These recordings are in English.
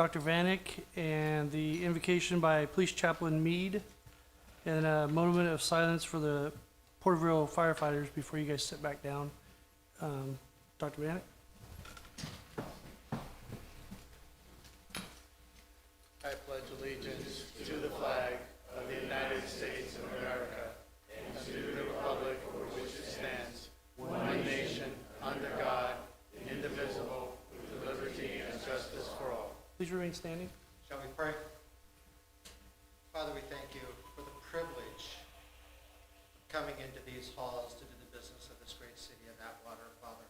Dr. Vanek, and the invocation by Police Chaplain Meade, and a moment of silence for the Porterville firefighters before you guys sit back down. Dr. Vanek? I pledge allegiance to the flag of the United States of America and to the republic for which it stands, one nation, under God, indivisible, with liberty and justice for all. Please remain standing. Shall we pray? Father, we thank you for the privilege of coming into these halls to do the business of this great city of Atwater, Father.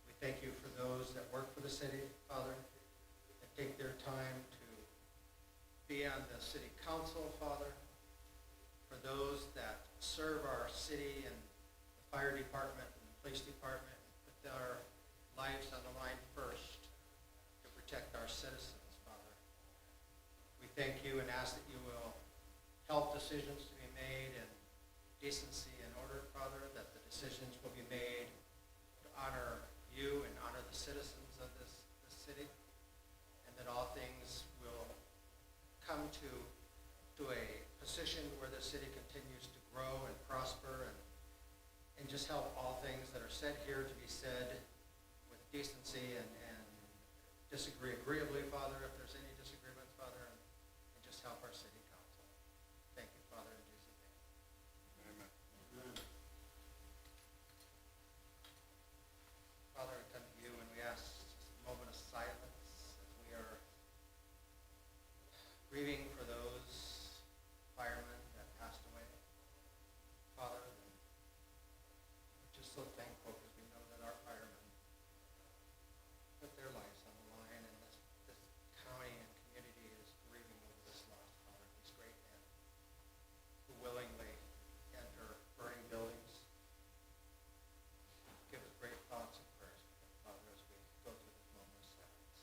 We thank you for those that work for the city, Father, that take their time to be on the city council, Father, for those that serve our city and the fire department and the police department, put their lives on the line first to protect our citizens, Father. We thank you and ask that you will help decisions to be made in decency and order, Father, that the decisions will be made to honor you and honor the citizens of this city, and that all things will come to a position where the city continues to grow and prosper and just help all things that are said here to be said with decency and disagree agreeably, Father, if there's any disagreements, Father, and just help our city council. Thank you, Father, in Jesus' name. Amen. Father, we come to you and we ask just a moment of silence as we are grieving for those firemen that passed away. Father, we're just so thankful because we know that our firemen put their lives on the line, and this county and community is grieving over this loss, Father, these great men who willingly enter burning buildings. Give us great thoughts and prayers, Father, as we go through this moment of silence.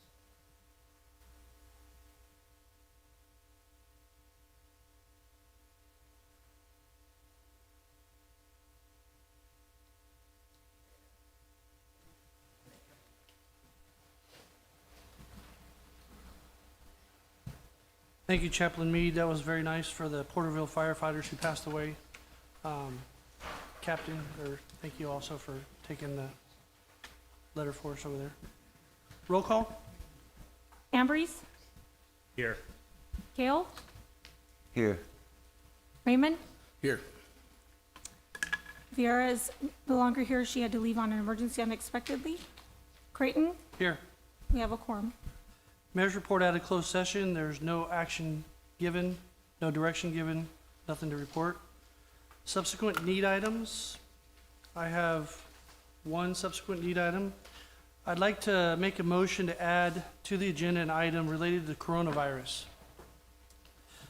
Thank you, Chaplain Meade. That was very nice for the Porterville firefighters who passed away. Captain, thank you also for taking the letter for us over there. Roll call? Ambrose, Here. Kale, Here. Raymond. Here. Viera is no longer here. She had to leave on an emergency unexpectedly. Creighton, Here. we have a quorum. Mayor's report out of closed session. There's no action given, no direction given, nothing to report. Subsequent need items. I have one subsequent need item. I'd like to make a motion to add to the agenda an item related to the coronavirus.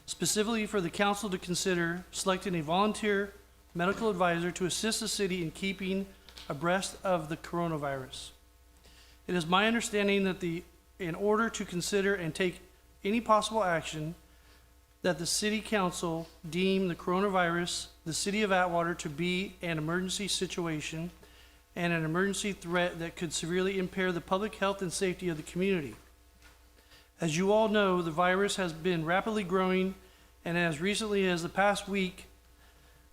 Specifically for the council to consider selecting a volunteer medical advisor to assist the city in keeping abreast of the coronavirus. It is my understanding that in order to consider and take any possible action, that the city council deem the coronavirus, the city of Atwater, to be an emergency situation and an emergency threat that could severely impair the public health and safety of the community. As you all know, the virus has been rapidly growing, and as recently as the past week,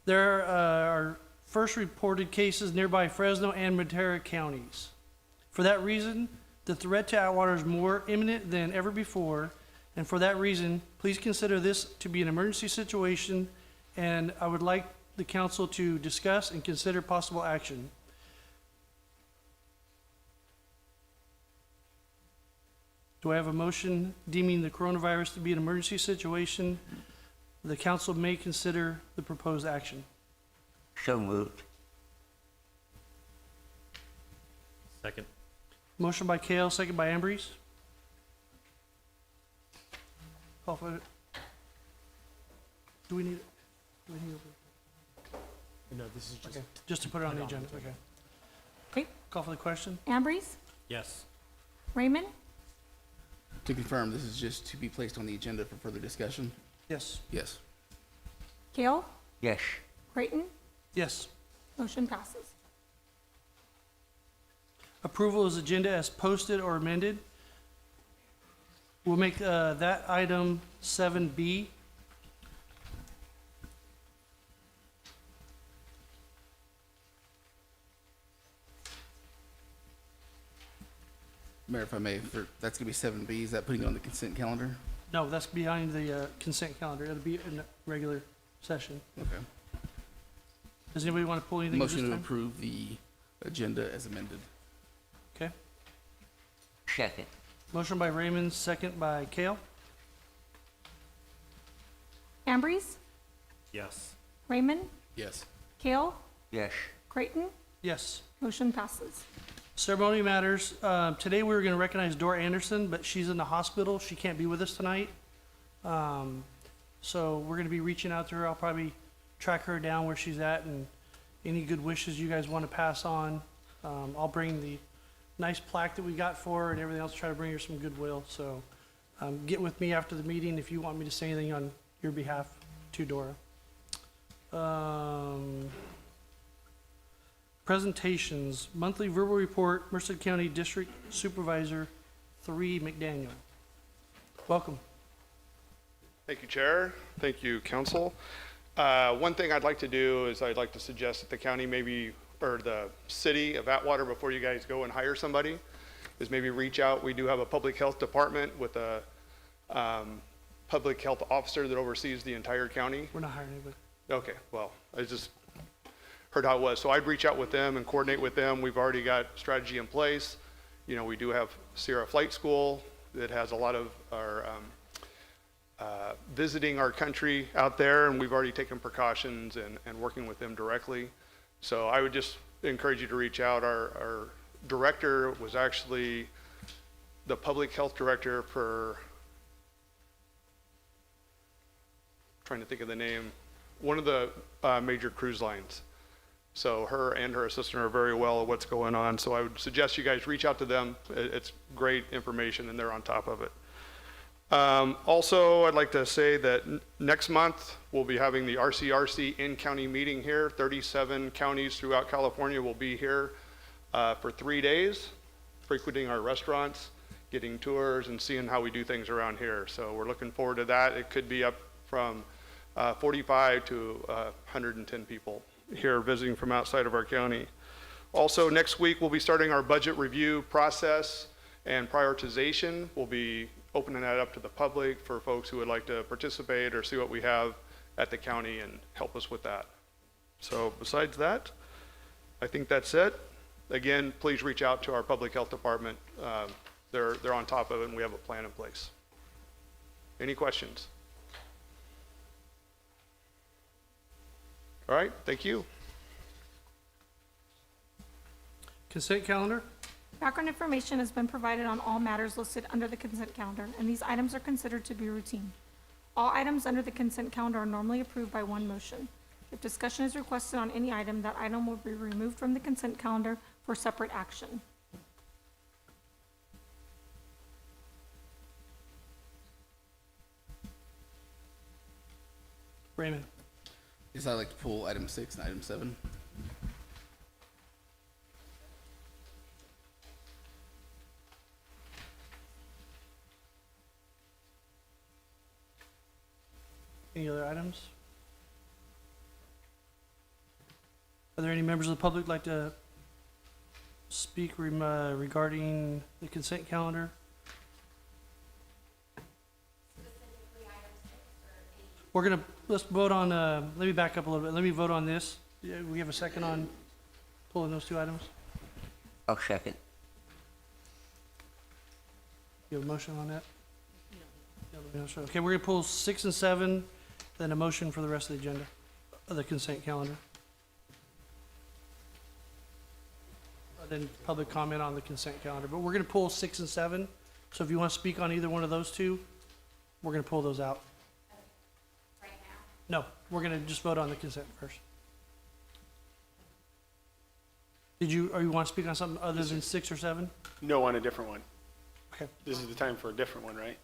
there are first reported cases nearby Fresno and Madera counties. For that reason, the threat to Atwater is more imminent than ever before, and for that reason, please consider this to be an emergency situation, and I would like the council to discuss and consider possible action. Do I have a motion deeming the coronavirus to be an emergency situation? The council may consider the proposed action. So moved. Second. Motion by Kale, second by Ambrose. Call for it. Do we need it? No, this is just. Okay, just to put it on the agenda, okay. Okay, Call for the question? Ambrose, Yes. Raymond, To confirm, this is just to be placed on the agenda for further discussion? Yes. Yes. Kale, Yes. Creighton, Yes. motion passes. Approval is agenda as posted or amended. We'll make that item 7B. Mayor, if I may, that's gonna be 7B. Is that putting it on the consent calendar? No, that's behind the consent calendar. It'll be in the regular session. Okay. Does anybody want to pull anything at this Motion to time? approve the agenda as amended. Okay. Second. Motion by Raymond, second by Kale. Ambrose, Yes. Raymond, Yes. Kale, Yes. Creighton, Yes. motion passes. Ceremony matters. Today we were going to recognize Dora Anderson, but she's in the hospital. She can't be with us tonight. So we're going to be reaching out to her. I'll probably track her down where she's at, and any good wishes you guys want to pass on. I'll bring the nice plaque that we got for her and everything else, try to bring her some goodwill. So get with me after the meeting if you want me to say anything on your behalf to Dora. Presentations, monthly verbal report, Merced County District Supervisor 3 McDaniel. Welcome. Thank you, Chair. Thank you, Council. One thing I'd like to do is I'd like to suggest that the county maybe, or the city of Atwater, before you guys go and hire somebody, is maybe reach out. We do have a public health department with a public health officer that oversees the entire county. We're not hiring anybody. Okay, well, I just heard how it was. So I'd reach out with them and coordinate with them. We've already got strategy in place. You know, we do have Sierra Flight School that has a lot of our visiting our country out there, and we've already taken precautions and working with them directly. So I would just encourage you to reach out. Our director was actually the public health director for, trying to think of the name, one of the major cruise lines. So her and her assistant are very well at what's going on. So I would suggest you guys reach out to them. It's great information and they're on top of it. Also, I'd like to say that next month we'll be having the RCRC in-county meeting here. 37 counties throughout California will be here for 3 days, frequenting our restaurants, getting tours and seeing how we do things around here. So we're looking forward to that. It could be up from 45 to 110 people here visiting from outside of our county. Also, next week we'll be starting our budget review process and prioritization. We'll be opening that up to the public for folks who would like to participate or see what we have at the county and help us with that. So besides that, I think that's it. Again, please reach out to our public health department. They're on top of it and we have a plan in place. Any questions? All right, thank you. Consent calendar? Background information has been provided on all matters listed under the consent calendar, and these items are considered to be routine. All items under the consent calendar are normally approved by one motion. If discussion is requested on any item, that item will be removed from the consent calendar for separate action. Raymond? Yes, I'd like to pull item 6 and item 7. Any other items? Are there any members of the public like to speak regarding the consent calendar? We're gonna, let's vote on, let me back up a little bit. Let me vote on this. Yeah, we have a second on pulling those two items? I'll second. You have a motion on that? No. Okay, we're gonna pull 6 and 7, then a motion for the rest of the agenda, of the consent calendar. Then public comment on the consent calendar, but we're gonna pull 6 and 7. So if you wanna speak on either one of those two, we're gonna pull those out. Right now? No, we're gonna just vote on the consent first. Did you, or you wanna speak on something other than 6 or 7? No, on a different one. Okay. This is the time for a different one, right?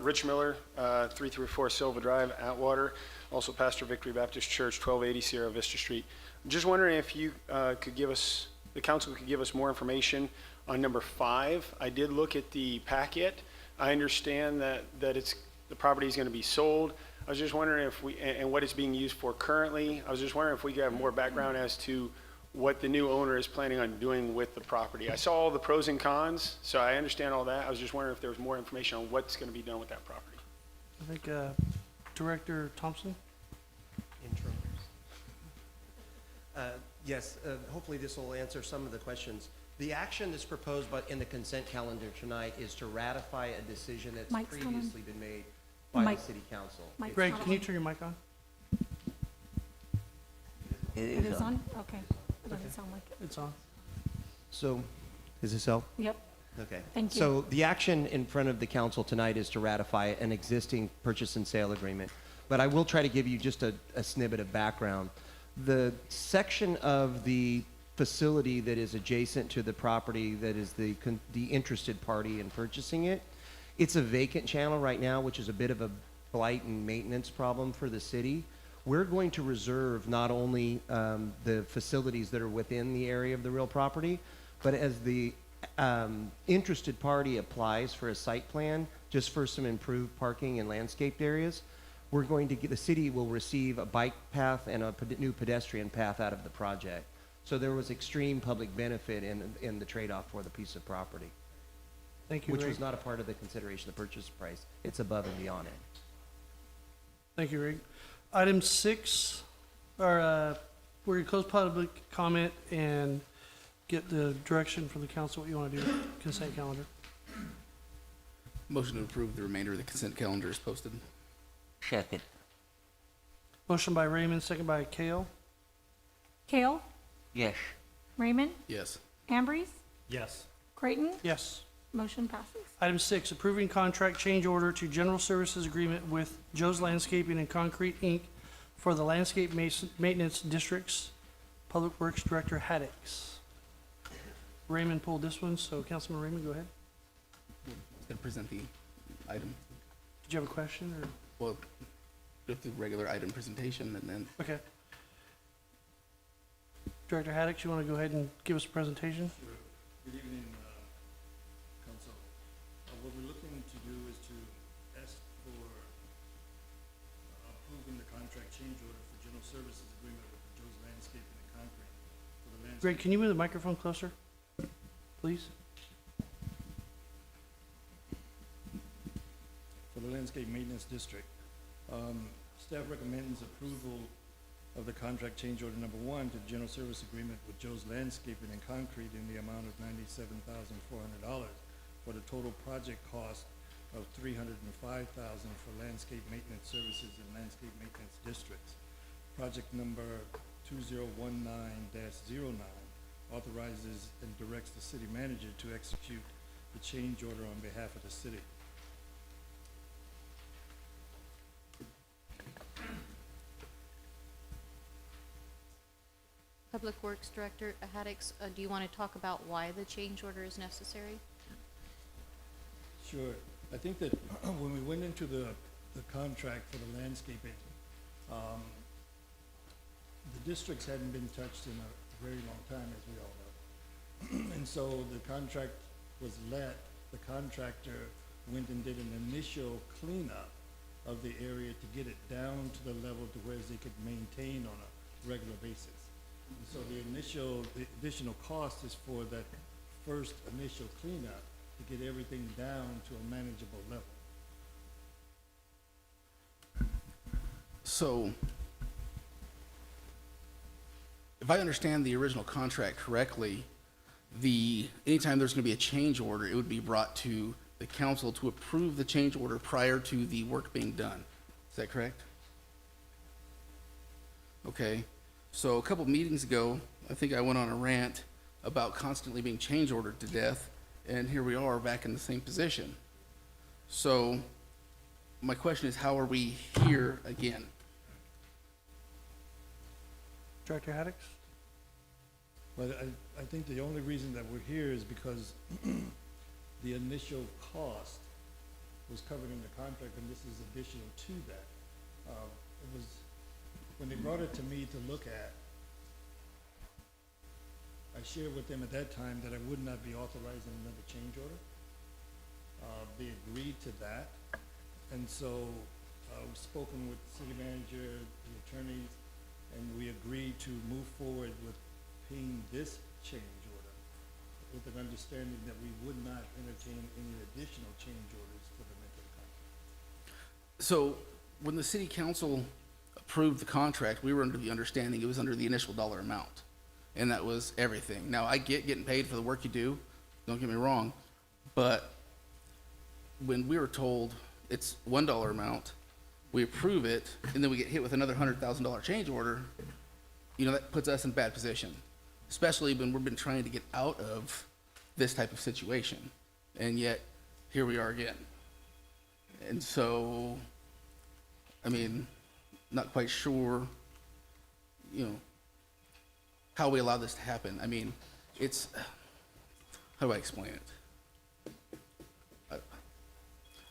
Rich Miller, 334 Silva Drive, Atwater, also pastor Victory Baptist Church, 1280 Sierra Vista Street. I'm just wondering if you could give us, the council could give us more information on number 5. I did look at the packet. I understand that the property is going to be sold. I was just wondering if and what it's being used for currently. I was just wondering if we could have more background as to what the new owner is planning on doing with the property. I saw all the pros and cons, so I understand all that. I was just wondering if there was more information on what's going to be done with that property. I think Director Thompson? Yes, hopefully this will answer some of the questions. The action that's proposed in the consent calendar tonight is to ratify a decision that's Mic's not on. previously been made by Mic. the city council. Mike's Greg, not can you on. turn your mic on? It is on? Okay. It doesn't sound like it. It's on. So, is this help? Yep. Okay. Thank you. So the action in front of the council tonight is to ratify an existing purchase and sale agreement. But I will try to give you just a snippet of background. The section of the facility that is adjacent to the property that is the interested party in purchasing it, it's a vacant channel right now, which is a bit of a blight and maintenance problem for the city. We're going to reserve not only the facilities that are within the area of the real property, but as the interested party applies for a site plan, just for some improved parking and landscaped areas, we're going to the city will receive a bike path and a new pedestrian path out of the project. So there was extreme public benefit in the trade-off for the piece of property, Thank you, which Ray. was not a part of the consideration of the purchase price. It's above and beyond it. Thank you, Ray. Item 6, we're going to close public comment and get the direction from the council what you want to do with consent calendar. Motion to approve the remainder of the consent calendar is posted. Second. Motion by Raymond, second by Kale. Kale, Yes. Raymond, Yes. Ambrose, Yes. Creighton, Yes. motion passes. Item 6, approving contract change order to general services agreement with Joe's Landscaping and Concrete, Inc. for the landscape maintenance district's Public Works Director Haddix. Raymond pulled this one, so Councilman Raymond, go ahead. It's going to present the item. Did you have a question, or? Well, with the regular item presentation, and then Okay. Director Haddix, you want to go ahead and give us a presentation? Good evening, Council. What we're looking to do is to ask for approving the contract change order for general services agreement with Joe's Landscaping and Concrete for the landscape. Greg, can you move the microphone closer, please? For the landscape maintenance district. Staff recommends approval of the contract change order number 1 to general service agreement with Joe's Landscaping and Concrete in the amount of $97,400 for the total project cost of $305,000 for landscape maintenance services in landscape maintenance districts. Project number 2019-09 authorizes and directs the city manager to execute the change order on behalf of the city. Public Works Director Haddix, do you want to talk about why the change order is necessary? Sure. I think that when we went into the contract for the landscaping, the districts hadn't been touched in a very long time, as we all know. And so the contract was let, the contractor went and did an initial cleanup of the area to get it down to the level to where they could maintain on a regular basis. And so the additional cost is for that first initial cleanup to get everything down to a manageable level. so if I understand the original contract correctly, anytime there's going to be a change order, it would be brought to the council to approve the change order prior to the work being done. Is that correct? Okay. So a couple meetings ago, I think I went on a rant about constantly being change ordered to death, and here we are back in the same position. So my question is, how are we here again? Director Haddix? But I think the only reason that we're here is because the initial cost was covered in the contract, and this is additional to that. It was, when they brought it to me to look at, I shared with them at that time that I would not be authorizing another change order. they agreed to that. And so, we've spoken with the city manager, the attorneys, and we agreed to move forward with paying this change order with an understanding that we would not entertain any additional change orders for the rental contract. So when the city council approved the contract, we were under the understanding it was under the initial dollar amount. And that was everything. Now, I get getting paid for the work you do, don't get me wrong, but when we were told it's $1 amount, we approve it, and then we get hit with another $100,000 change order, you know, that puts us in a bad position, especially when we've been trying to get out of this type of situation. And yet, here we are again. And so, I mean, not quite sure, you know, how we allow this to happen. I mean, it's, how do I explain it?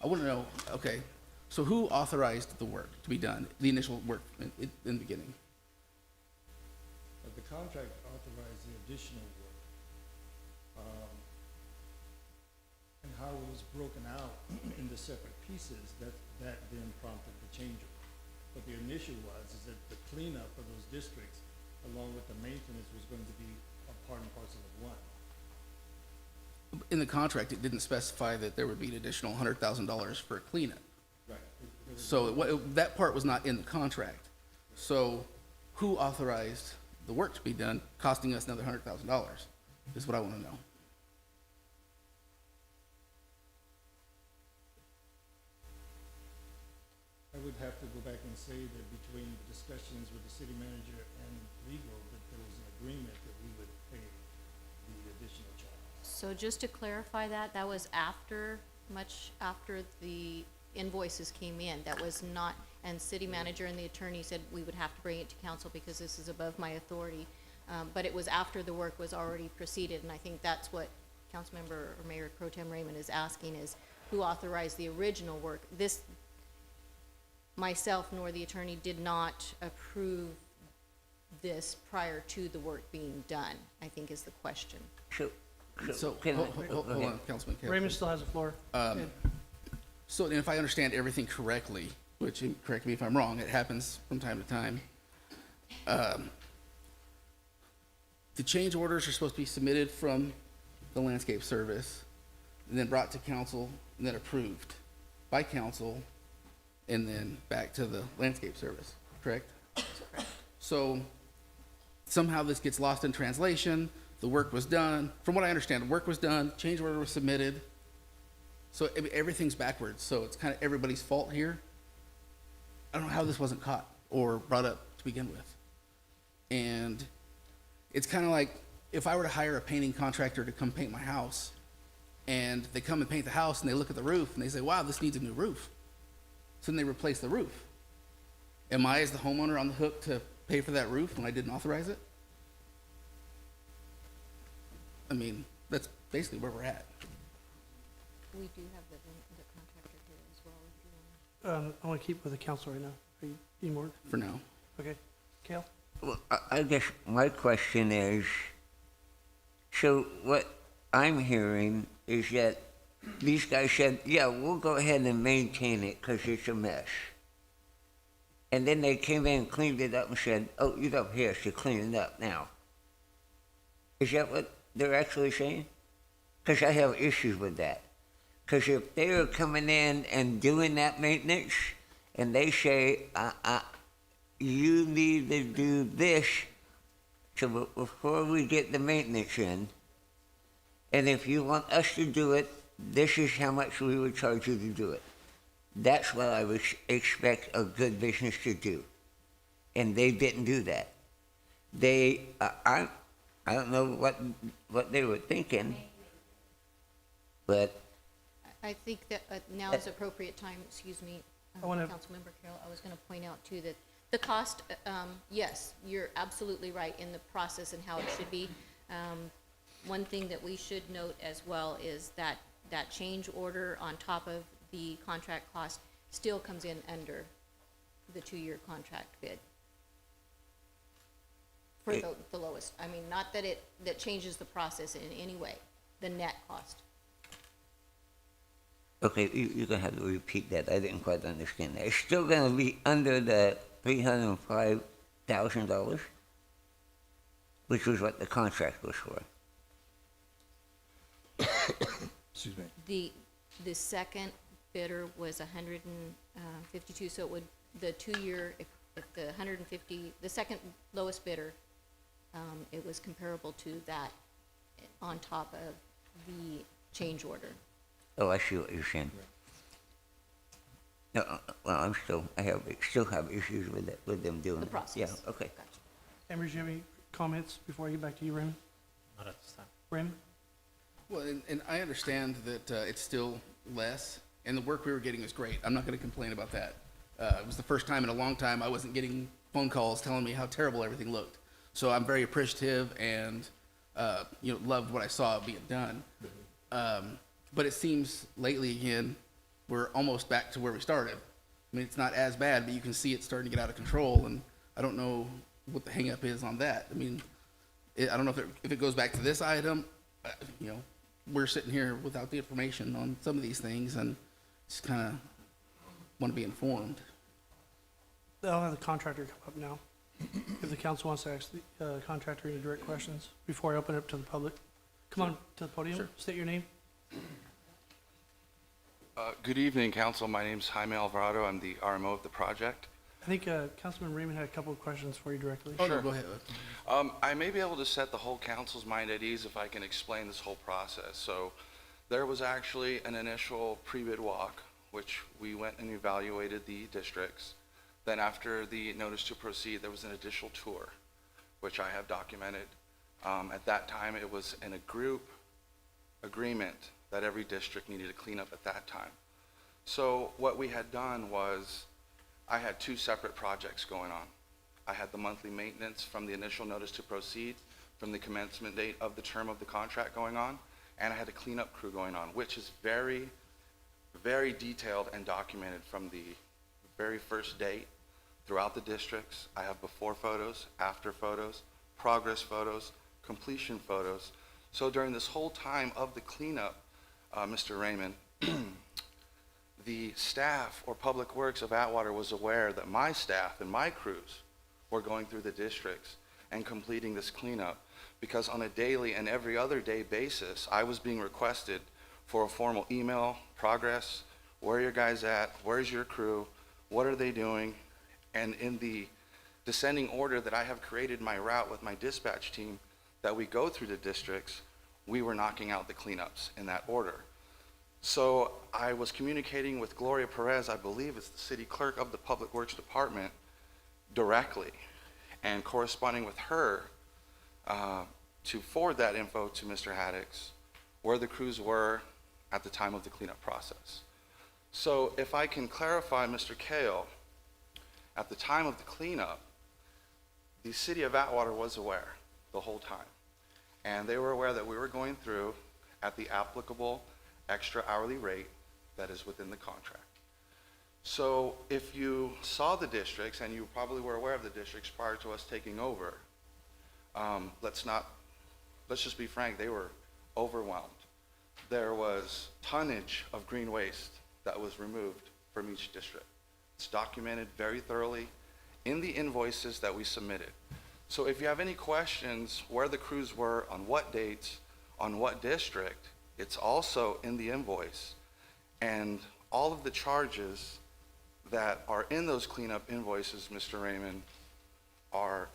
I want to know, okay, so who authorized the work to be done, the initial work in the beginning? The contract authorized the additional work. And how it was broken out into separate pieces, that then prompted the change order. But the initial is that the cleanup of those districts, along with the maintenance, was going to be a part and parcel of one. In the contract, it didn't specify that there would be an additional $100,000 for a cleanup. Right. So that part was not in the contract. So who authorized the work to be done, costing us another $100,000, is what I want to know. I would have to go back and say that between the discussions with the city manager and legal, that there was an agreement that we would pay the additional charge. So just to clarify that, that was after, much after the invoices came in. That was not, and city manager and the attorney said we would have to bring it to council because this is above my authority. But it was after the work was already proceeded, and I think that's what Councilmember or Mayor Pro Tem Raymond is asking, is who authorized the original work? This, myself nor the attorney did not approve this prior to the work being done, I think is the question. So, can hold I- go ahead. on, Councilman Campbell. Raymond still has the floor. So if I understand everything correctly, which, correct me if I'm wrong, it happens from time to time, the change orders are supposed to be submitted from the landscape service, and then brought to council, and then approved by council, and then back to the landscape service, correct? So somehow this gets lost in translation, the work was done, from what I understand, the work was done, change order was submitted, so everything's backwards, so it's kind of everybody's fault here. I don't know how this wasn't caught or brought up to begin with. And it's kind of like if I were to hire a painting contractor to come paint my house, and they come and paint the house and they look at the roof and they say, wow, this needs a new roof. So then they replace the roof. Am I, as the homeowner, on the hook to pay for that roof when I didn't authorize it? I mean, that's basically where we're at. We do have the contractor here as well, if you want. I want to keep with the council right now. Are you need more? For now. Okay. Kale? Well, I guess my question is, so what I'm hearing is that these guys said, yeah, we'll go ahead and maintain it because it's a mess. And then they came in and cleaned it up and said, oh, you got here to clean it up now. Is that what they're actually saying? Because I have issues with that. Because if they are coming in and doing that maintenance, and they say, you need to do this before we get the maintenance in, and if you want us to do it, this is how much we would charge you to do it. That's what I would expect a good business to do. And they didn't do that. They, I don't know what they were thinking, but I think that now is appropriate time, excuse me, I wanna- Councilmember Carroll, I was gonna point out too that the cost, yes, you're absolutely right in the process and how it should be. One thing that we should note as well is that that change order on top of the contract cost still comes in under the 2-year contract bid. For the lowest, I mean, not that that changes the process in any way, the net cost. Okay, you're gonna have to repeat that. I didn't quite understand that. It's still gonna be under the $305,000, which was what the contract was for. Excuse me. The second bidder was 152, so it would, the 2-year, if the 150, the second lowest bidder, it was comparable to that on top of the change order. Oh, I see what you're saying. No, well, still have issues with it, with them doing The it. process. Yeah, okay. Gotcha. Amber, do you have any comments before I get back to you, Raymond? Not at this time. Raymond? Well, and I understand that it's still less, and the work we were getting was great. I'm not going to complain about that. It was the first time in a long time I wasn't getting phone calls telling me how terrible everything looked. So I'm very appreciative and, loved what I saw being done. But it seems lately again, we're almost back to where we started. I mean, it's not as bad, but you can see it starting to get out of control, and I don't know what the hang-up is on that. I mean, I don't know if it goes back to this item, we're sitting here without the information on some of these things, and just kind of want to be informed. I'll have the contractor come up now. If the council wants to ask the contractor any direct questions before I open it up to the public. Come on to the podium, Sure. state your name. Good evening, council. My name's Jaime Alvarado. I'm the RMO of the project. I think Councilman Raymond had a couple of questions for you directly. Oh, no, go ahead. I may be able to set the whole council's mind at ease if I can explain this whole process. So there was actually an initial pre-bid walk, which we went and evaluated the districts. Then after the notice to proceed, there was an additional tour, which I have documented. At that time, it was in a group agreement that every district needed to clean up at that time. So what we had done was, I had 2 separate projects going on. I had the monthly maintenance from the initial notice to proceed, from the commencement date of the term of the contract going on, and I had a cleanup crew going on, which is very, very detailed and documented from the very first date throughout the districts. I have before photos, after photos, progress photos, completion photos. So during this whole time of the cleanup, Mr. Raymond, the staff or Public Works of Atwater was aware that my staff and my crews were going through the districts and completing this cleanup, because on a daily and every other day basis, I was being requested for a formal email, progress, where are your guys at, where's your crew, what are they doing, and in the descending order that I have created my route with my dispatch team that we go through the districts, we were knocking out the cleanups in that order. So I was communicating with Gloria Perez, I believe it's the city clerk of the Public Works Department, directly, and corresponding with her to forward that info to Mr. Haddix, where the crews were at the time of the cleanup process. So if I can clarify, Mr. Kale, at the time of the cleanup, the city of Atwater was aware the whole time. And they were aware that we were going through at the applicable extra hourly rate that is within the contract. So if you saw the districts, and you probably were aware of the districts prior to us taking over, let's just be frank, they were overwhelmed. There was tonnage of green waste that was removed from each district. It's documented very thoroughly in the invoices that we submitted. So if you have any questions where the crews were, on what dates, on what district, it's also in the invoice. And all of the charges that are in those cleanup invoices, Mr. Raymond, are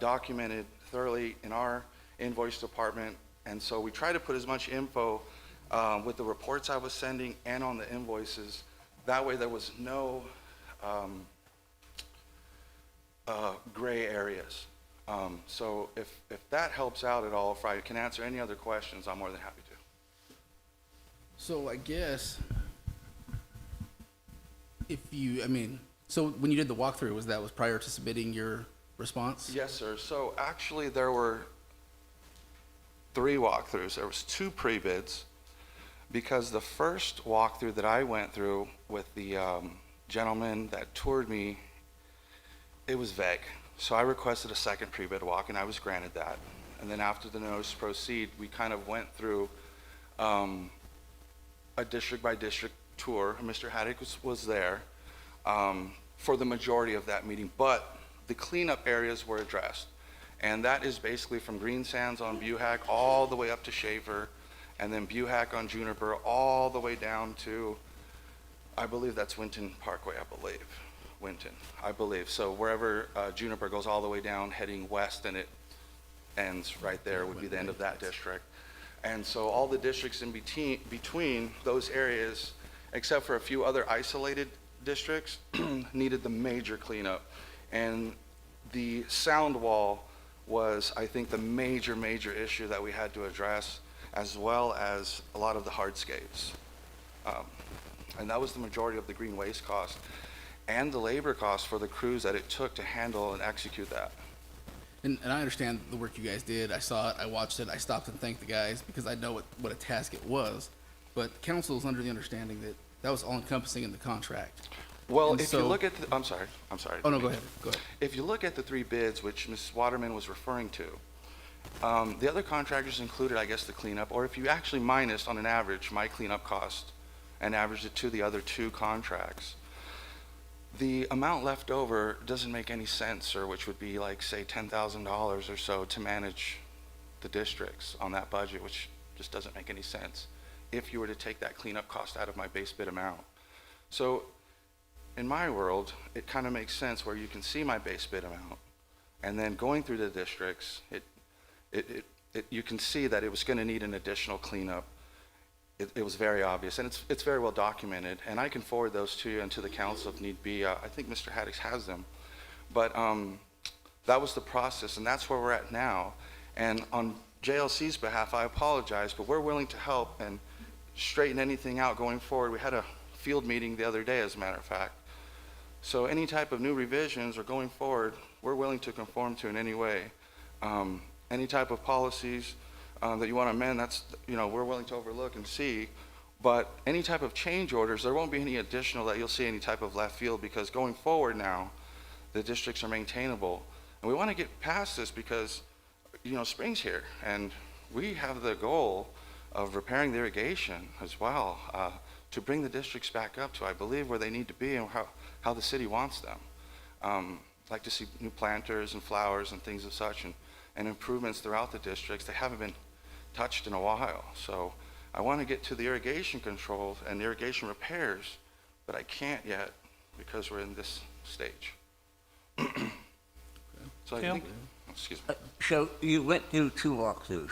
documented thoroughly in our invoice department. And so we try to put as much info with the reports I was sending and on the invoices. That way there was no gray areas. So if that helps out at all, if I can answer any other questions, I'm more than happy to. So I guess so when you did the walkthrough, was prior to submitting your response? Yes, sir. So actually there were 3 walkthroughs. There was 2 pre-bids, because the first walkthrough that I went through with the gentleman that toured me, it was vague. So I requested a second pre-bid walk, and I was granted that. And then after the notice to proceed, we kind of went through a district-by-district tour. Mr. Haddock was there for the majority of that meeting, but the cleanup areas were addressed. And that is basically from Green Sands on Buhack all the way up to Schaefer, and then Buhack on Juniper all the way down to, I believe that's Winton Parkway, I believe. Winton, I believe. So wherever Juniper goes all the way down heading west and it ends right there would be the end of that district. And so all the districts in between those areas, except for a few other isolated districts, needed the major cleanup. And the sound wall was, I think, the major issue that we had to address, as well as a lot of the hardscapes. And that was the majority of the green waste cost and the labor cost for the crews that it took to handle and execute that. And I understand the work you guys did. I saw it, I watched it, I stopped and thanked the guys because I know what a task it was. But council is under the understanding that that was all encompassing in the contract. Well, And if you so- look at, I'm sorry. Oh, no, go ahead. If you look at the 3 bids, which Ms. Waterman was referring to, the other contractors included, I guess, the cleanup, or if you actually minus on an average my cleanup cost and averaged it to the other 2 contracts, the amount left over doesn't make any sense, or which would be like, say, $10,000 or so to manage the districts on that budget, which just doesn't make any sense if you were to take that cleanup cost out of my base bid amount. So in my world, it kind of makes sense where you can see my base bid amount, and then going through the districts, you can see that it was going to need an additional cleanup. It was very obvious, and it's very well documented, and I can forward those to you and to the council if need be. I think Mr. Haddock has them, but that was the process, and that's where we're at now. And on JLC's behalf, I apologize, but we're willing to help and straighten anything out going forward. We had a field meeting the other day, as a matter of fact. So any type of new revisions or going forward, we're willing to conform to in any way. Any type of policies that you want to amend, that's, we're willing to overlook and see. But any type of change orders, there won't be any additional that you'll see any type of left field, because going forward now, the districts are maintainable. And we want to get past this because, spring's here, and we have the goal of repairing the irrigation as well, to bring the districts back up to, I believe, where they need to be and how the city wants them. I'd like to see new planters and flowers and things of such, and improvements throughout the districts. They haven't been touched in a while. So I want to get to the irrigation controls and the irrigation repairs, but I can't yet because we're in this stage. So I Cam? think, excuse me. So you went through 2 walkthroughs,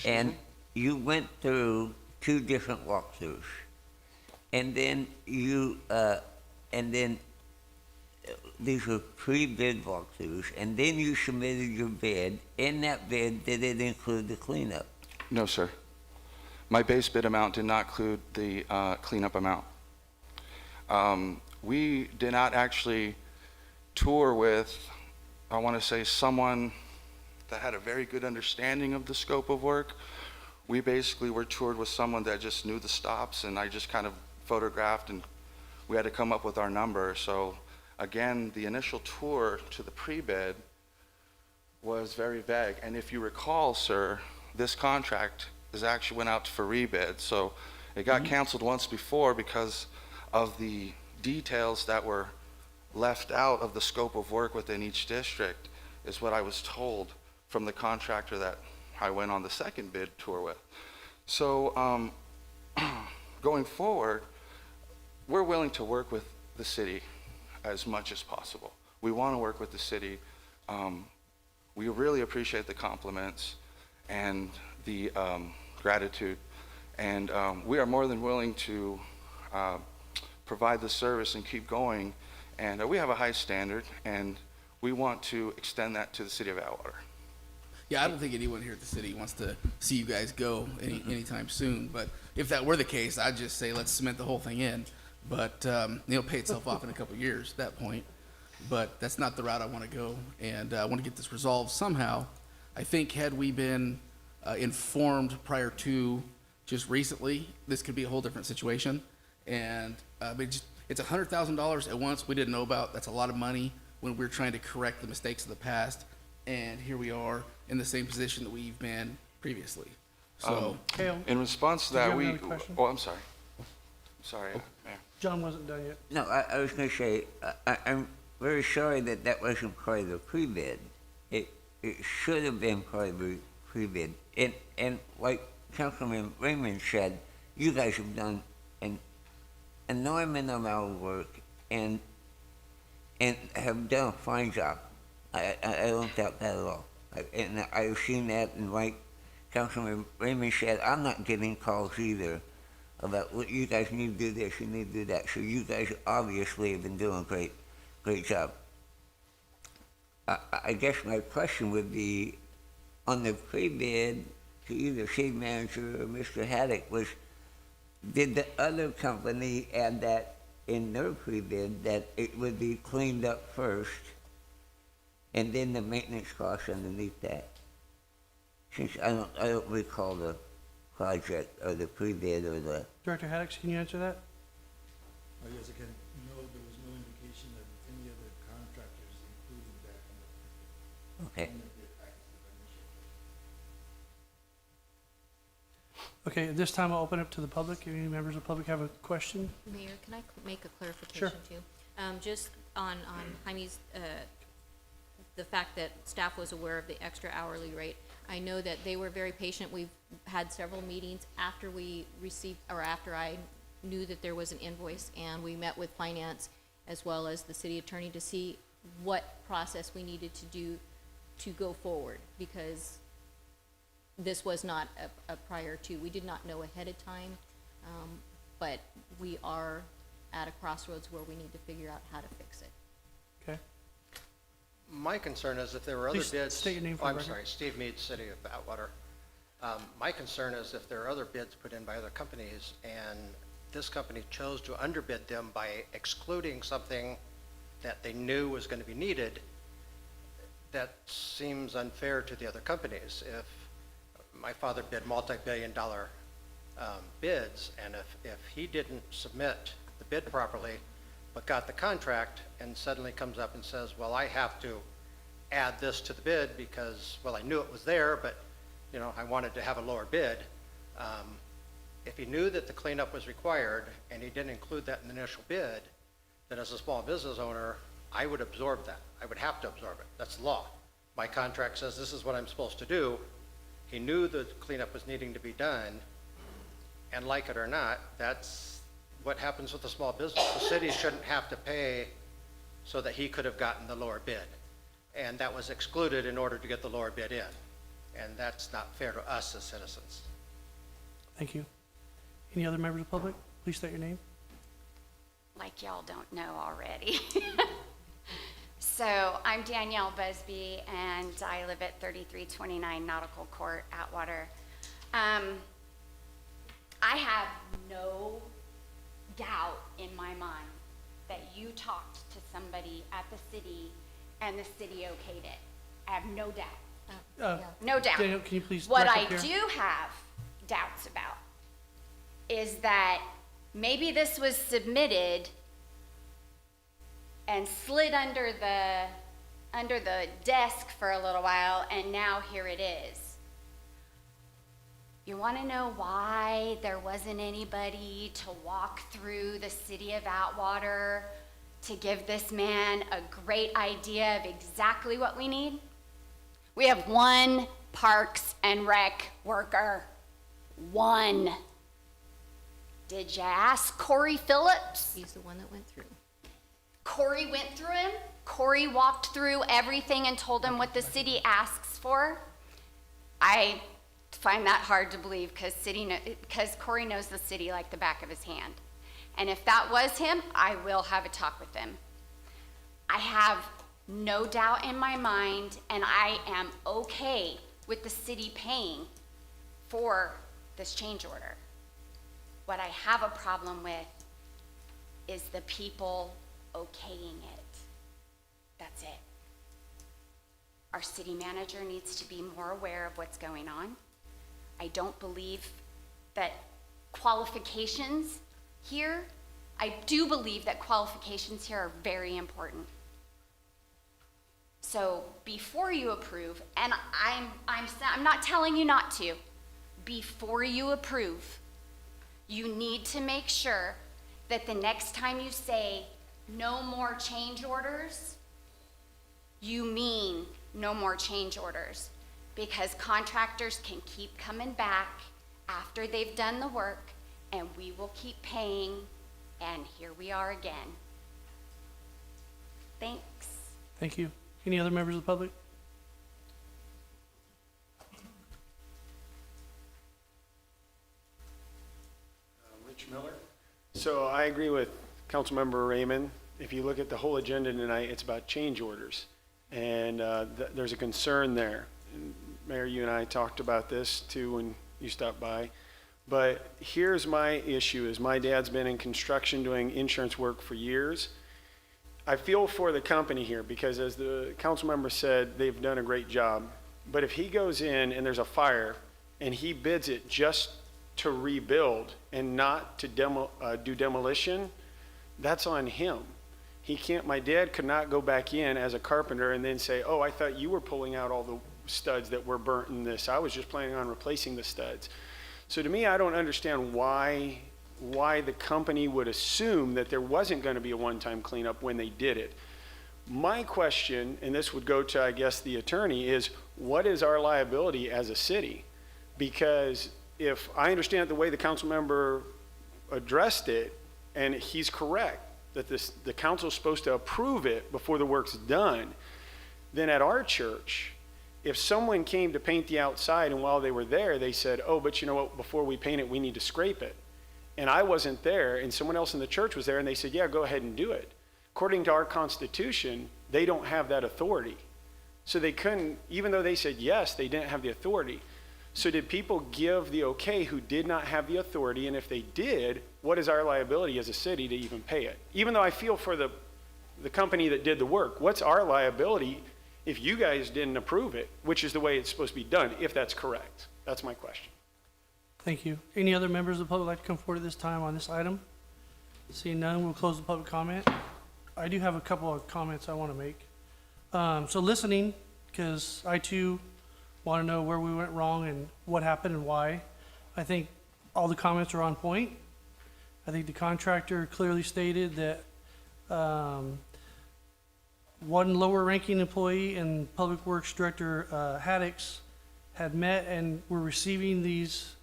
and you went through 2 different walkthroughs, and then these were pre-bid walkthroughs, and then you submitted your bid. In that bid, did it include the cleanup? No, sir. My base bid amount did not include the cleanup amount. We did not actually tour with, I want to say, someone that had a very good understanding of the scope of work. We basically were toured with someone that just knew the stops, and I just kind of photographed, and we had to come up with our number. So again, the initial tour to the pre-bid was very vague. And if you recall, sir, this contract actually went out for rebid. So it got canceled once before because of the details that were left out of the scope of work within each district, is what I was told from the contractor that I went on the second bid tour with. So going forward, we're willing to work with the city as much as possible. We want to work with the city. We really appreciate the compliments and the gratitude, and we are more than willing to provide the service and keep going. And we have a high standard, and we want to extend that to the city of Atwater. Yeah, I don't think anyone here at the city wants to see you guys go anytime soon. But if that were the case, I'd just say let's cement the whole thing in. But it'll pay itself off in a couple of years at that point. But that's not the route I want to go, and I want to get this resolved somehow. I think had we been informed prior to just recently, this could be a whole different situation. And it's $100,000 at once we didn't know about. That's a lot of money when we're trying to correct the mistakes of the past. And here we are in the same position that we've been previously. So, Kale, In response to Did you that, have we, another question? oh, I'm sorry. Sorry, Mayor. John wasn't done yet. No, I was gonna say, I'm very sorry that that wasn't part of the pre-bid. It should have been part of the pre-bid. And like Councilman Raymond said, you guys have done an enormous amount of work and have done a fine job. I don't doubt that at all. And I've seen that, and like Councilman Raymond said, I'm not getting calls either about, well, you guys need to do this, you need to do that. So you guys obviously have been doing a great job. I guess my question would be, on the pre-bid to either city manager or Mr. Haddock, was, did the other company add that in their pre-bid, that it would be cleaned up first, and then the maintenance costs underneath that? Since I don't recall the project or the pre-bid or the, Director Haddock, can you answer that? Oh, yes, I can. No, there was no indication of any other contractors including that in okay. the bid package of initial. Okay, at this time, I'll open up to the public. If any members of the public have a question? Mayor, can I make a clarification too? Just on Jaime's, the fact that staff was aware of the extra hourly rate. I know that they were very patient. We've had several meetings after we received, or after I knew that there was an invoice, and we met with finance as well as the city attorney to see what process we needed to do to go forward, because this was not a prior to. We did not know ahead of time, but we are at a crossroads where we need to figure out how to fix it. Okay. My concern is if there were other Please bids. state your name for Oh, the I'm record. sorry, Steve Mead, City of Atwater. My concern is if there are other bids put in by other companies and this company chose to underbid them by excluding something that they knew was going to be needed, that seems unfair to the other companies. If my father bid multi-billion-dollar bids, and if he didn't submit the bid properly, but got the contract and suddenly comes up and says, well, I have to add this to the bid because, well, I knew it was there, but, you know, I wanted to have a lower bid. If he knew that the cleanup was required and he didn't include that in the initial bid, then as a small business owner, I would absorb that. I would have to absorb it. That's the law. My contract says this is what I'm supposed to do. He knew the cleanup was needing to be done, and like it or not, that's what happens with a small business. The city shouldn't have to pay so that he could have gotten the lower bid. And that was excluded in order to get the lower bid in. And that's not fair to us as citizens. Thank you. Any other members of the public? Please state your name. Like y'all don't know already. So I'm Danielle Busby, and I live at 3329 Nautical Court, Atwater. I have no doubt in my mind that you talked to somebody at the city and the city okayed it. I have no doubt. No doubt. Daniel, can you please What direct I up here? do have doubts about is that maybe this was submitted and slid under the desk for a little while, and now here it is. You want to know why there wasn't anybody to walk through the city of Atwater to give this man a great idea of exactly what we need? We have one Parks and Rec worker. One. Did you ask Corey Phillips? He's the one that went through. Corey went through him. Corey walked through everything and told him what the city asks for. I find that hard to believe because Corey knows the city like the back of his hand. And if that was him, I will have a talk with him. I have no doubt in my mind, and I am okay with the city paying for this change order. What I have a problem with is the people okaying it. That's it. Our city manager needs to be more aware of what's going on. I don't believe that qualifications here, I do believe that qualifications here are very important. So before you approve, and I'm not telling you not to, before you approve, you need to make sure that the next time you say no more change orders, you mean no more change orders, because contractors can keep coming back after they've done the work, and we will keep paying, and here we are again. Thanks. Thank you. Any other members of the public? Rich Miller. So I agree with Councilmember Raymond. If you look at the whole agenda tonight, it's about change orders. And there's a concern there. And Mayor, you and I talked about this too when you stopped by. But here's my issue is my dad's been in construction doing insurance work for years. I feel for the company here because as the council member said, they've done a great job. But if he goes in and there's a fire and he bids it just to rebuild and not to do demolition, that's on him. He can't, my dad could not go back in as a carpenter and then say, oh, I thought you were pulling out all the studs that were burnt in this. I was just planning on replacing the studs. So to me, I don't understand why the company would assume that there wasn't going to be a one-time cleanup when they did it. My question, and this would go to, I guess, the attorney, is what is our liability as a city? Because if I understand the way the council member addressed it, and he's correct, that the council is supposed to approve it before the work's done, then at our church, if someone came to paint the outside and while they were there, they said, oh, but you know what, before we paint it, we need to scrape it. And I wasn't there, and someone else in the church was there, and they said, yeah, go ahead and do it. According to our Constitution, they don't have that authority. So they couldn't, even though they said yes, they didn't have the authority. So did people give the okay who did not have the authority? And if they did, what is our liability as a city to even pay it? Even though I feel for the company that did the work, what's our liability if you guys didn't approve it, which is the way it's supposed to be done, if that's correct? That's my question. Thank you. Any other members of the public like to come forward at this time on this item? Seeing none, we'll close the public comment. I do have a couple of comments I want to make. So listening, because I too want to know where we went wrong and what happened and why. I think all the comments are on point. I think the contractor clearly stated that one lower ranking employee and Public Works Director Haddix had met and were receiving these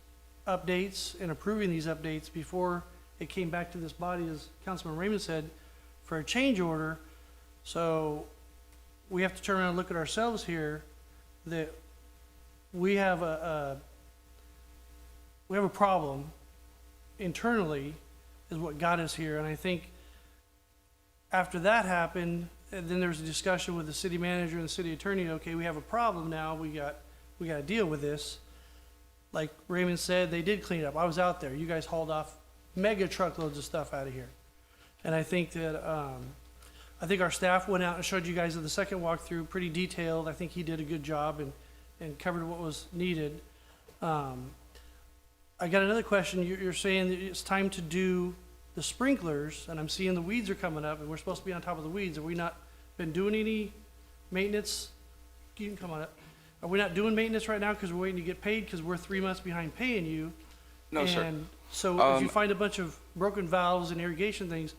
updates and approving these updates before it came back to this body, as Councilman Raymond said, for a change order. So we have to turn around and look at ourselves here that we have a problem internally is what got us here. And I think after that happened, and then there's a discussion with the city manager and the city attorney, okay, we have a problem now, we got to deal with this. Like Raymond said, they did clean it up. I was out there. You guys hauled off mega truckloads of stuff out of here. And I think that, I think our staff went out and showed you guys at the second walkthrough, pretty detailed. I think he did a good job and covered what was needed. I got another question. You're saying that it's time to do the sprinklers, and I'm seeing the weeds are coming up, and we're supposed to be on top of the weeds. Have we not been doing any maintenance? You can come on up. Are we not doing maintenance right now because we're waiting to get paid because we're 3 months behind paying you? No, sir. And so if you find a bunch of broken valves and irrigation things,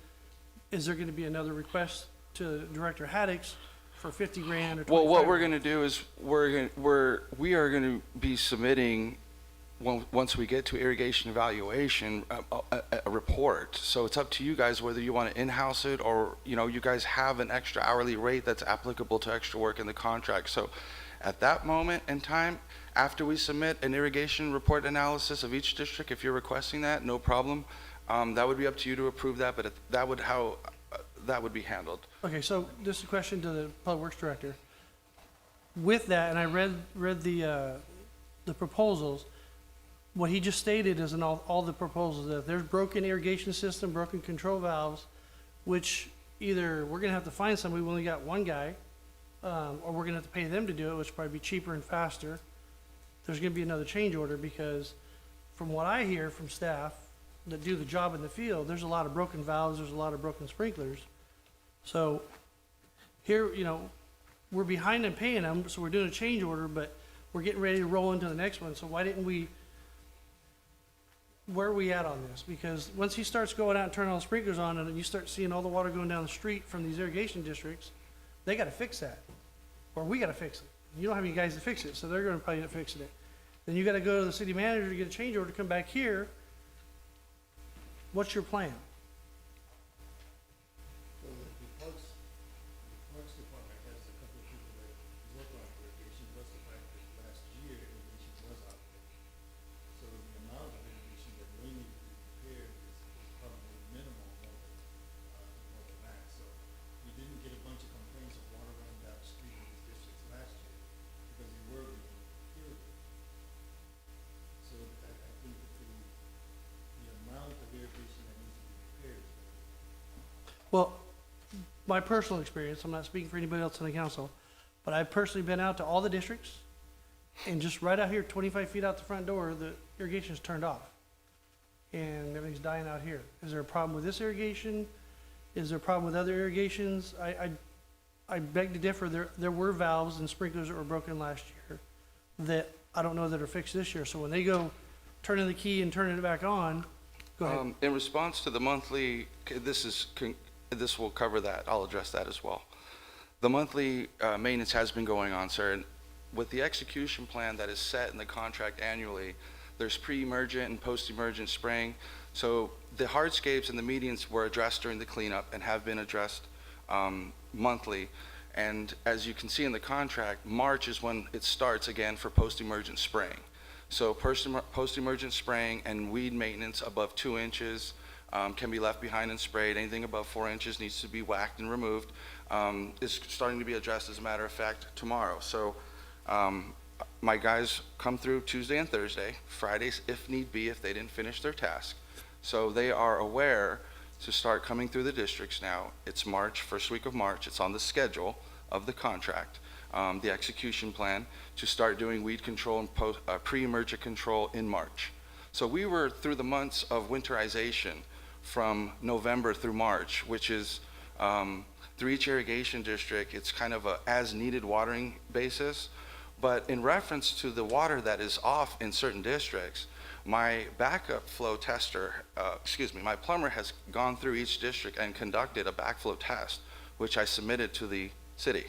is there going to be another request to Director Haddix for 50 grand or 25? Well, what we're going to do is we are going to be submitting, once we get to irrigation evaluation, a report. So it's up to you guys whether you want to in-house it or, you guys have an extra hourly rate that's applicable to extra work in the contract. So at that moment in time, after we submit an irrigation report analysis of each district, if you're requesting that, no problem. That would be up to you to approve that, but that would be handled. Okay, so this is a question to the Public Works Director. With that, and I read the proposals, what he just stated is in all the proposals, that if there's broken irrigation system, broken control valves, which either we're gonna have to find somebody, we only got one guy, or we're gonna have to pay them to do it, which would probably be cheaper and faster. There's gonna be another change order because from what I hear from staff that do the job in the field, there's a lot of broken valves, there's a lot of broken sprinklers. So here, we're behind in paying them, so we're doing a change order, but we're getting ready to roll into the next one. So why didn't we where are we at on this? Because once he starts going out and turning all the sprinklers on, and you start seeing all the water going down the street from these irrigation districts, they gotta fix that. Or we gotta fix it. You don't have any guys to fix it, so they're gonna probably end up fixing it. Then you gotta go to the city manager to get a change order to come back here. What's your plan? So the Parks Department has a couple of people that work on irrigation, plus the fact that last year irrigation was operating. So the amount of irrigation that we need to be repaired is probably minimal more than that. So we didn't get a bunch of complaints of water running down the street in these districts last year because we were being irrigated. So I think that the amount of irrigation that needs to be repaired is very Well, my personal experience, I'm not speaking for anybody else on the council, but I've personally been out to all the districts, and just right out here, 25 feet out the front door, the irrigation's turned off. And everything's dying out here. Is there a problem with this irrigation? Is there a problem with other irrigations? I beg to differ. There were valves and sprinklers that were broken last year that I don't know that are fixed this year. So when they go turning the key and turning it back on, go ahead. In response to the monthly, this will cover that. I'll address that as well. The monthly maintenance has been going on, sir. And with the execution plan that is set in the contract annually, there's pre-emergent and post-emergent spraying. So the hardscapes and the medians were addressed during the cleanup and have been addressed monthly. And as you can see in the contract, March is when it starts again for post-emergent spraying. So post-emergent spraying and weed maintenance above 2 inches can be left behind and sprayed. Anything above 4 inches needs to be whacked and removed. It's starting to be addressed, as a matter of fact, tomorrow. So my guys come through Tuesday and Thursday, Fridays if need be, if they didn't finish their task. So they are aware to start coming through the districts now. It's March, first week of March. It's on the schedule of the contract, the execution plan, to start doing weed control and pre-emergent control in March. So we were through the months of winterization from November through March, which is through each irrigation district, it's kind of a as-needed watering basis. But in reference to the water that is off in certain districts, my backup flow tester, my plumber has gone through each district and conducted a backflow test, which I submitted to the city.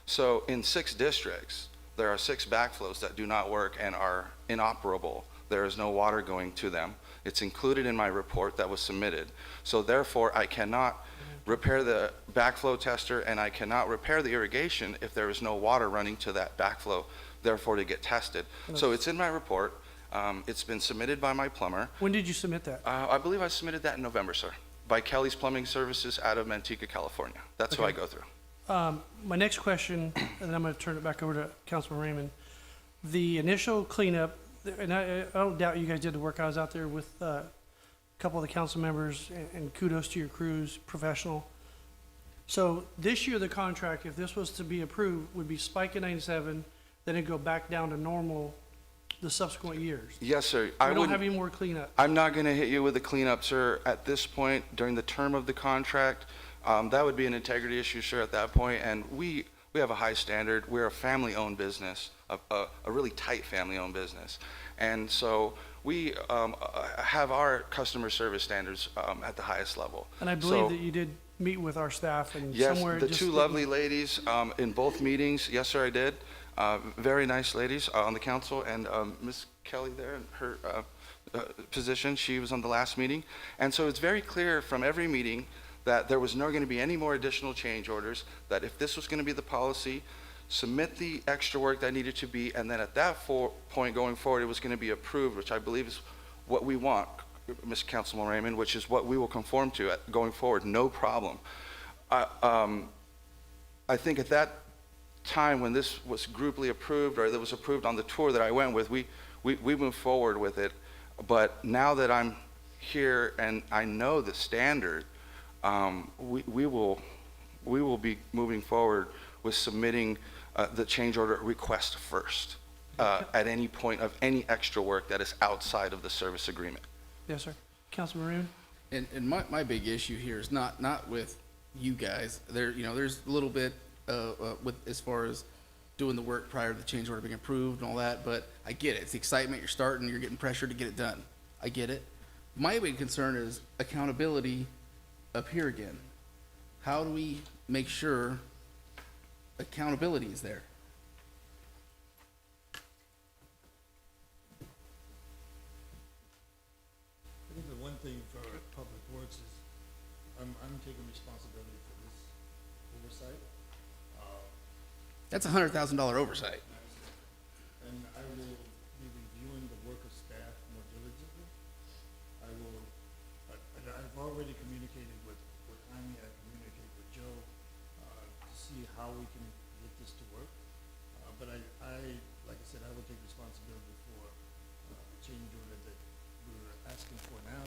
So in 6 districts, there are 6 backflows that do not work and are inoperable. There is no water going to them. It's included in my report that was submitted. So therefore, I cannot repair the backflow tester and I cannot repair the irrigation if there is no water running to that backflow, therefore to get tested. So it's in my report. It's been submitted by my plumber. When did you submit that? I believe I submitted that in November, sir, by Kelly's Plumbing Services out of Manteca, California. That's who I go through. My next question, and then I'm going to turn it back over to Councilman Raymond. The initial cleanup, and I don't doubt you guys did the work. I was out there with a couple of the council members, and kudos to your crews, professional. So this year, the contract, if this was to be approved, would be spike at 97, then it'd go back down to normal the subsequent years. Yes, sir. We don't have any more cleanup. I'm not going to hit you with a cleanup, sir, at this point during the term of the contract. That would be an integrity issue, sir, at that point. And we have a high standard. We're a family-owned business, a really tight family-owned business. And so we have our customer service standards at the highest level. And I believe that you did meet with our staff and yes, somewhere. Yes, the 2 lovely ladies in both meetings. Yes, sir, I did. Very nice ladies on the council, and Miss Kelly there in her position, she was on the last meeting. And so it's very clear from every meeting that there was not going to be any more additional change orders, that if this was going to be the policy, submit the extra work that needed to be, and then at that point going forward, it was going to be approved, which I believe is what we want, Mr. Councilman Raymond, which is what we will conform to going forward, no problem. I think at that time when this was grouply approved, or that was approved on the tour that I went with, we moved forward with it. But now that I'm here and I know the standard, we will be moving forward with submitting the change order request first at any point of any extra work that is outside of the service agreement. Yes, sir. Councilman Raymond? And my big issue here is not with you guys. There's a little bit with as far as doing the work prior to the change order being approved and all that, but I get it. It's the excitement. You're starting. You're getting pressure to get it done. I get it. My big concern is accountability up here again. How do we make sure accountability is there? I think the one thing for Public Works is, I'm taking responsibility for this oversight. That's a $100,000 oversight. And I will be reviewing the work of staff more diligently. I've already communicated with Jaime, I communicated with Joe, to see how we can get this to work. But like I said, I will take responsibility for the change order that we're asking for now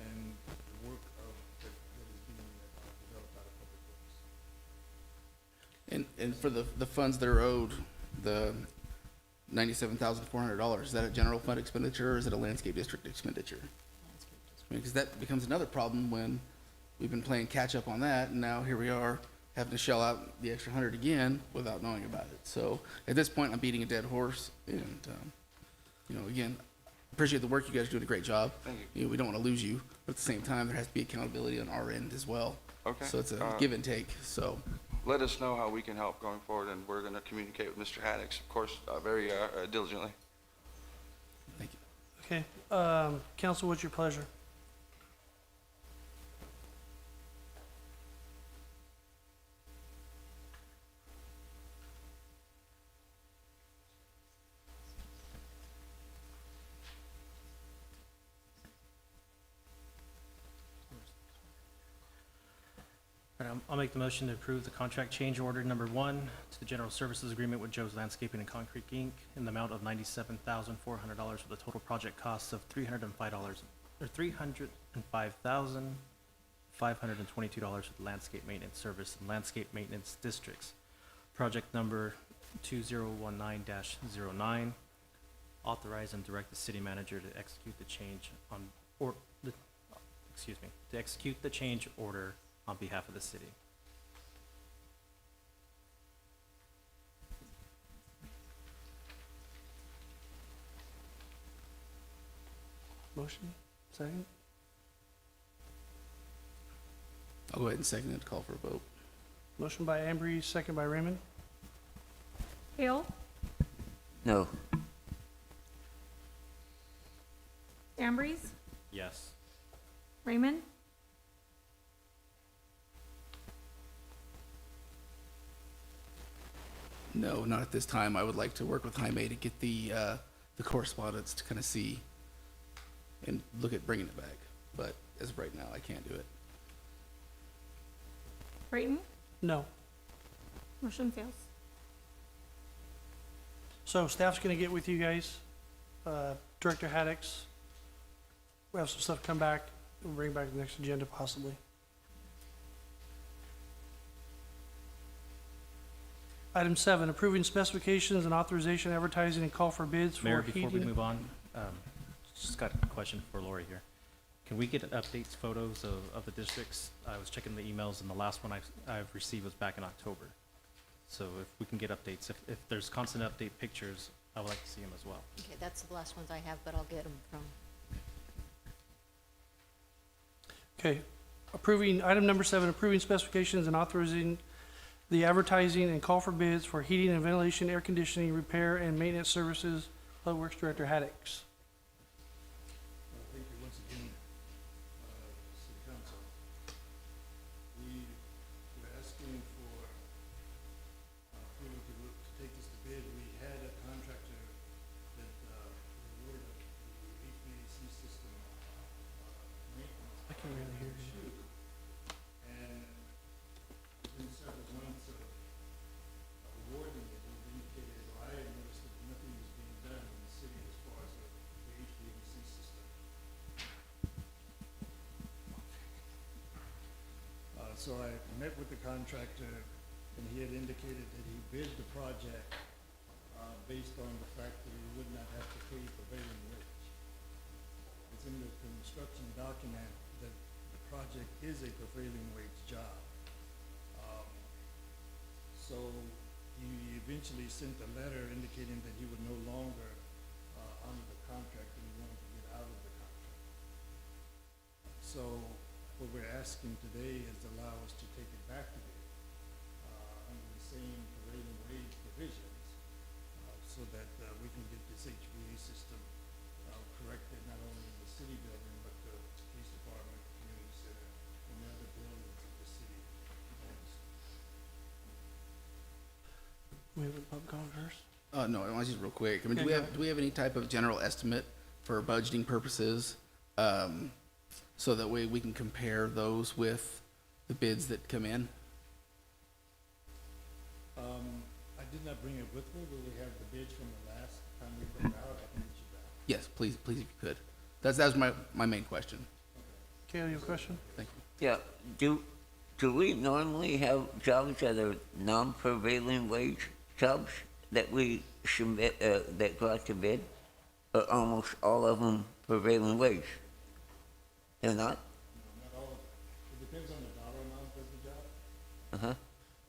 and the work that is being developed out of Public Works. And for the funds that are owed, the $97,400, is that a general fund expenditure or is it a landscape district expenditure? Because that becomes another problem when we've been playing catch up on that, and now here we are having to shell out the extra 100 again without knowing about it. So at this point, I'm beating a dead horse, and again, appreciate the work you guys are doing a great job. Thank you. We don't want to lose you, but at the same time, there has to be accountability on our end as well. Okay. So it's a give and take. So Let us know how we can help going forward, and we're going to communicate with Mr. Haddix, of course, very diligently. thank you. Okay, council, what's your pleasure? All right, I'll make the motion to approve the contract change order number 1 to the general services agreement with Joe's Landscaping and Concrete Inc. in the amount of $97,400 with a total project cost of $305,522 with landscape maintenance service and landscape maintenance districts. Project number 2019-09. Authorize and direct the city manager to execute the change to execute the change order on behalf of the city. Motion, second? I'll go ahead and second it, call for a vote. Motion by Ambrose, second by Raymond. Hale, No. Ambrose, Yes. Raymond, No, not at this time. I would like to work with Jaime to get the correspondence to kind of see and look at bringing it back. But as of right now, I can't do it. Brayton, No. motion fails. So staff's gonna get with you guys, Director Haddix. We have some stuff come back, we'll bring back the next agenda possibly. Item 7, approving specifications and authorization advertising and call for bids for Mayor, before we heating. move on, just got a question for Lori here. Can we get updates, photos of the districts? I was checking the emails, and the last one I've received was back in October. So if we can get updates, if there's constant update pictures, I would like to see them as well. Okay, that's the last ones I have, but I'll get them from. Okay, item number 7, approving specifications and authorizing the advertising and call for bids for heating and ventilation, air conditioning, repair, and maintenance services. Public Works Director Haddix. Thank you once again, City Council. We're asking for approval to take this to bid. We had a contractor that awarded the HVAC system maintenance. I can't really hear you. And within several months of awarding it, it indicated, or I had noticed that nothing was being done in the city as far as the HVAC system. So I met with the contractor, and he had indicated that he bid the project based on the fact that he would not have to pay prevailing wage. It's in the construction document that the project is a prevailing wage job. So he eventually sent a letter indicating that he would no longer honor the contract and he wanted to get out of the contract. So what we're asking today is allow us to take it back to bid, under the same prevailing wage provisions, so that, we can get this HVA system, corrected not only in the city building, but the police department, community center, and the other buildings that the city owns. We have a public comment first? No, I want to just real quick. I mean, Okay, do we go have, do we have any type of general estimate for budgeting purposes? So that way we can compare those with the bids that come in? I did not bring it with me, but we have the bids from the last time we put it out, I can get you back. Yes, please, if you could. That was my main question. Kayla, you have a question? Thank you. Yeah, do we normally have jobs that are non-prevailing wage jobs that we submit, that go out to bid? Or almost all of them prevailing wage? They're not? No, not all of it. It depends on the dollar amount of the job. Uh-huh.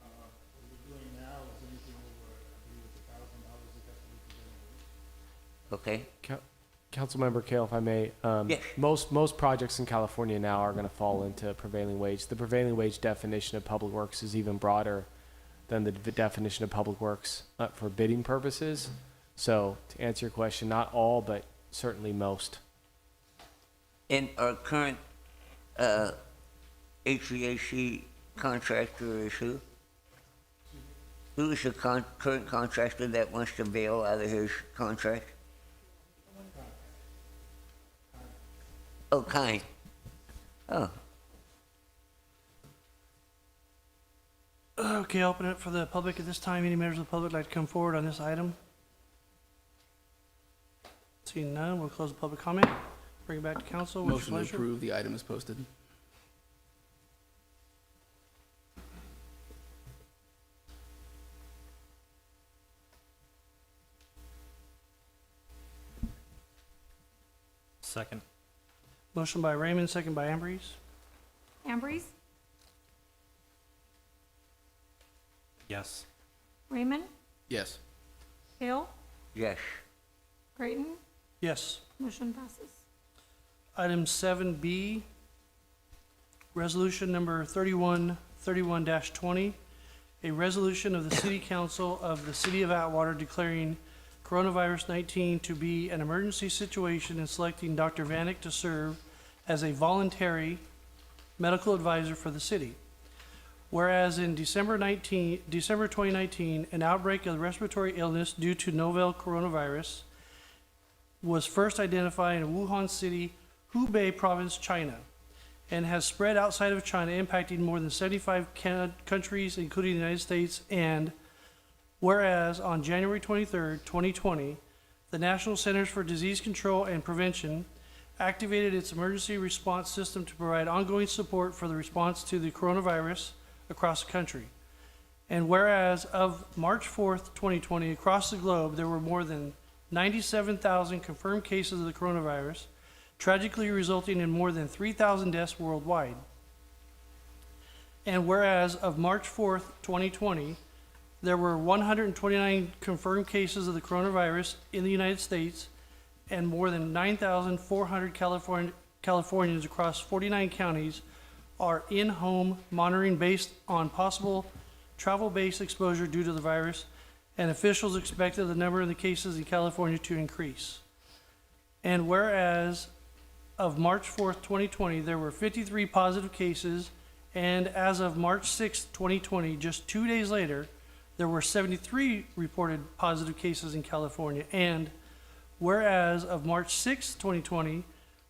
What we're doing now is anything over, I believe it's $1,000, it has to be prevailing wage. Okay. Councilmember Kale, if I may, Yes. most projects in California now are going to fall into prevailing wage. The prevailing wage definition of public works is even broader than the definition of public works for bidding purposes. So to answer your question, not all, but certainly most. And our current HVAC contractor is who? Who is the current contractor that wants to bail out of his contract? Oh, Kind. Oh, Okay, open it for the public at this time. Any members of the public like to come forward on this item? Seeing none, we'll close the public comment. Bring it back to council. What's Motion your to pleasure? approve, the item is posted. Second. Motion by Raymond, second by Ambrose. Ambrose, Yes. Raymond, Yes. Hale, yes. Creighton, Yes. motion passes. Item 7B, resolution number 3131-20, a resolution of the City Council of the City of Atwater declaring coronavirus 19 to be an emergency situation and selecting Dr. Vanek to serve as a voluntary medical advisor for the city. Whereas in December 2019, an outbreak of respiratory illness due to novel coronavirus was first identified in Wuhan City, Hubei Province, China, and has spread outside of China, impacting more than 75 countries, including the United States. And whereas on January 23rd, 2020, the National Centers for Disease Control and Prevention activated its emergency response system to provide ongoing support for the response to the coronavirus across the country. And whereas of March 4th, 2020, across the globe, there were more than 97,000 confirmed cases of the coronavirus, tragically resulting in more than 3,000 deaths worldwide. And whereas of March 4th, 2020, there were 129 confirmed cases of the coronavirus in the United States, and more than 9,400 Californians across 49 counties are in-home monitoring based on possible travel-based exposure due to the virus, and officials expected the number of the cases in California to increase. And whereas of March 4th, 2020, there were 53 positive cases, and as of March 6th, 2020, just 2 days later, there were 73 reported positive cases in California. And whereas of March 6th, 2020,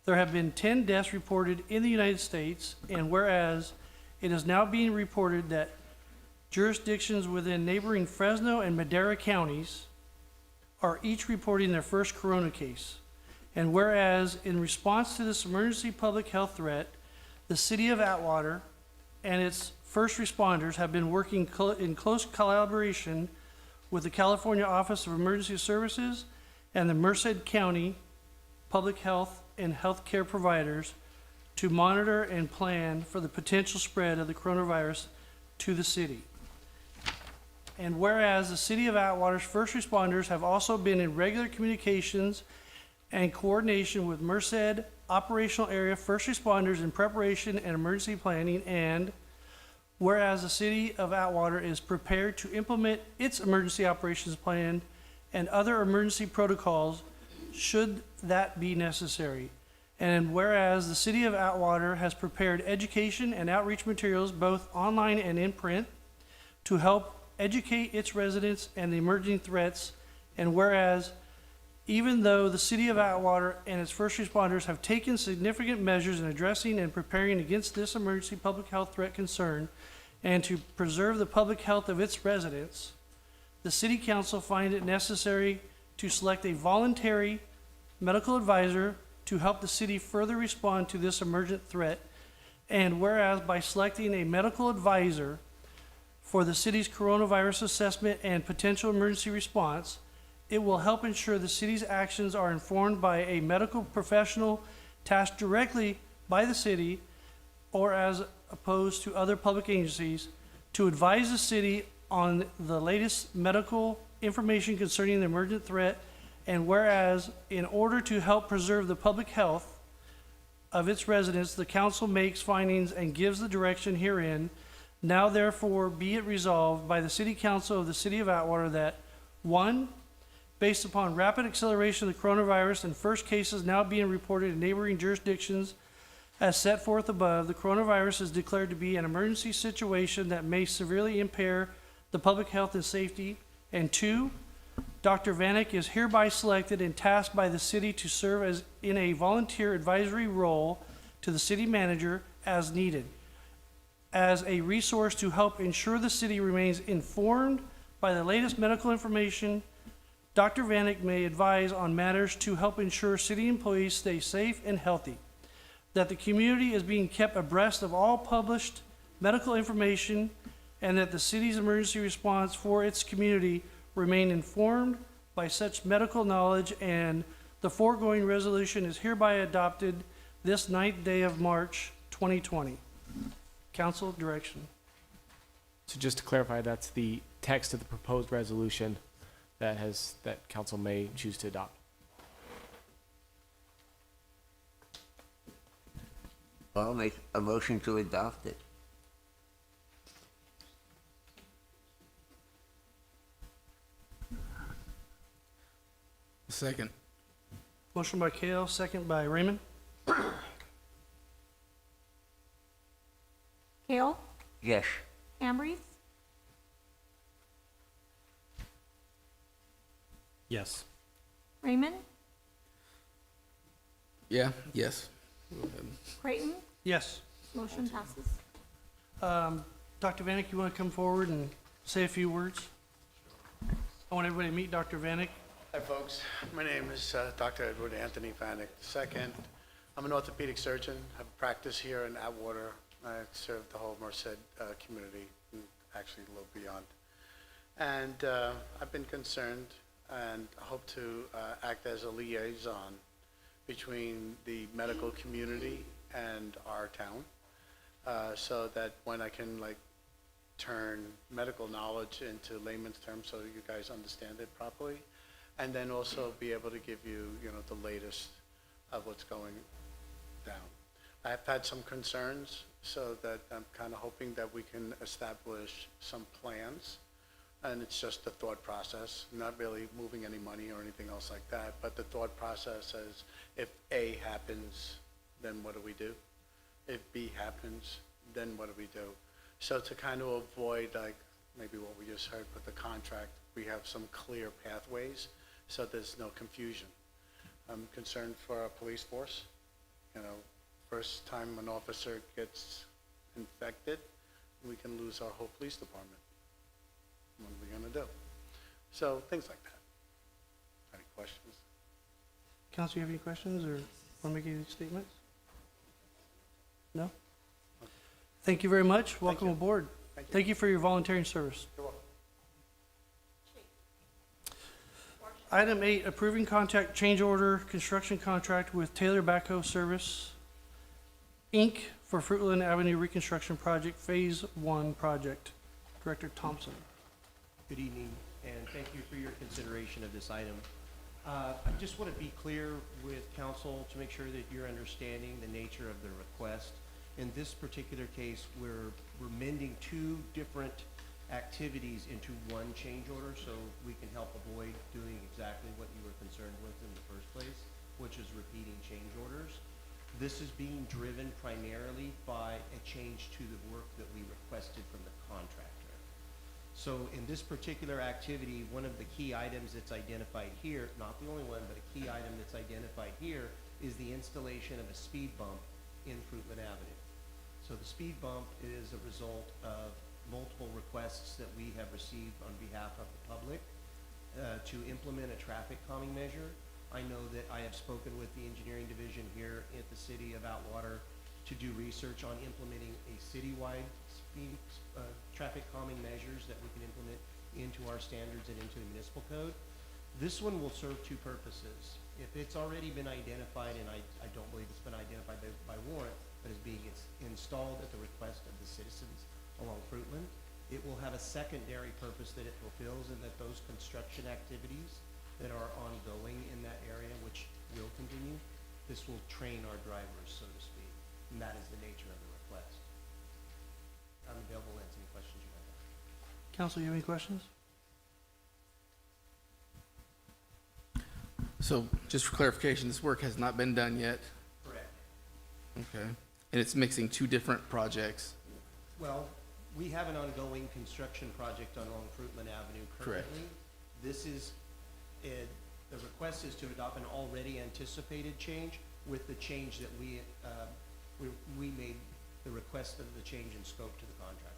there have been 10 deaths reported in the United States, and whereas it is now being reported that jurisdictions within neighboring Fresno and Madera counties are each reporting their first corona case. And whereas in response to this emergency public health threat, the city of Atwater and its first responders have been working in close collaboration with the California Office of Emergency Services and the Merced County Public Health and Healthcare providers to monitor and plan for the potential spread of the coronavirus to the city. And whereas the city of Atwater's first responders have also been in regular communications and coordination with Merced, operational area first responders in preparation and emergency planning, and whereas the city of Atwater is prepared to implement its emergency operations plan and other emergency protocols should that be necessary. And whereas the city of Atwater has prepared education and outreach materials, both online and in print, to help educate its residents and the emerging threats. And whereas even though the city of Atwater and its first responders have taken significant measures in addressing and preparing against this emergency public health threat concern and to preserve the public health of its residents, the city council finds it necessary to select a voluntary medical advisor to help the city further respond to this emergent threat. And whereas by selecting a medical advisor for the city's coronavirus assessment and potential emergency response, it will help ensure the city's actions are informed by a medical professional tasked directly by the city or as opposed to other public agencies to advise the city on the latest medical information concerning the emergent threat. And whereas in order to help preserve the public health of its residents, the council makes findings and gives the direction herein. Now therefore be it resolved by the city council of the city of Atwater that 1, based upon rapid acceleration of the coronavirus and first cases now being reported in neighboring jurisdictions as set forth above, the coronavirus is declared to be an emergency situation that may severely impair the public health and safety. And 2, Dr. Vanek is hereby selected and tasked by the city to serve as in a volunteer advisory role to the city manager as needed, as a resource to help ensure the city remains informed by the latest medical information. Dr. Vanek may advise on matters to help ensure city employees stay safe and healthy, that the community is being kept abreast of all published medical information, and that the city's emergency response for its community remain informed by such medical knowledge. And the foregoing resolution is hereby adopted this 9th day of March 2020. Council direction. So just to clarify, that's the text of the proposed resolution that council may choose to adopt. I'll make a motion to adopt it. Second. Motion by Kale, second by Raymond. Kale? Yes. Hambrief? Yes. Raymond? Yeah, yes. Creighton? Yes. Motion passes. Dr. Vanek, you want to come forward and say a few words? I want everybody to meet Dr. Vanek. Hi, folks. My name is Dr. Edward Anthony Vanek II. I'm an orthopedic surgeon. I have a practice here in Atwater. I serve the whole Merced community, and actually a little beyond. And I've been concerned and hope to act as a liaison between the medical community and our town, so that when I can turn medical knowledge into layman's terms so you guys understand it properly, and then also be able to give you, the latest of what's going down. I've had some concerns, so that I'm kind of hoping that we can establish some plans. And it's just a thought process, not really moving any money or anything else like that. But the thought process is, if A happens, then what do we do? If B happens, then what do we do? So to kind of avoid maybe what we just heard with the contract, we have some clear pathways so there's no confusion. I'm concerned for our police force. First time an officer gets infected, we can lose our whole police department. What are we going to do? So things like that. Any questions? Council, you have any questions or want to make any statements? No? Thank you very much. Welcome aboard. Thank you for your volunteering service. You're welcome. Item 8, approving contract change order construction contract with Taylor Backhoe Service, Inc. for Fruitland Avenue Reconstruction Project, Phase 1 project. Director Thompson. Good evening, and thank you for your consideration of this item. I just want to be clear with council to make sure that you're understanding the nature of the request. In this particular case, we're mending two different activities into one change order, so we can help avoid doing exactly what you were concerned with in the first place, which is repeating change orders. This is being driven primarily by a change to the work that we requested from the contractor. So in this particular activity, one of the key items that's identified here, not the only one, but a key item that's identified here, is the installation of a speed bump in Fruitland Avenue. So the speed bump is a result of multiple requests that we have received on behalf of the public to implement a traffic calming measure. I know that I have spoken with the engineering division here at the city of Atwater to do research on implementing a citywide speed traffic calming measures that we can implement into our standards and into the municipal code. This one will serve two purposes. If it's already been identified, and I don't believe it's been identified by warrant, but is being installed at the request of the citizens along Fruitland, it will have a secondary purpose that it fulfills, and that those construction activities that are ongoing in that area, which will continue, this will train our drivers, so to speak, and that is the nature of the request. I'm available to answer any questions you might have. Council, you have any questions? So just for clarification, this work has not been done yet? Correct. Okay. And it's mixing two different projects? Well, we have an ongoing construction project along Fruitland Avenue Correct. currently. This is, the request is to adopt an already anticipated change with the change that we made the request of the change in scope to the contractor.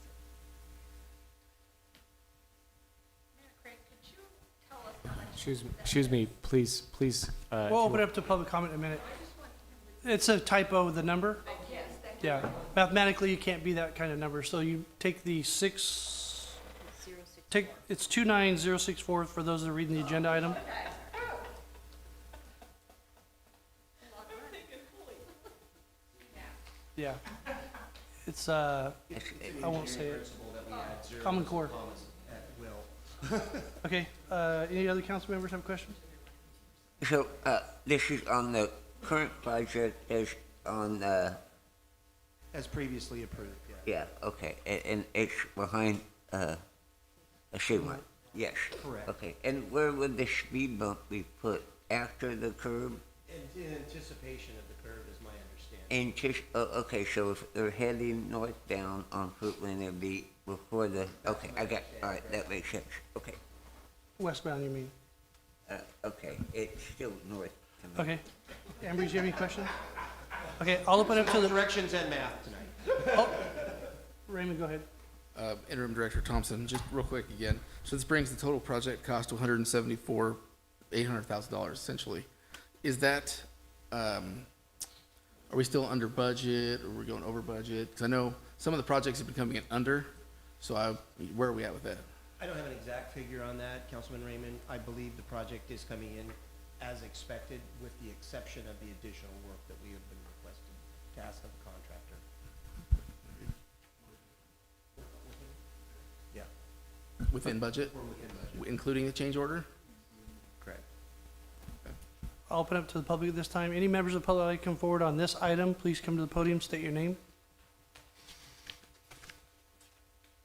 Excuse me, please, if We'll you open will- it up to public comment in a minute. It's a typo of the number. Yeah, mathematically, you can't be that kind of number, so you take the it's 29064 for those that are reading the agenda item. Yeah. It's, I won't say it. Common Core. At will. Okay, any other council members have questions? So, this is on the current project is on, As previously approved, yeah. yeah, okay, and it's behind, a Schumer? Yes. Correct. Okay, and where would the speed bump be put? After the curb? In anticipation of the curve is my understanding. And just, okay, so if they're heading northbound on Fruitland, it'd be before the, okay, I got, all right, that makes sense, okay. Westbound, you mean? Okay, it's still north to me. Okay. Amber, do you have any questions? Okay, I'll open it up to the, Directions and math tonight. oh, Raymond, go ahead. Interim Director Thompson, just real quick again. So this brings the total project cost to $800,000 essentially. Is that, are we still under budget or are we going over budget? Because I know some of the projects have been coming in under, so where are we at with that? I don't have an exact figure on that, Councilman Raymond. I believe the project is coming in as expected, with the exception of the additional work that we have been requested to ask of the contractor. Yeah, Within budget, we're within budget. including the change order? Correct. I'll open up to the public at this time. Any members of the public that like to come forward on this item, please come to the podium, state your name.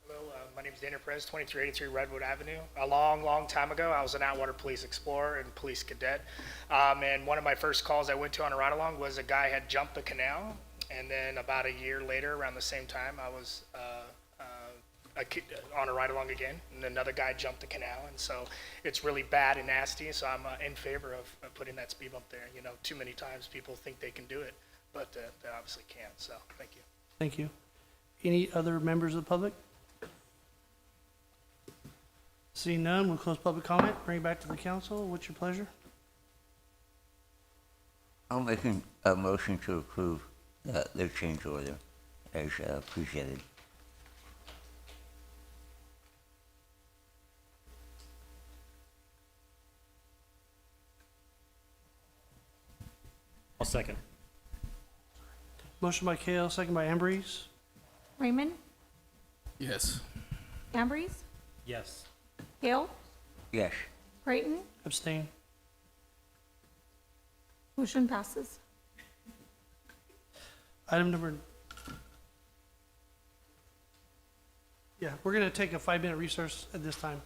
Hello, my name is Daniel Perez, 2383 Redwood Avenue. A long time ago, I was an Atwater Police Explorer and Police Cadet. And one of my first calls I went to on a ride-along was a guy had jumped the canal. And then about a year later, around the same time, I was on a ride-along again, and another guy jumped the canal. And so it's really bad and nasty, so I'm in favor of putting that speed bump there. You know, too many times people think they can do it, but they obviously can't, so thank you. Thank you. Any other members of the public? Seeing none, we'll close public comment, bring it back to the council. What's your pleasure? I'll make a motion to approve the change order as presented. I'll second. Motion by Kale, second by Ambrose. Raymond, Yes. Ambrose, Yes. Gale, Yes. Creighton, Abstain. Motion passes. Item number, yeah, we're going to take a 5-minute recess at this time.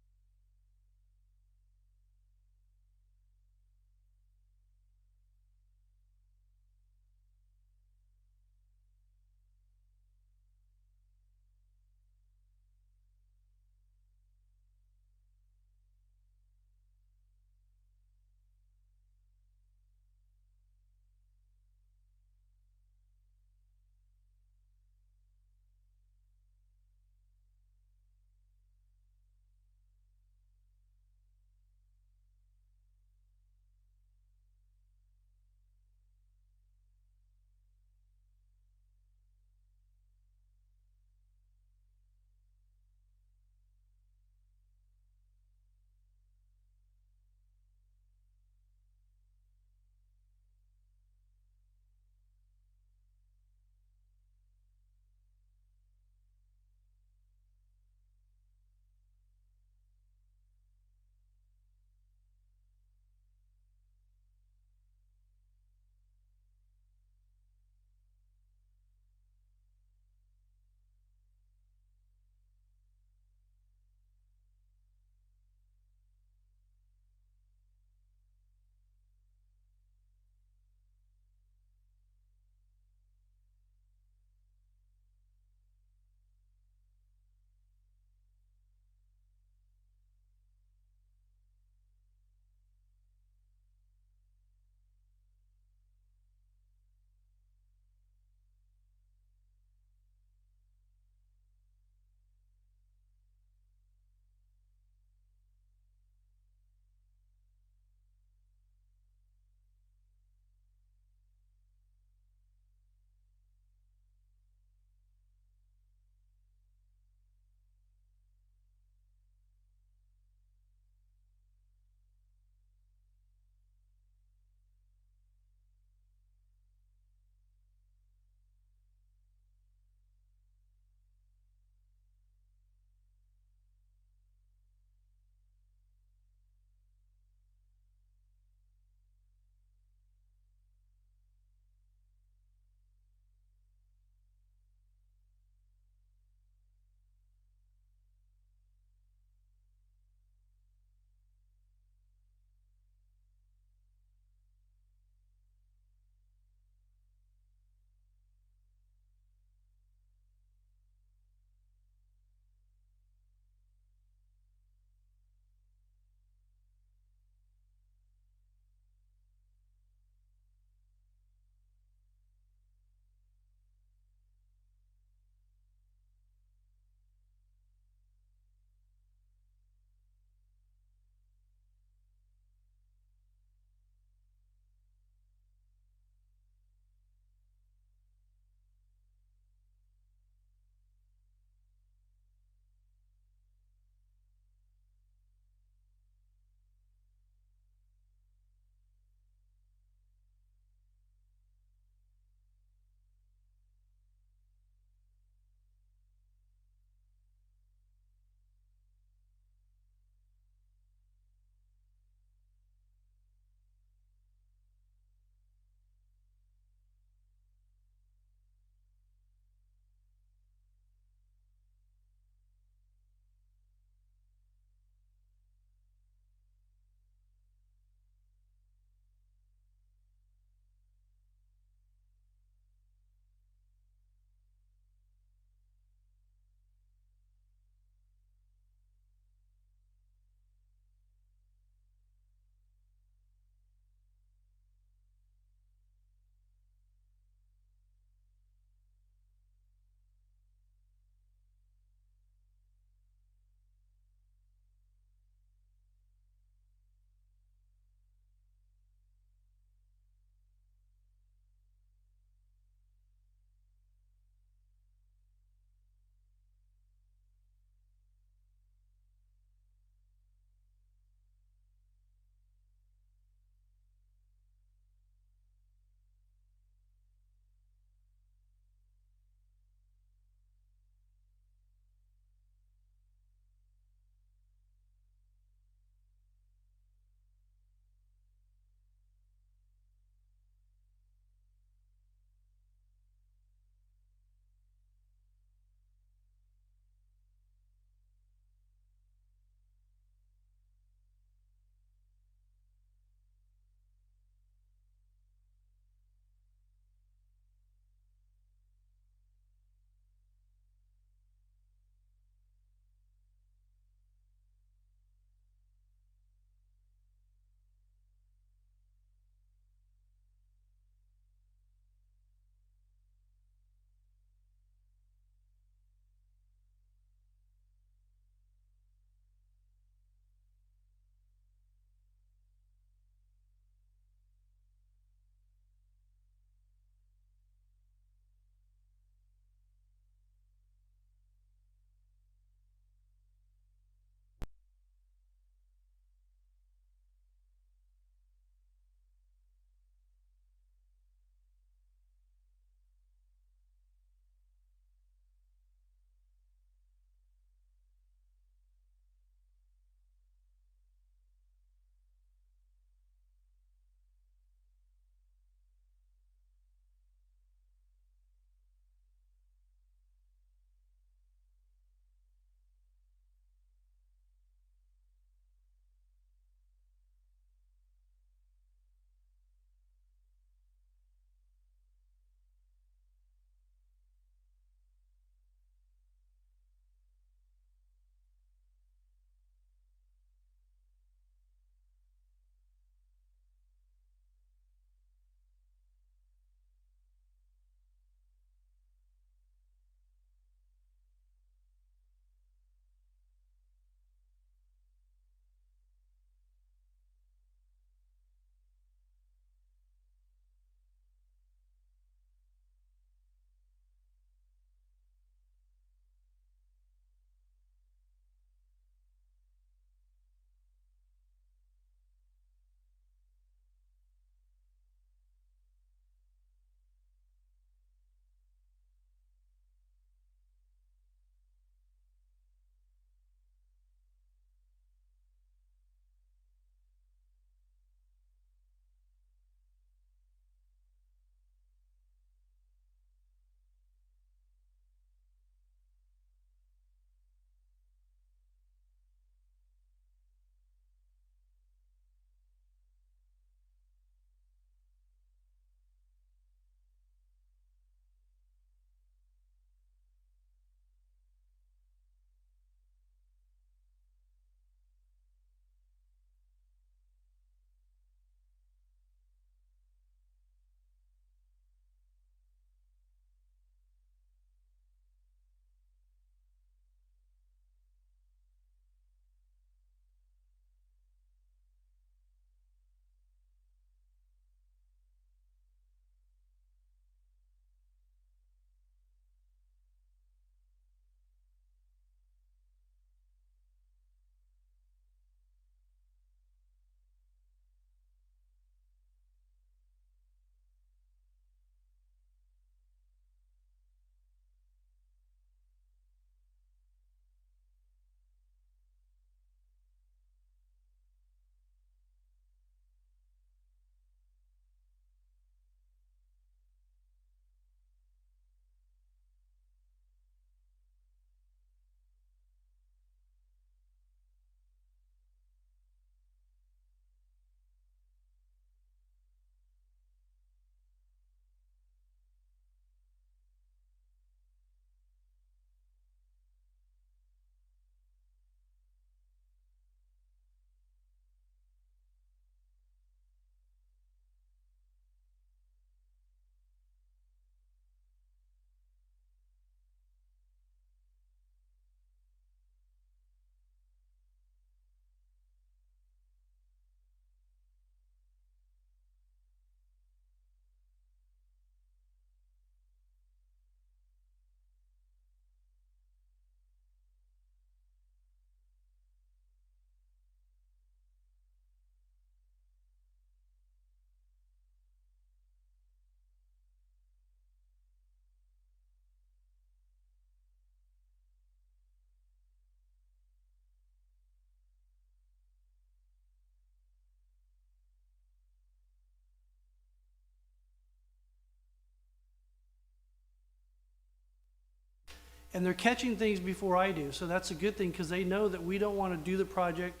And they're catching things before I do, so that's a good thing, because they know that we don't want to do the project,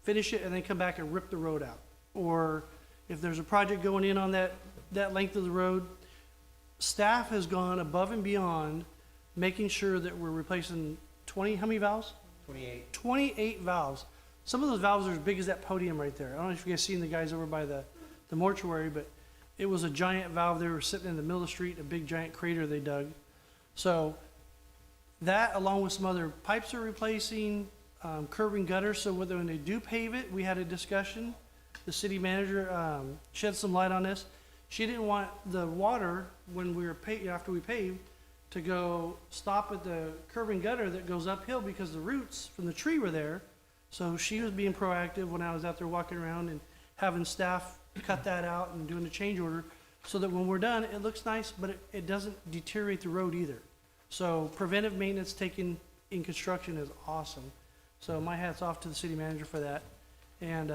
finish it, and then come back and rip the road out. Or if there's a project going in on that length of the road, staff has gone above and beyond, making sure that we're replacing 20, how many valves? 28. 28 valves. Some of those valves are as big as that podium right there. I don't know if you guys seen the guys over by the mortuary, but it was a giant valve. They were sitting in the middle of the street, a big giant crater they dug. So that, along with some other pipes are replacing, curb and gutter, so when they do pave it, we had a discussion. The city manager shed some light on this. She didn't want the water, when we were after we paved, to go stop at the curb and gutter that goes uphill because the roots from the tree were there. So she was being proactive when I was out there walking around and having staff cut that out and doing the change order, so that when we're done, it looks nice, but it doesn't deteriorate the road either. So preventive maintenance taken in construction is awesome. So my hat's off to the city manager for that. And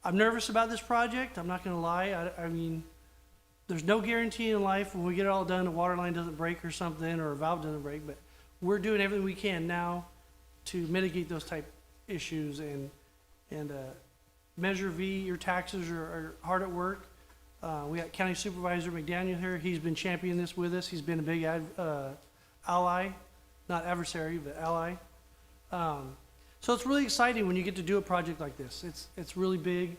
I'm nervous about this project. I'm not gonna lie. I mean, there's no guarantee in life when we get it all done, a water line doesn't break or something, or a valve doesn't break, but we're doing everything we can now to mitigate those type issues. And Measure V, your taxes are hard at work. We got County Supervisor McDaniel here. He's been championing this with us. He's been a big ally, not adversary, but ally. So it's really exciting when you get to do a project like this. It's really big,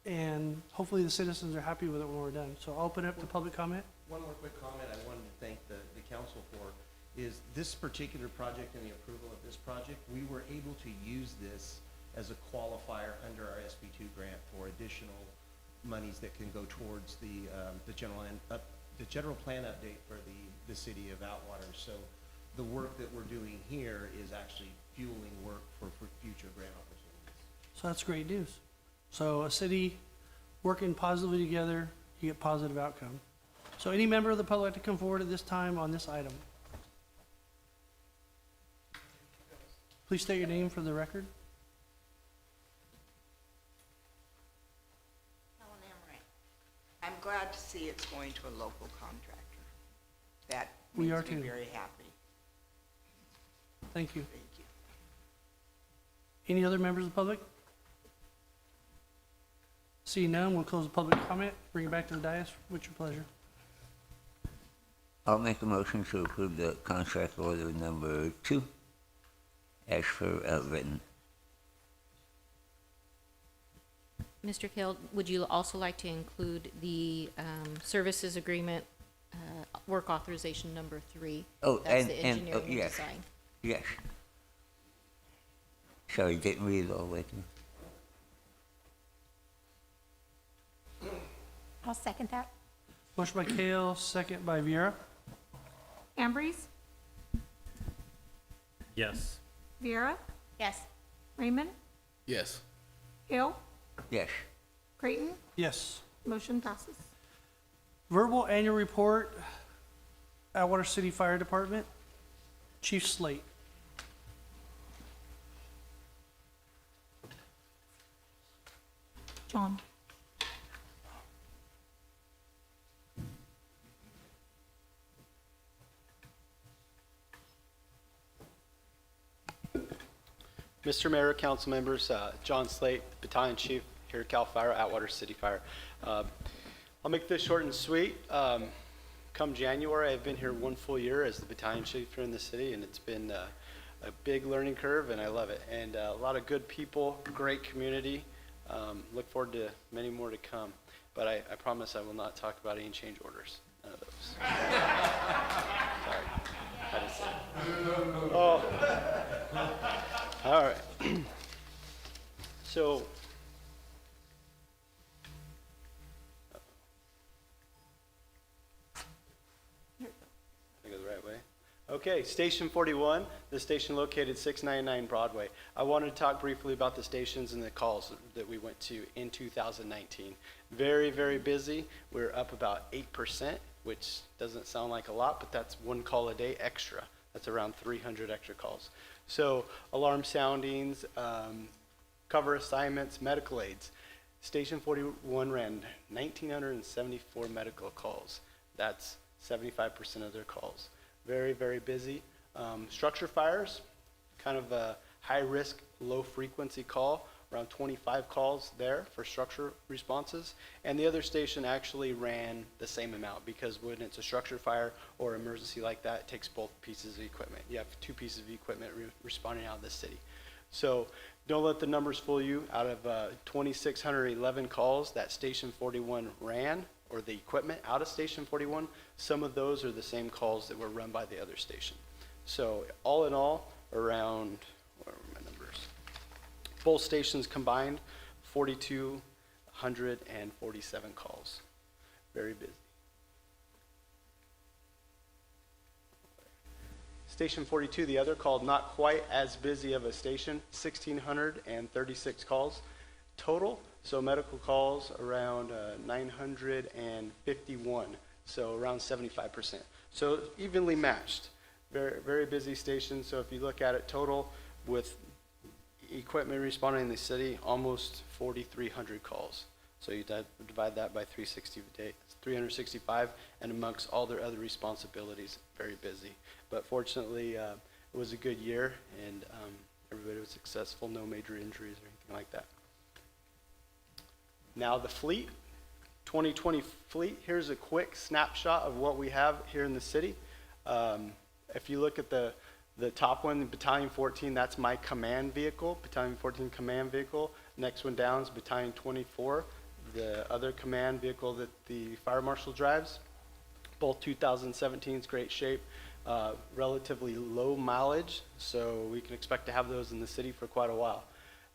and hopefully the citizens are happy with it when we're done. So I'll open it up to public comment. One more quick comment I wanted to thank the council for is this particular project and the approval of this project, we were able to use this as a qualifier under our SB2 grant for additional monies that can go towards the general plan update for the city of Atwater. So the work that we're doing here is actually fueling work for future grant opportunities. So that's great news. So a city working positively together, you get positive outcome. So any member of the public to come forward at this time on this item? Please state your name for the record. I'm glad to see it's going to a local contractor. That We makes are me too. very happy. Thank you. Thank you. Any other members of the public? Seeing none, we'll close the public comment. Bring it back to the dais. What's your pleasure? I'll make a motion to approve the contract order number 2 as per written. Mr. Kale, would you also like to include the services agreement, work authorization number 3? Oh, That's and the engineering and yes. design. Yes. Sorry, didn't read it all the way through. I'll second that. Motion by Kale, second by Viera. Ambrose, Yes. Viera, Yes. Raymond, Yes. Hill, Yes. Creighton, Yes. motion passes. Verbal annual report, Atwater City Fire Department. Chief Slate. John. Mr. Mayor, council members, John Slate, Battalion Chief here at CAL FIRE, Atwater City Fire. I'll make this short and sweet. Come January, I've been here 1 full year as the Battalion Chief here in the city, and it's been a big learning curve, and I love it. And a lot of good people, great community. Look forward to many more to come. But I promise I will not talk about any change orders. None of those. Sorry. I just said it. Oh. All right. So, I go the right way. Okay, Station 41, the station located 699 Broadway. I wanted to talk briefly about the stations and the calls that we went to in 2019. Very, very busy. We're up about 8%, which doesn't sound like a lot, but that's 1 call a day extra. That's around 300 extra calls. So alarm soundings, cover assignments, medical aids. Station 41 ran 1,974 medical calls. That's 75% of their calls. very, very busy. Structure fires, kind of a high-risk, low-frequency call, around 25 calls there for structure responses. And the other station actually ran the same amount because when it's a structure fire or emergency like that, it takes both pieces of equipment. You have two pieces of equipment responding out of the city. So don't let the numbers fool you. Out of 2,611 calls that Station 41 ran, or the equipment out of Station 41, some of those are the same calls that were run by the other station. So all in all, around, what are my numbers? Both stations combined, 4,247 calls. Very busy. Station 42, the other called, not quite as busy of a station, 1,636 calls total. So medical calls around 951, so around 75%. So evenly matched. Very, very busy station. So if you look at it total with equipment responding in the city, almost 4,300 calls. So you divide that by 365, and amongst all their other responsibilities, very busy. But fortunately, it was a good year, and everybody was successful, no major injuries or anything like that. Now the fleet, 2020 fleet, here's a quick snapshot of what we have here in the city. If you look at the top one, Battalion 14, that's my command vehicle, Battalion 14 command vehicle. Next one down is Battalion 24, the other command vehicle that the fire marshal drives. Both 2017's great shape, relatively low mileage, so we can expect to have those in the city for quite a while.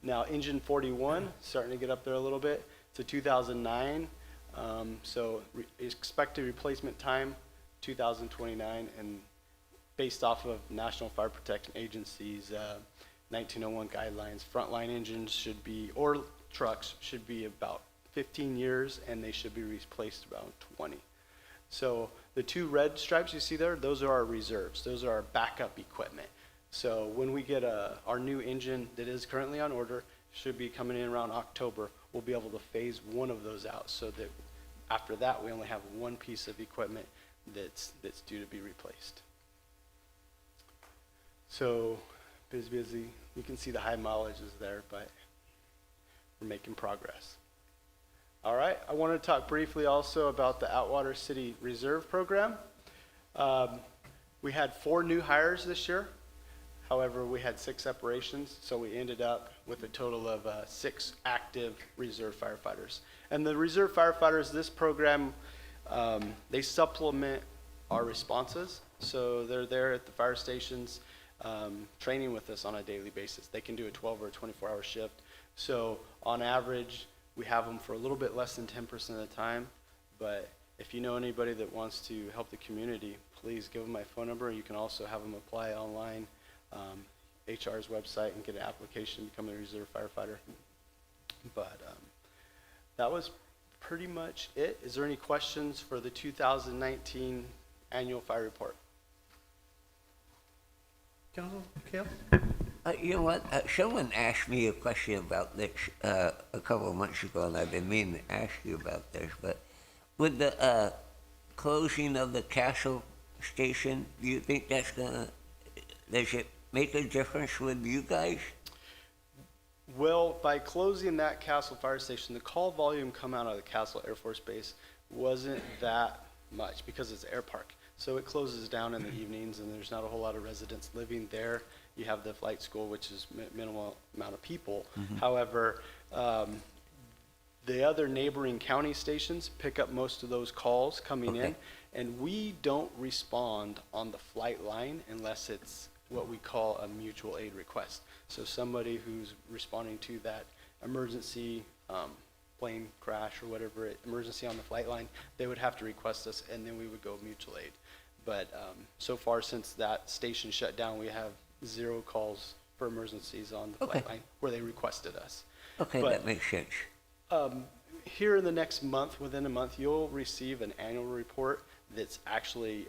Now engine 41, starting to get up there a little bit. It's a 2009, so expected replacement time 2029, and based off of National Fire Protection Agency's 1901 guidelines, frontline engines should be, or trucks should be about 15 years, and they should be replaced about 20. So the two red stripes you see there, those are our reserves. Those are our backup equipment. So when we get our new engine that is currently on order, should be coming in around October, we'll be able to phase one of those out so that after that we only have one piece of equipment that's due to be replaced. So busy. You can see the high mileages there, but we're making progress. All right, I want to talk briefly also about the Atwater City Reserve Program. We had 4 new hires this year. However, we had 6 separations, so we ended up with a total of 6 active reserve firefighters. And the reserve firefighters, this program, they supplement our responses. So they're there at the fire stations training with us on a daily basis. They can do a 12 or a 24-hour shift. So on average, we have them for a little bit less than 10% of the time. But if you know anybody that wants to help the community, please give them my phone number. You can also have them apply online. HR's website, and get an application to become a reserve firefighter. But that was pretty much it. Is there any questions for the 2019 annual fire report? Council, Kale? You know what? Someone asked me a question about this a couple of months ago, and I've been meaning to ask you about this. But with the closing of the Castle station, do you think that's gonna? Does it make a difference with you guys? Well, by closing that Castle fire station, the call volume come out of the Castle Air Force Base wasn't that much because it's an air park. So it closes down in the evenings, and there's not a whole lot of residents living there. You have the flight school, which is minimal amount of people. Mm-hmm. However, the other neighboring county stations pick up most of those calls coming in, and we don't respond on the flight line unless it's what we call a mutual aid request. So somebody who's responding to that emergency plane crash or whatever, emergency on the flight line, they would have to request us, and then we would go mutual aid. But so far since that station shut down, we have 0 calls for emergencies on the flight line where they requested us. Okay, But, that makes sense. here in the next month, within a month, you'll receive an annual report that's actually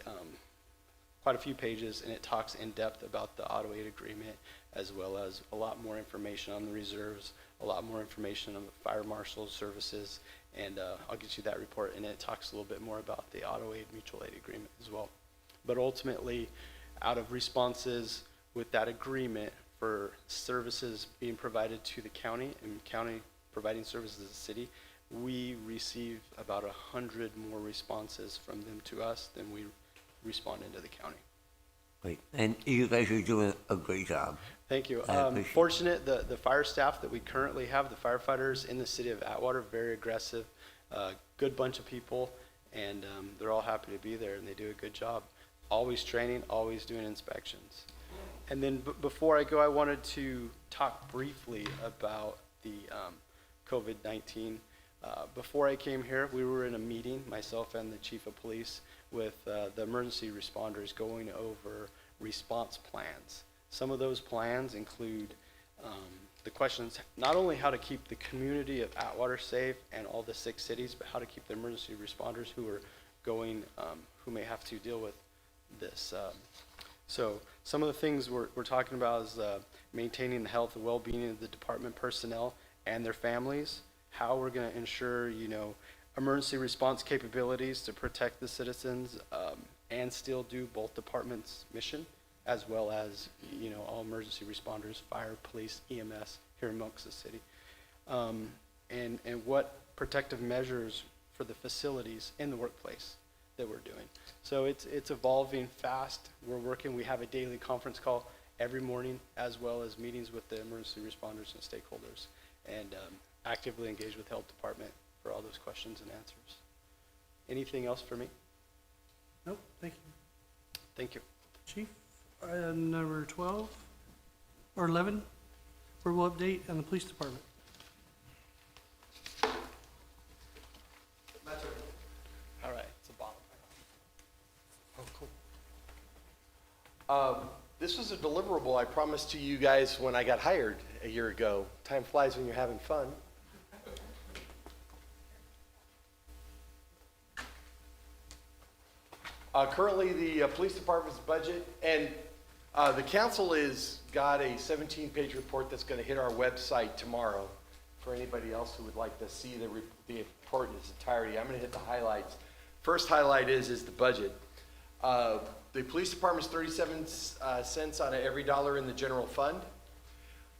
quite a few pages, and it talks in depth about the auto aid agreement, as well as a lot more information on the reserves, a lot more information on the fire marshal services, and I'll get you that report, and it talks a little bit more about the auto aid mutual aid agreement as well. But ultimately, out of responses with that agreement for services being provided to the county and county providing services to the city, we receive about 100 more responses from them to us than we respond into the county. Great. And you guys are doing a great job. Thank you. I appreciate it. Fortunate, the fire staff that we currently have, the firefighters in the city of Atwater, very aggressive, good bunch of people, and they're all happy to be there, and they do a good job. Always training, always doing inspections. And then before I go, I wanted to talk briefly about the COVID-19. Before I came here, we were in a meeting, myself and the chief of police, with the emergency responders going over response plans. Some of those plans include the questions, not only how to keep the community of Atwater safe and all the 6 cities, but how to keep the emergency responders who are going, who may have to deal with this. So some of the things we're talking about is maintaining the health and well-being of the department personnel and their families, how we're going to ensure, emergency response capabilities to protect the citizens and still do both departments' mission, as well as, all emergency responders, fire, police, EMS here amongst the city. And what protective measures for the facilities in the workplace that we're doing. So it's evolving fast. We're working, we have a daily conference call every morning, as well as meetings with the emergency responders and stakeholders, and actively engage with health department for all those questions and answers. Anything else for me? Nope, thank you. Thank you. Chief, number 12, or 11, verbal update on the police department. All right, it's a bottom. Oh, cool. This was a deliverable I promised to you guys when I got hired a year ago. Time flies when you're having fun. Currently, the police department's budget, and the council has got a 17-page report that's going to hit our website tomorrow for anybody else who would like to see the report in its entirety. I'm going to hit the highlights. First highlight is the budget. The police department's 37 cents on every dollar in the general fund.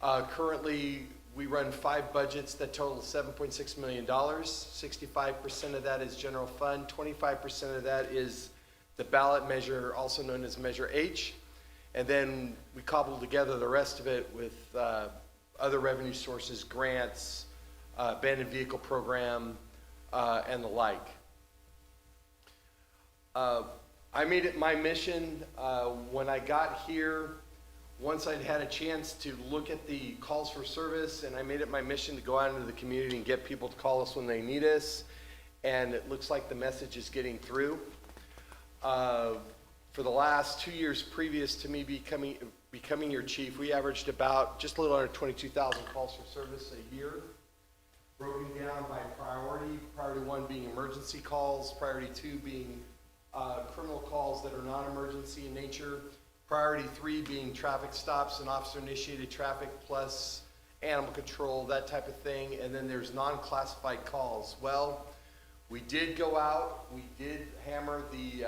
Currently, we run 5 budgets that total $7.6 million. 65% of that is general fund. 25% of that is the ballot measure, also known as Measure H. And then we cobble together the rest of it with other revenue sources, grants, abandoned vehicle program, and the like. I made it my mission when I got here, once I'd had a chance to look at the calls for service, and I made it my mission to go out into the community and get people to call us when they need us, and it looks like the message is getting through. For the last 2 years previous to me becoming your chief, we averaged about just a little under 22,000 calls for service a year, broken down by priority. Priority 1 being emergency calls, priority 2 being criminal calls that are non-emergency in nature, priority 3 being traffic stops and officer-initiated traffic plus animal control, that type of thing, and then there's non-classified calls. Well, we did go out, we did hammer the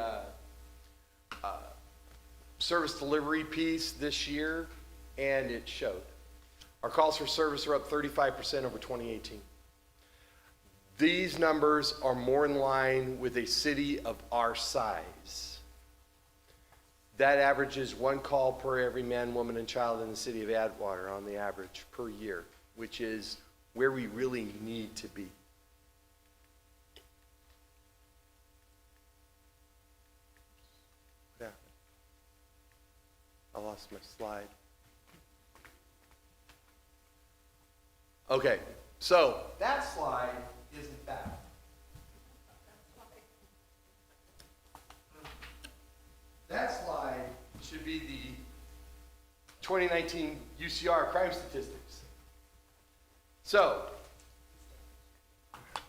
service delivery piece this year, and it showed. Our calls for service are up 35% over 2018. These numbers are more in line with a city of our size. That averages 1 call per every man, woman, and child in the city of Atwater on the average per year, which is where we really need to be. Yeah. I lost my slide. Okay, so that slide isn't that. That slide should be the 2019 UCR crime statistics. So,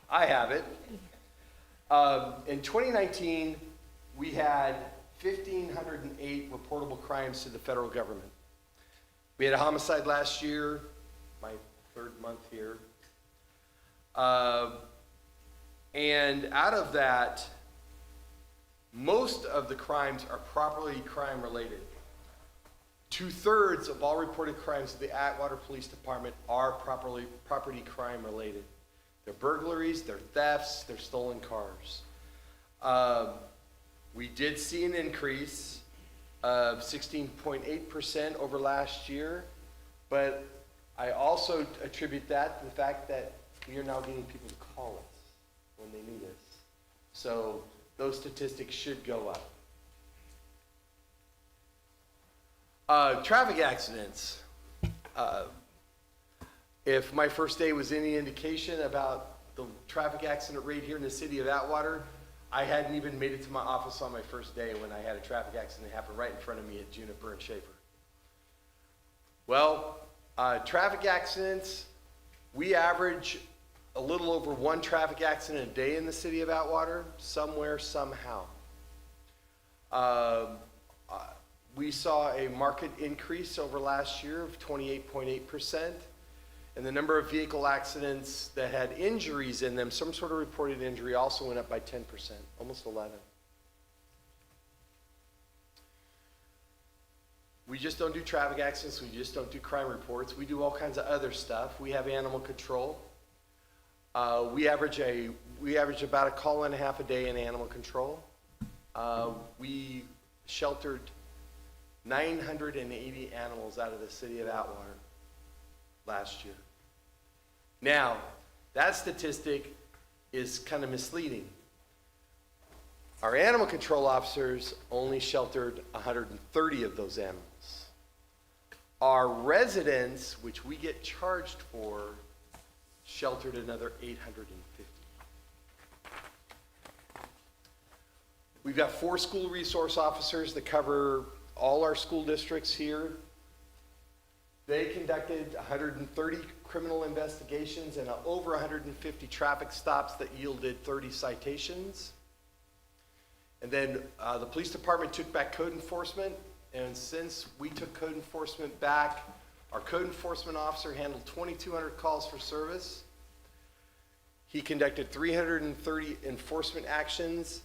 I have it. In 2019, we had 1,508 reportable crimes to the federal government. We had a homicide last year, my 3rd month here. And out of that, Most of the crimes are property crime related. 2/3 of all reported crimes to the Atwater Police Department are property crime related. They're burglaries, they're thefts, they're stolen cars. We did see an increase of 16.8% over last year, but I also attribute that to the fact that we are now getting people to call us when they need us. So those statistics should go up. Traffic accidents. If my first day was any indication about the traffic accident rate here in the city of Atwater, I hadn't even made it to my office on my first day when I had a traffic accident happen right in front of me at Juniper and Schaefer. Well, traffic accidents, we average a little over one traffic accident a day in the city of Atwater, somewhere, somehow. We saw a market increase over last year of 28.8%, and the number of vehicle accidents that had injuries in them, some sort of reported injury, also went up by 10%, almost 11. We just don't do traffic accidents, we just don't do crime reports, we do all kinds of other stuff. We have animal control. We average about a call and a half a day in animal control. We sheltered 980 animals out of the city of Atwater last year. Now, that statistic is kind of misleading. Our animal control officers only sheltered 130 of those animals. Our residents, which we get charged for, sheltered another 850. We've got 4 school resource officers that cover all our school districts here. They conducted 130 criminal investigations and over 150 traffic stops that yielded 30 citations. And then the police department took back code enforcement, and since we took code enforcement back, our code enforcement officer handled 2,200 calls for service. He conducted 330 enforcement actions,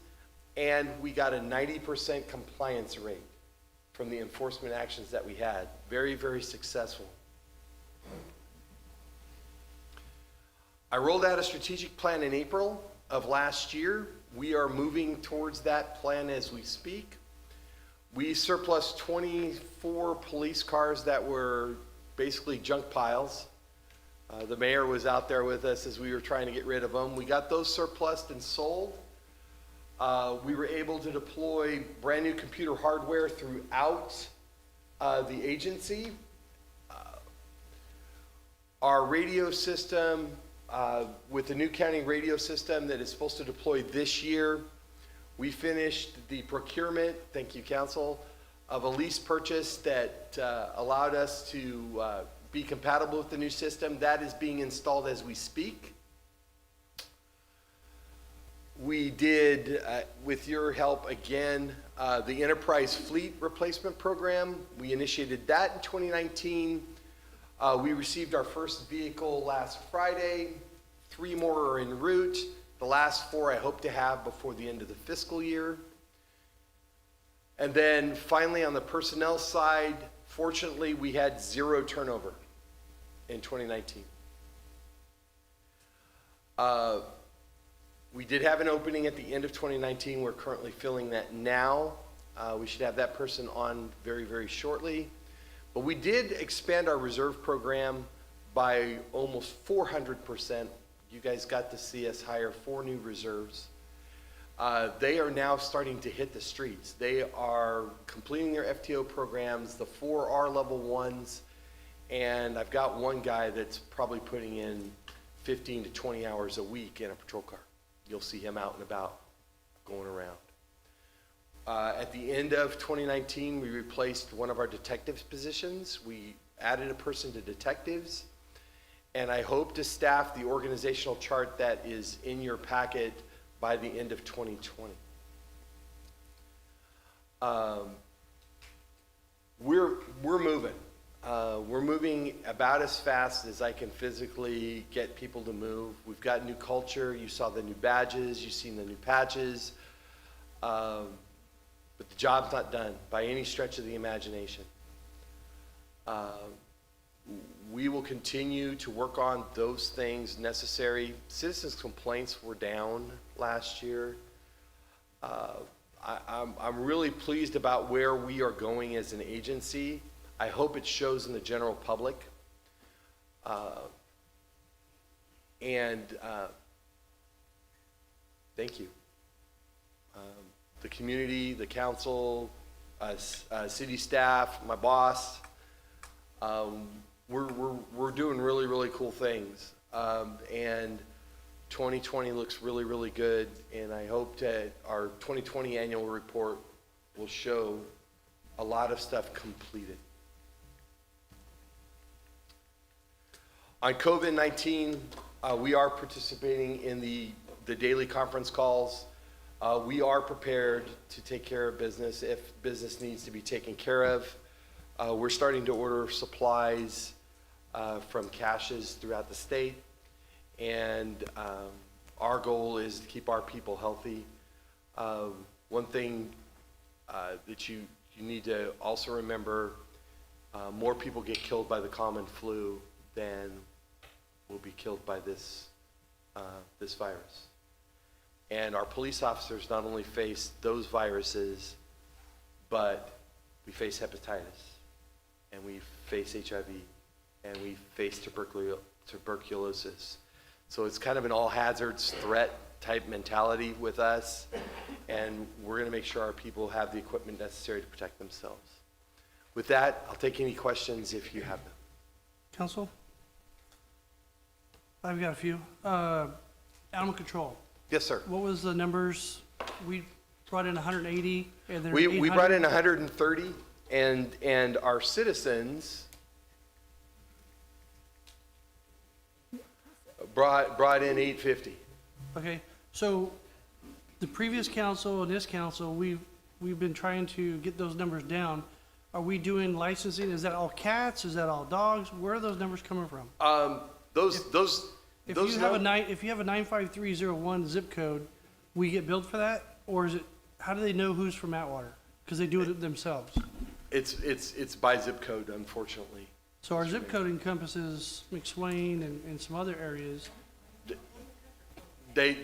and we got a 90% compliance rate from the enforcement actions that we had. Very, very successful. I rolled out a strategic plan in April of last year. We are moving towards that plan as we speak. We surplus 24 police cars that were basically junk piles. The mayor was out there with us as we were trying to get rid of them. We got those surplused and sold. We were able to deploy brand new computer hardware throughout the agency. Our radio system, with the new county radio system that is supposed to deploy this year, we finished the procurement, thank you council, of a lease purchase that allowed us to be compatible with the new system. That is being installed as we speak. We did, with your help again, the Enterprise Fleet Replacement Program. We initiated that in 2019. We received our first vehicle last Friday. 3 more are en route. The last 4 I hope to have before the end of the fiscal year. And then finally on the personnel side, fortunately we had 0 turnover in 2019. We did have an opening at the end of 2019. We're currently filling that now. We should have that person on very, very shortly. But we did expand our reserve program by almost 400%. You guys got to see us hire 4 new reserves. They are now starting to hit the streets. They are completing their FTO programs. The 4 are level 1s. And I've got one guy that's probably putting in 15 to 20 hours a week in a patrol car. You'll see him out and about going around. At the end of 2019, we replaced one of our detectives positions. We added a person to detectives, and I hope to staff the organizational chart that is in your packet by the end of 2020. We're moving. We're moving about as fast as I can physically get people to move. We've got new culture. You saw the new badges. You've seen the new patches. but the job's not done by any stretch of the imagination. We will continue to work on those things necessary. Citizens' complaints were down last year. I'm really pleased about where we are going as an agency. I hope it shows in the general public. Thank you. The community, the council, city staff, my boss, we're doing really, really cool things. And 2020 looks really, really good, and I hope that our 2020 annual report will show a lot of stuff completed. On COVID-19, we are participating in the daily conference calls. We are prepared to take care of business if business needs to be taken care of. We're starting to order supplies from caches throughout the state, and our goal is to keep our people healthy. One thing that you need to also remember, more people get killed by the common flu than will be killed by this virus. And our police officers not only face those viruses, but we face hepatitis, and we face HIV, and we face tuberculosis. So it's kind of an all hazards threat type mentality with us, and we're going to make sure our people have the equipment necessary to protect themselves. With that, I'll take any questions if you have them. Council? I've got a few. Animal control. Yes, sir. What was the numbers? We brought in 180, and then We brought in 130, and our citizens brought in 850. Okay, so the previous council and this council, we've been trying to get those numbers down. Are we doing licensing? Is that all cats? Is that all dogs? Where are those numbers coming from? If you have a 95301 zip code, we get billed for that, or is it? How do they know who's from Atwater? Because they do it themselves. It's by zip code, unfortunately. So our zip code encompasses McSwain and some other areas. They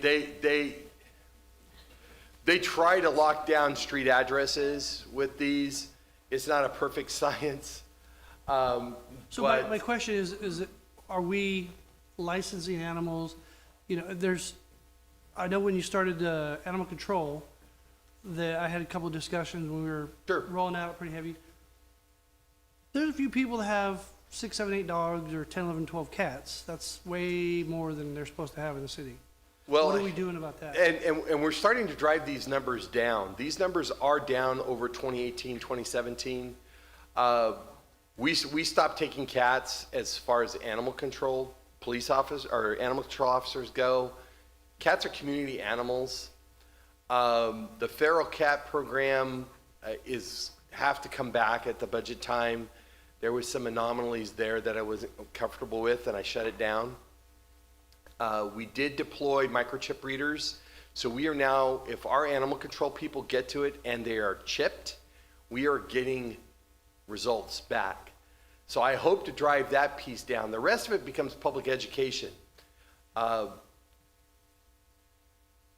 try to lock down street addresses with these. It's not a perfect science. So my question is are we licensing animals? You know, I know when you started animal control, that I had a couple of discussions when we were rolling out pretty heavy. There's a few people that have 6, 7, 8 dogs or 10, 11, 12 cats. That's way more than they're supposed to have in the city. Well, what are we doing about that? And we're starting to drive these numbers down. These numbers are down over 2018, 2017. We stopped taking cats as far as animal control police officers or animal control officers go. Cats are community animals. The feral cat program have to come back at the budget time. There was some anomalies there that I wasn't comfortable with, and I shut it down. We did deploy microchip readers, so we are now, if our animal control people get to it and they are chipped, we are getting results back. So I hope to drive that piece down. The rest of it becomes public education,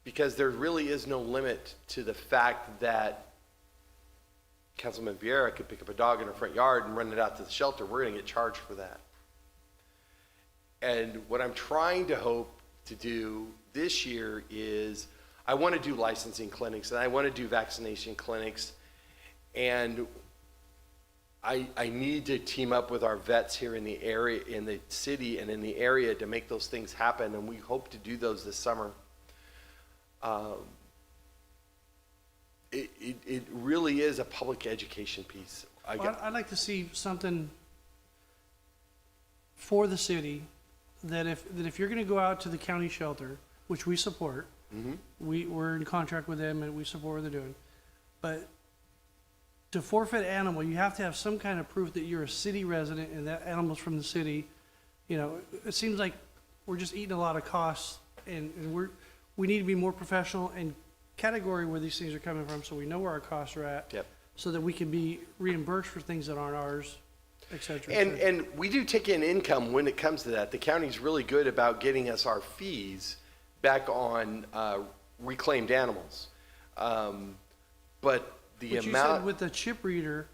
because there really is no limit to the fact that Councilman Vieira could pick up a dog in her front yard and run it out to the shelter. We're going to get charged for that. And what I'm trying to hope to do this year is I want to do licensing clinics and I want to do vaccination clinics. And I need to team up with our vets here in the area, in the city and in the area to make those things happen. And we hope to do those this summer. It really is a public education piece. I'd like to see something for the city that if you're going to go out to the county shelter, which we support, we're in contract with them and we support what they're doing, but to forfeit animal, you have to have some kind of proof that you're a city resident and that animal's from the city. You know, it seems like we're just eating a lot of costs, and we need to be more professional and category where these things are coming from, so we know where our costs are at. Yep. So that we can be reimbursed for things that aren't ours, et cetera. et And, cetera. and we do take in income when it comes to that. The county's really good about getting us our fees back on reclaimed animals. But the But you said amount, with the chip reader,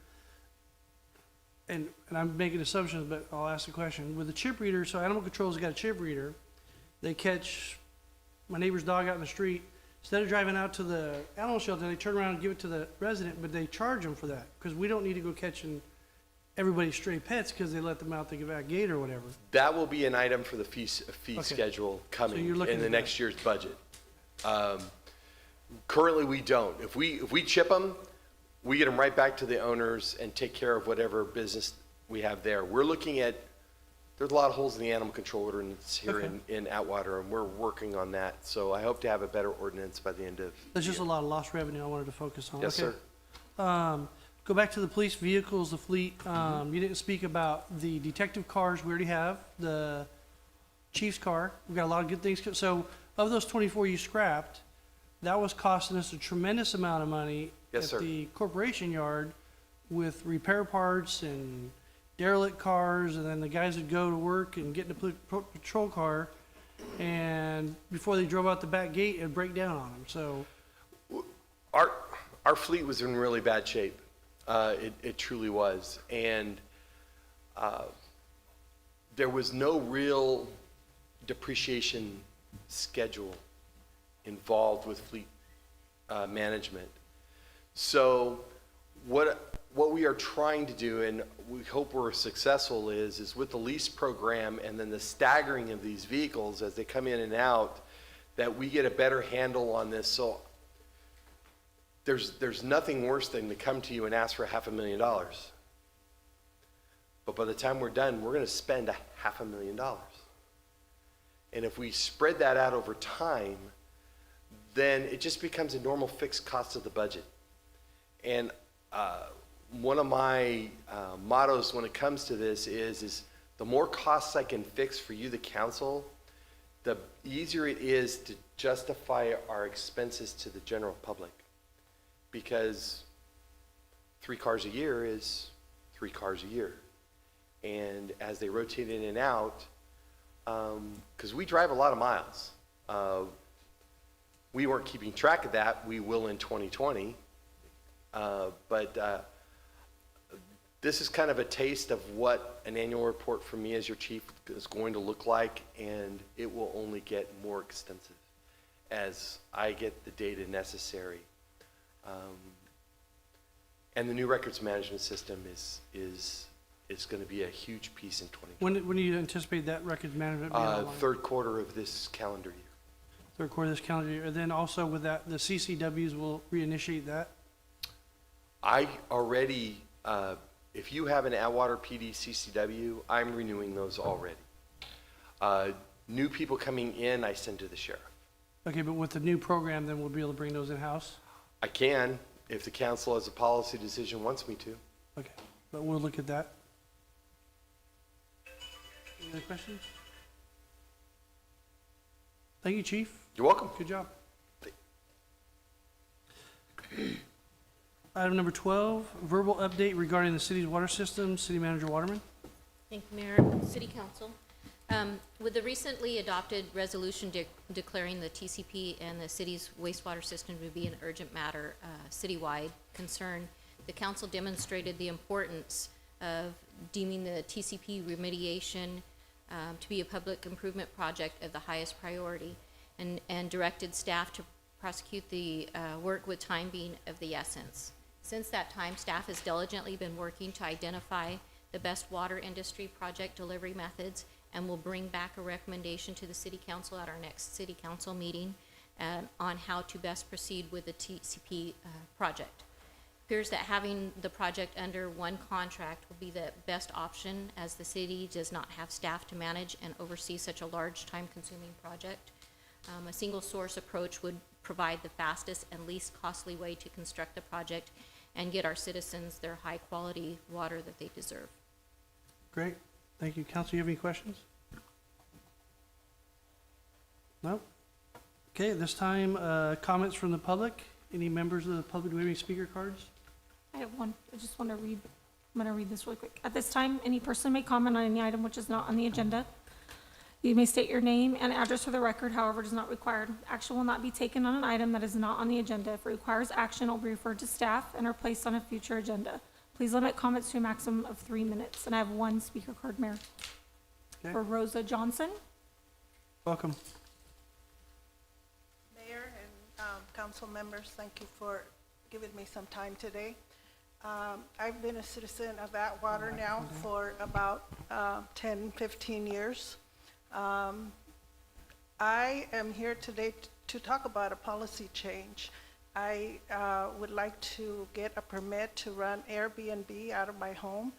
and I'm making assumptions, but I'll ask the question. With the chip reader, so animal control's got a chip reader, they catch my neighbor's dog out in the street. Instead of driving out to the animal shelter, they turn around and give it to the resident, but they charge them for that. Because we don't need to go catching everybody's stray pets because they let them out the back gate or whatever. that will be an item for the fee Okay. schedule So coming you're looking in the at next that. year's budget. Currently, we don't. If we chip them, we get them right back to the owners and take care of whatever business we have there. We're looking at, there's a lot of holes in the animal control ordinance here Okay. in Atwater, and we're working on that. So I hope to have a better ordinance by the end of. There's just a lot of lost revenue I wanted to focus on. Yes, Okay. sir. Go back to the police vehicles, the fleet. You didn't speak about the detective cars we already have, the chief's car. We've got a lot of good things. So of those 24 you scrapped, that was costing us a tremendous amount of money Yes, at sir. the corporation yard with repair parts and derelict cars, and then the guys would go to work and get in the patrol car, and before they drove out the back gate, it'd break down on them. So Our fleet was in really bad shape. It truly was. And there was no real depreciation schedule involved with fleet management. So what we are trying to do, and we hope we're successful, is with the lease program and then the staggering of these vehicles as they come in and out, that we get a better handle on this. So there's nothing worse than to come to you and ask for $500,000. But by the time we're done, we're going to spend $500,000. And if we spread that out over time, then it just becomes a normal fixed cost of the budget. And one of my mottos when it comes to this is the more costs I can fix for you, the council, the easier it is to justify our expenses to the general public. Because 3 cars a year is 3 cars a year. And as they rotate in and out, because we drive a lot of miles, we weren't keeping track of that. We will in 2020. But this is kind of a taste of what an annual report from me as your chief is going to look like, and it will only get more extensive as I get the data necessary. And the new records management system is going to be a huge piece in 2020. when do you anticipate that records management being online? Third quarter of this calendar year. Third quarter of this calendar year. And then also with that, the CCWs will reinitiate that? I already, if you have an Atwater PD CCW, I'm renewing those already. New people coming in, I send to the sheriff. Okay, but with the new program, then we'll be able to bring those in-house? I can, if the council as a policy decision wants me to. Okay, but we'll look at that. Any other questions? Thank you, Chief. You're welcome. Good job. Item number 12, verbal update regarding the city's water system. City Manager Waterman. Thank you, Mayor, City Council. With the recently adopted resolution declaring the TCP and the city's wastewater system to be an urgent matter, citywide concern, the council demonstrated the importance of deeming the TCP remediation to be a public improvement project of the highest priority, and directed staff to prosecute the work with time being of the essence. Since that time, staff has diligently been working to identify the best water industry project delivery methods, and will bring back a recommendation to the city council at our next city council meeting on how to best proceed with the TCP project. Appears that having the project under one contract will be the best option, as the city does not have staff to manage and oversee such a large time-consuming project. A single source approach would provide the fastest and least costly way to construct the project and get our citizens their high-quality water that they deserve. Great. Thank you. Council, you have any questions? No? Okay, at this time, comments from the public. Any members of the public, do we have any speaker cards? I have one. I just want to read, I'm going to read this really quick. At this time, any person may comment on any item which is not on the agenda. You may state your name and address for the record, however, it is not required. Action will not be taken on an item that is not on the agenda. If it requires action, it will be referred to staff and are placed on a future agenda. Please limit comments to a maximum of 3 minutes. And I have one speaker card, Mayor. Okay. For Rosa Johnson. Welcome. Mayor and council members, thank you for giving me some time today. I've been a citizen of Atwater now for about 10, 15 years. I am here today to talk about a policy change. I would like to get a permit to run Airbnb out of my home,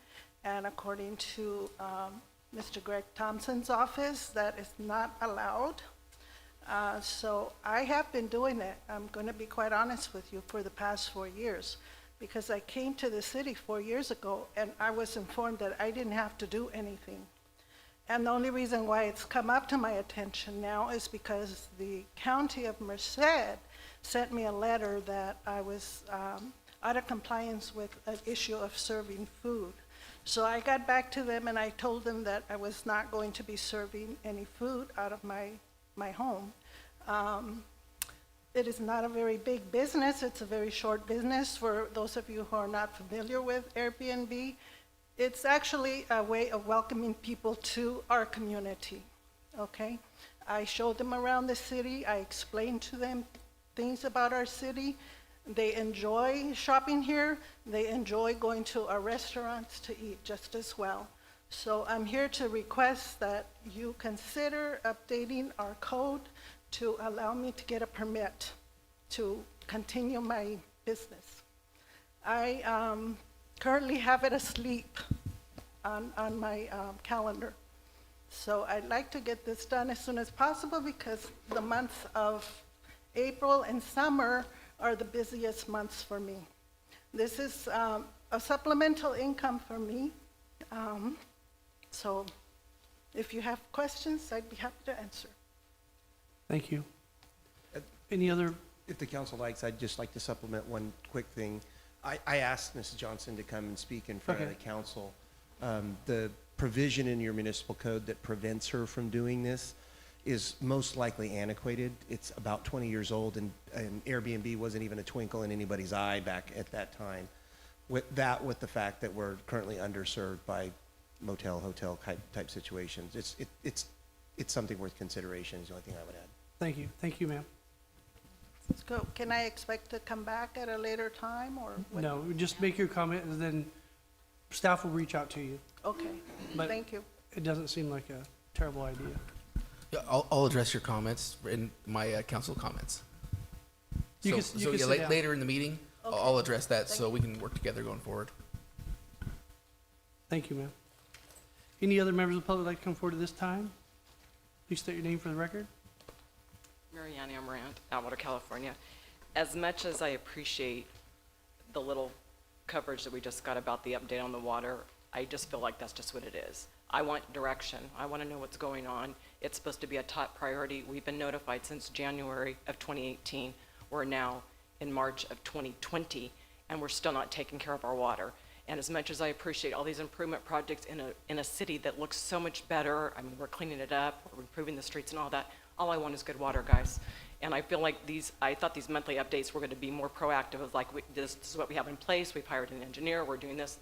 and according to Mr. Greg Thompson's office, that is not allowed. So I have been doing it, I'm going to be quite honest with you, for the past 4 years, because I came to the city 4 years ago and I was informed that I didn't have to do anything. And the only reason why it's come up to my attention now is because the county of Merced sent me a letter that I was out of compliance with an issue of serving food. So I got back to them and I told them that I was not going to be serving any food out of my home. It is not a very big business. It's a very short business. For those of you who are not familiar with Airbnb, it's actually a way of welcoming people to our community, okay? I showed them around the city. I explained to them things about our city. They enjoy shopping here. They enjoy going to our restaurants to eat just as well. So I'm here to request that you consider updating our code to allow me to get a permit to continue my business. I currently have it asleep on my calendar. So I'd like to get this done as soon as possible because the months of April and summer are the busiest months for me. This is a supplemental income for me. So if you have questions, I'd be happy to answer. Thank you. Any other? If the council likes, I'd just like to supplement one quick thing. I asked Mrs. Johnson to come and speak in front of the council. The provision in your municipal code that prevents her from doing this is most likely antiquated. It's about 20 years old, and Airbnb wasn't even a twinkle in anybody's eye back at that time. With the fact that we're currently underserved by motel, hotel type situations, it's something worth consideration. Is the only thing I would add. Thank you. Thank you, ma'am. Let's go. Can I expect to come back at a later time or what? No, just make your comment and then staff will reach out to you. Okay, But thank you. It doesn't seem like a terrible idea. Yeah, I'll address your comments in my council comments. You can So sit down. later in the meeting, I'll address that so we can work together going forward. Thank you, ma'am. Any other members of the public like to come forward at this time? Please state your name for the record. Mariana Amarant, Atwater, California. As much as I appreciate the little coverage that we just got about the update on the water, I just feel like that's just what it is. I want direction. I want to know what's going on. It's supposed to be a top priority. We've been notified since January of 2018. We're now in March of 2020, and we're still not taking care of our water. And as much as I appreciate all these improvement projects in a city that looks so much better, I mean, we're cleaning it up, we're improving the streets and all that, all I want is good water, guys. And I feel like I thought these monthly updates were going to be more proactive of like, this is what we have in place, we've hired an engineer, we're doing this.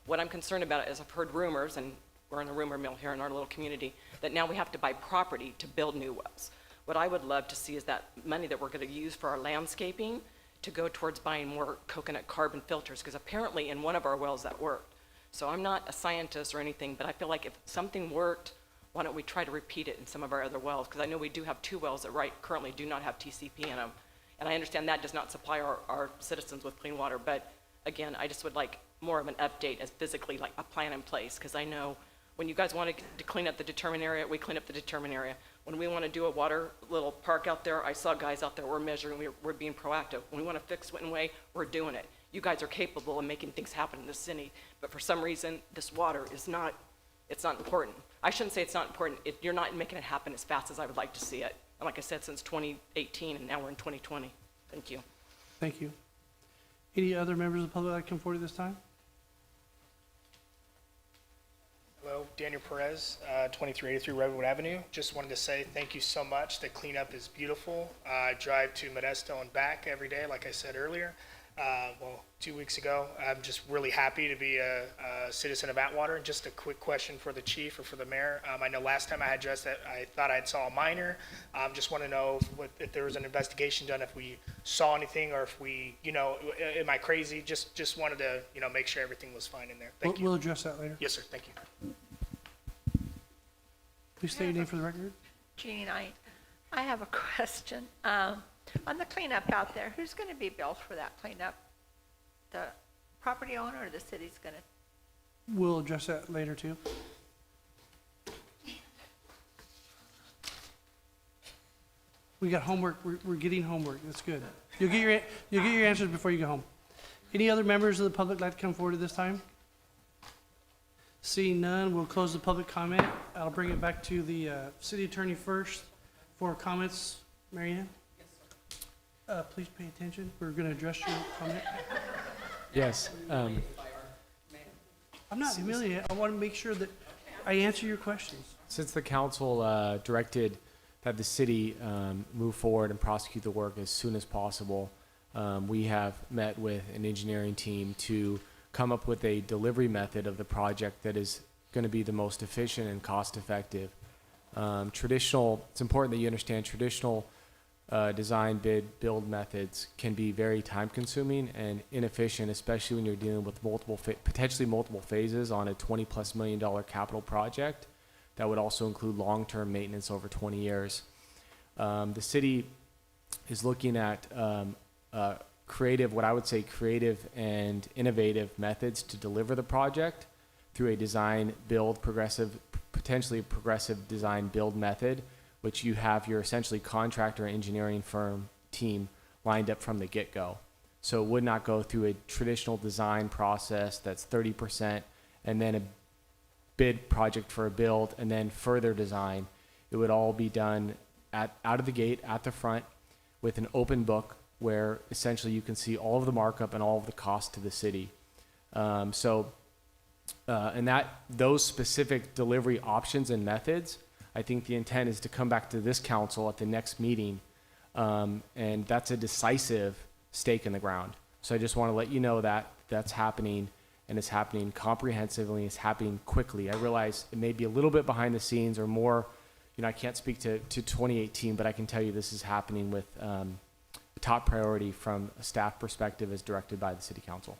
What I'm concerned about is I've heard rumors, and we're in a rumor mill here in our little community, that now we have to buy property to build new wells. What I would love to see is that money that we're going to use for our landscaping to go towards buying more coconut carbon filters, because apparently in one of our wells that worked. So I'm not a scientist or anything, but I feel like if something worked, why don't we try to repeat it in some of our other wells? Because I know we do have 2 wells that currently do not have TCP in them. And I understand that does not supply our citizens with clean water. But again, I just would like more of an update as physically like a plan in place. Because I know when you guys want to clean up the determined area, we clean up the determined area. When we want to do a water little park out there, I saw guys out there, we're measuring, we're being proactive. When we want to fix Whitten Way, we're doing it. You guys are capable of making things happen in the city. But for some reason, this water is not it's not important. I shouldn't say it's not important. You're not making it happen as fast as I would like to see it. And like I said, since 2018, and now we're in 2020. Thank you. Thank you. Any other members of the public that come forward at this time? Hello, Daniel Perez, 2383 Redwood Avenue. Just wanted to say thank you so much. The cleanup is beautiful. I drive to Modesto and back every day, like I said earlier. 2 weeks ago. I'm just really happy to be a citizen of Atwater. Just a quick question for the chief or for the mayor. I know last time I had addressed that, I thought I saw a minor. Just want to know if there was an investigation done, if we saw anything, or if we, am I crazy? Just wanted to, make sure everything was fine in there. Thank you. We'll address that later. Yes, sir. Thank you. Please state your name for the record. Jeannie Knight. I have a question. On the cleanup out there, who's going to be billed for that cleanup? The property owner or the city's going to? We'll address that later too. We got homework. We're getting homework. That's good. You'll get your answers before you go home. Any other members of the public like to come forward at this time? Seeing none, we'll close the public comment. I'll bring it back to the city attorney first for comments. Mary Ann? Please pay attention. We're going to address your comment. Yes. I'm not humiliated. I want to make sure that I answer your questions. Since the council directed that the city move forward and prosecute the work as soon as possible, we have met with an engineering team to come up with a delivery method of the project that is going to be the most efficient and cost effective. It's important that you understand traditional design, bid, build methods can be very time consuming and inefficient, especially when you're dealing with potentially multiple phases on a $20+ million capital project that would also include long-term maintenance over 20 years. The city is looking at creative and innovative methods to deliver the project through a design build potentially progressive design build method, which you have your essentially contractor engineering firm team lined up from the get-go. So it would not go through a traditional design process that's 30% and then a bid project for a build and then further design. It would all be done out of the gate, at the front, with an open book where essentially you can see all of the markup and all of the cost to the city. Those specific delivery options and methods, I think the intent is to come back to this council at the next meeting, and that's a decisive stake in the ground. So I just want to let you know that that's happening, and it's happening comprehensively, it's happening quickly. I realize it may be a little bit behind the scenes or more, I can't speak to 2018, but I can tell you this is happening with top priority from a staff perspective as directed by the city council.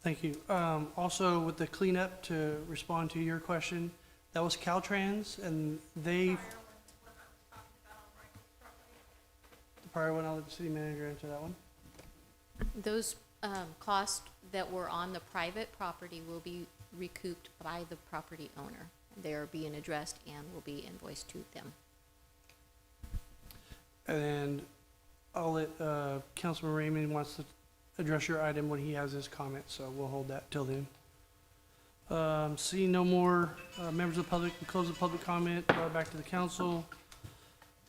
Thank you. Also, with the cleanup, to respond to your question, that was Caltrans, and the prior one, I'll let the city manager answer that one. Those costs that were on the private property will be recouped by the property owner. They are being addressed and will be invoiced to them. And I'll let Councilman Raymond wants to address your item when he has his comment, so we'll hold that till then. Seeing no more members of the public, we close the public comment, back to the council.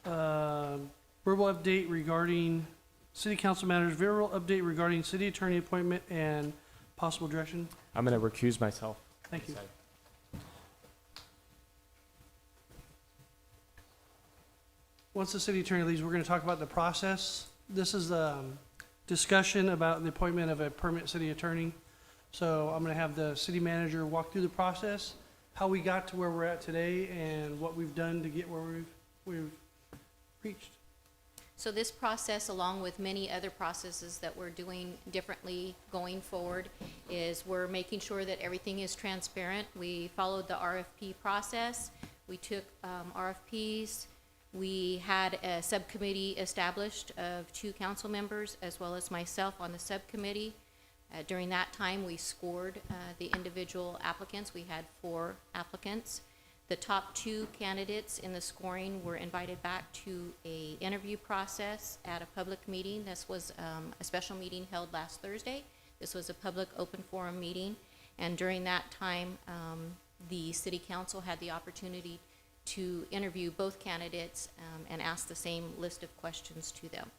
Verbal update regarding city council matters, verbal update regarding city attorney appointment and possible direction. I'm going to recuse myself. Thank you. Once the city attorney leaves, we're going to talk about the process. This is a discussion about the appointment of a permanent city attorney. So I'm going to have the city manager walk through the process, how we got to where we're at today, and what we've done to get where we've reached. So this process, along with many other processes that we're doing differently going forward, is we're making sure that everything is transparent. We followed the RFP process. We took RFPs. We had a subcommittee established of 2 council members as well as myself on the subcommittee. During that time, we scored the individual applicants. We had 4 applicants. The top 2 candidates in the scoring were invited back to an interview process at a public meeting. This was a special meeting held last Thursday. This was a public open forum meeting. And during that time, the city council had the opportunity to interview both candidates and ask the same list of questions to them.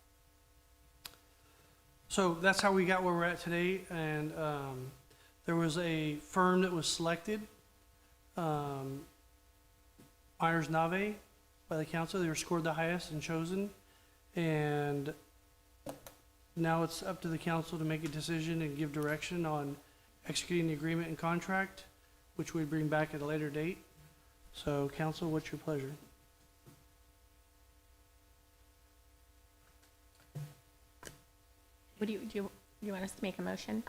So that's how we got where we're at today, and there was a firm that was selected, Myers Nave, by the council. They were scored the highest and chosen, and now it's up to the council to make a decision and give direction on executing the agreement and contract, which we bring back at a later date. So, council, what's your pleasure? What do you want us to make a motion?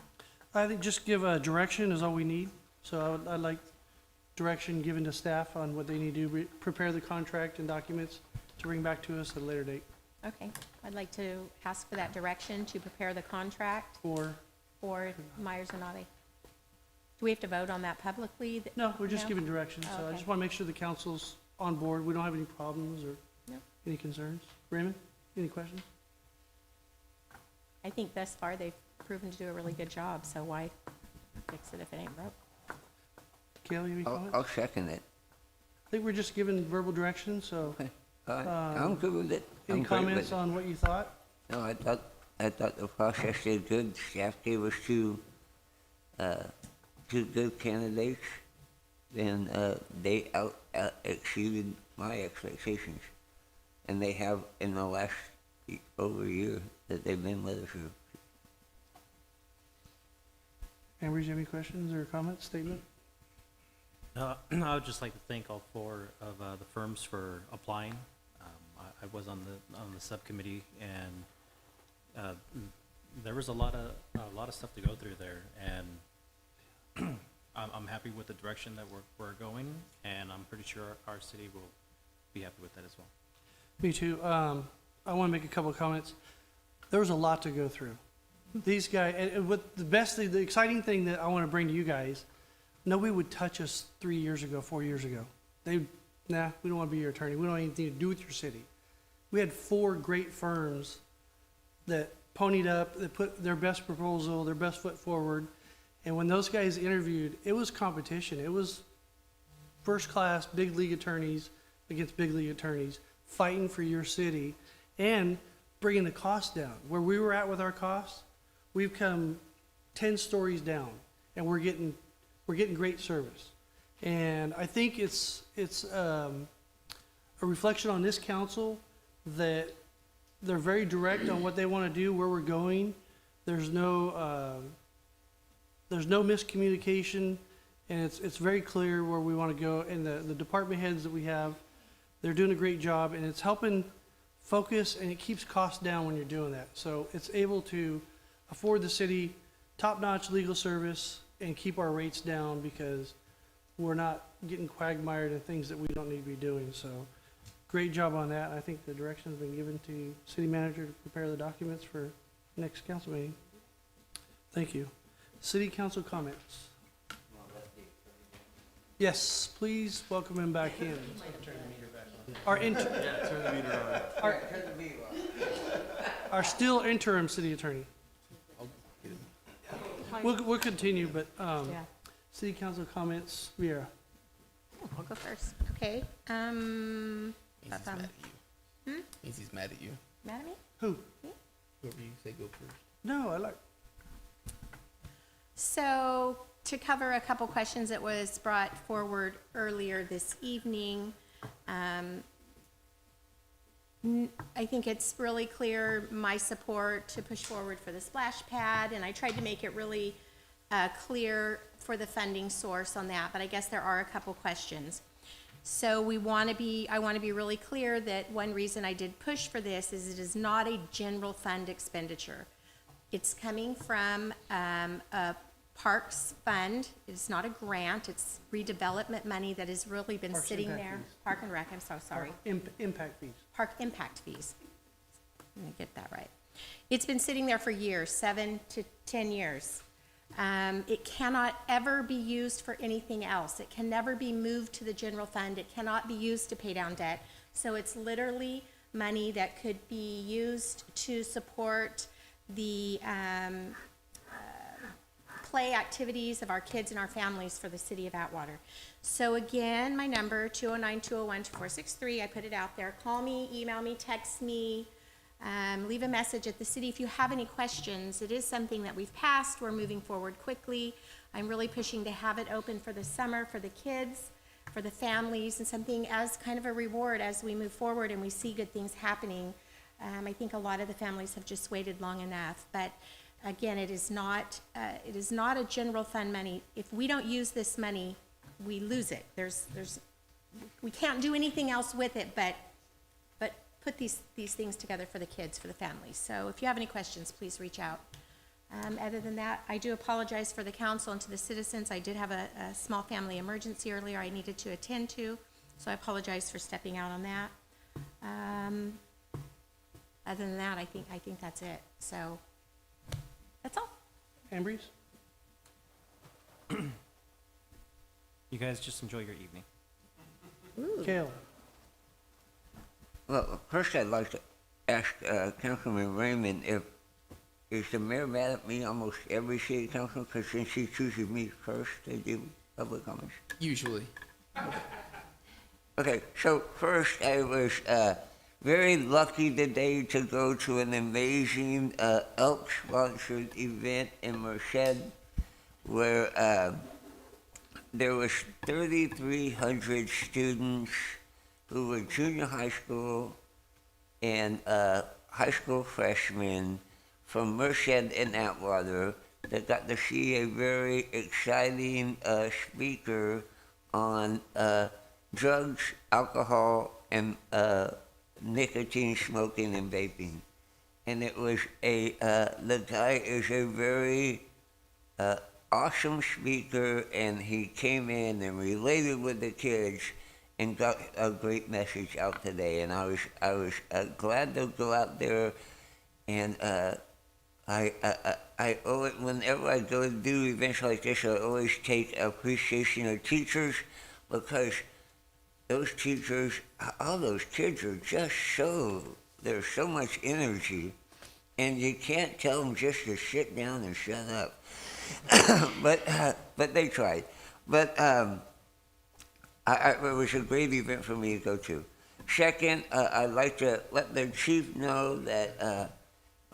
I think just give a direction is all we need. So I'd like direction given to staff on what they need to do, prepare the contract and documents to bring back to us at a later date. Okay, I'd like to ask for that direction to prepare the contract For, Myers and Nave. Do we have to vote on that publicly? no, we're just No? giving direction. So I Okay. just want to make sure the council's on board. We don't have any problems or No. any concerns. Raymond, any questions? I think thus far they've proven to do a really good job, so why fix it if it ain't broke? Kayla, any comments? I'll second it. I think we're just giving verbal direction, so. I'm good with it. Any I'm great with comments it. on what you thought? No, I thought the process did good. Staff gave us two good candidates, and they exceeded my expectations. And they have in the last over a year that they've been with us. Amber, do you have any questions or comments, statement? I would just like to thank all four of the firms for applying. I was on the subcommittee, and there was a lot of stuff to go through there, and I'm happy with the direction that we're going, and I'm pretty sure our city will be happy with that as well. Me too. I want to make a couple of comments. There was a lot to go through. These guys, and what the exciting thing that I want to bring to you guys, nobody would touch us 3 years ago, 4 years ago. We don't want to be your attorney. We don't have anything to do with your city. We had 4 great firms that ponied up, that put their best proposal, their best foot forward. And when those guys interviewed, it was competition. It was first class, big league attorneys against big league attorneys fighting for your city and bringing the cost down. Where we were at with our costs, we've come 10 stories down, and we're getting great service. And I think it's a reflection on this council that they're very direct on what they want to do, where we're going. There's no miscommunication, and it's very clear where we want to go. And the department heads that we have, they're doing a great job, and it's helping focus, and it keeps costs down when you're doing that. So it's able to afford the city top-notch legal service and keep our rates down because we're not getting quagmired in things that we don't need to be doing. So great job on that. I think the direction has been given to city manager to prepare the documents for next council meeting. Thank you. City council comments. Yes, please welcome him back in. Our still interim city attorney. We'll continue, but city council comments, Vera. I'll go first. Okay. Easy's mad at you. Easy's mad at you. Mad at me? Who? Whoever you say go first. No, I like. So, to cover a couple questions that was brought forward earlier this evening, I think it's really clear my support to push forward for the splash pad, and I tried to make it really clear for the funding source on that, but I guess there are a couple questions. So I want to be really clear that one reason I did push for this is it is not a general fund expenditure. It's coming from a parks fund. It's not a grant. It's redevelopment money that has really been Parks sitting impact there. fees. Park and Rec, I'm so sorry. Impact fees. Park impact fees. Let me get that right. It's been sitting there for years, 7 to 10 years. It cannot ever be used for anything else. It can never be moved to the general fund. It cannot be used to pay down debt. So it's literally money that could be used to support the play activities of our kids and our families for the city of Atwater. So again, my number, 209-201-2463, I put it out there. Call me, email me, text me, leave a message at the city if you have any questions. It is something that we've passed. We're moving forward quickly. I'm really pushing to have it open for the summer for the kids, for the families, and something as kind of a reward as we move forward and we see good things happening. I think a lot of the families have just waited long enough, but again, it is not a general fund money. If we don't use this money, we lose it. We can't do anything else with it, but put these things together for the kids, for the families. So if you have any questions, please reach out. Other than that, I do apologize for the council and to the citizens. I did have a small family emergency earlier I needed to attend to, so I apologize for stepping out on that. Other than that, I think that's it. So that's all. Ambrose? You guys just enjoy your evening. Kale? Well, first I'd like to ask Councilman Raymond is the mayor mad at me almost every city council because since he chooses me first to do public comments? Usually. Okay, so first I was very lucky today to go to an amazing Elks-sponsored event in Merced where there was 3,300 students who were junior high school and high school freshmen from Merced and Atwater that got to see a very exciting speaker on drugs, alcohol, and nicotine, smoking, and vaping. And it was the guy is a very awesome speaker, and he came in and related with the kids and got a great message out today. And I was glad to go out there, and I owe it whenever I go to do events like this. I always take appreciation of teachers because those teachers, all those kids are just there's so much energy, and you can't tell them just to sit down and shut up. but they tried. But it was a great event for me to go to. Second, I'd like to let the chief know that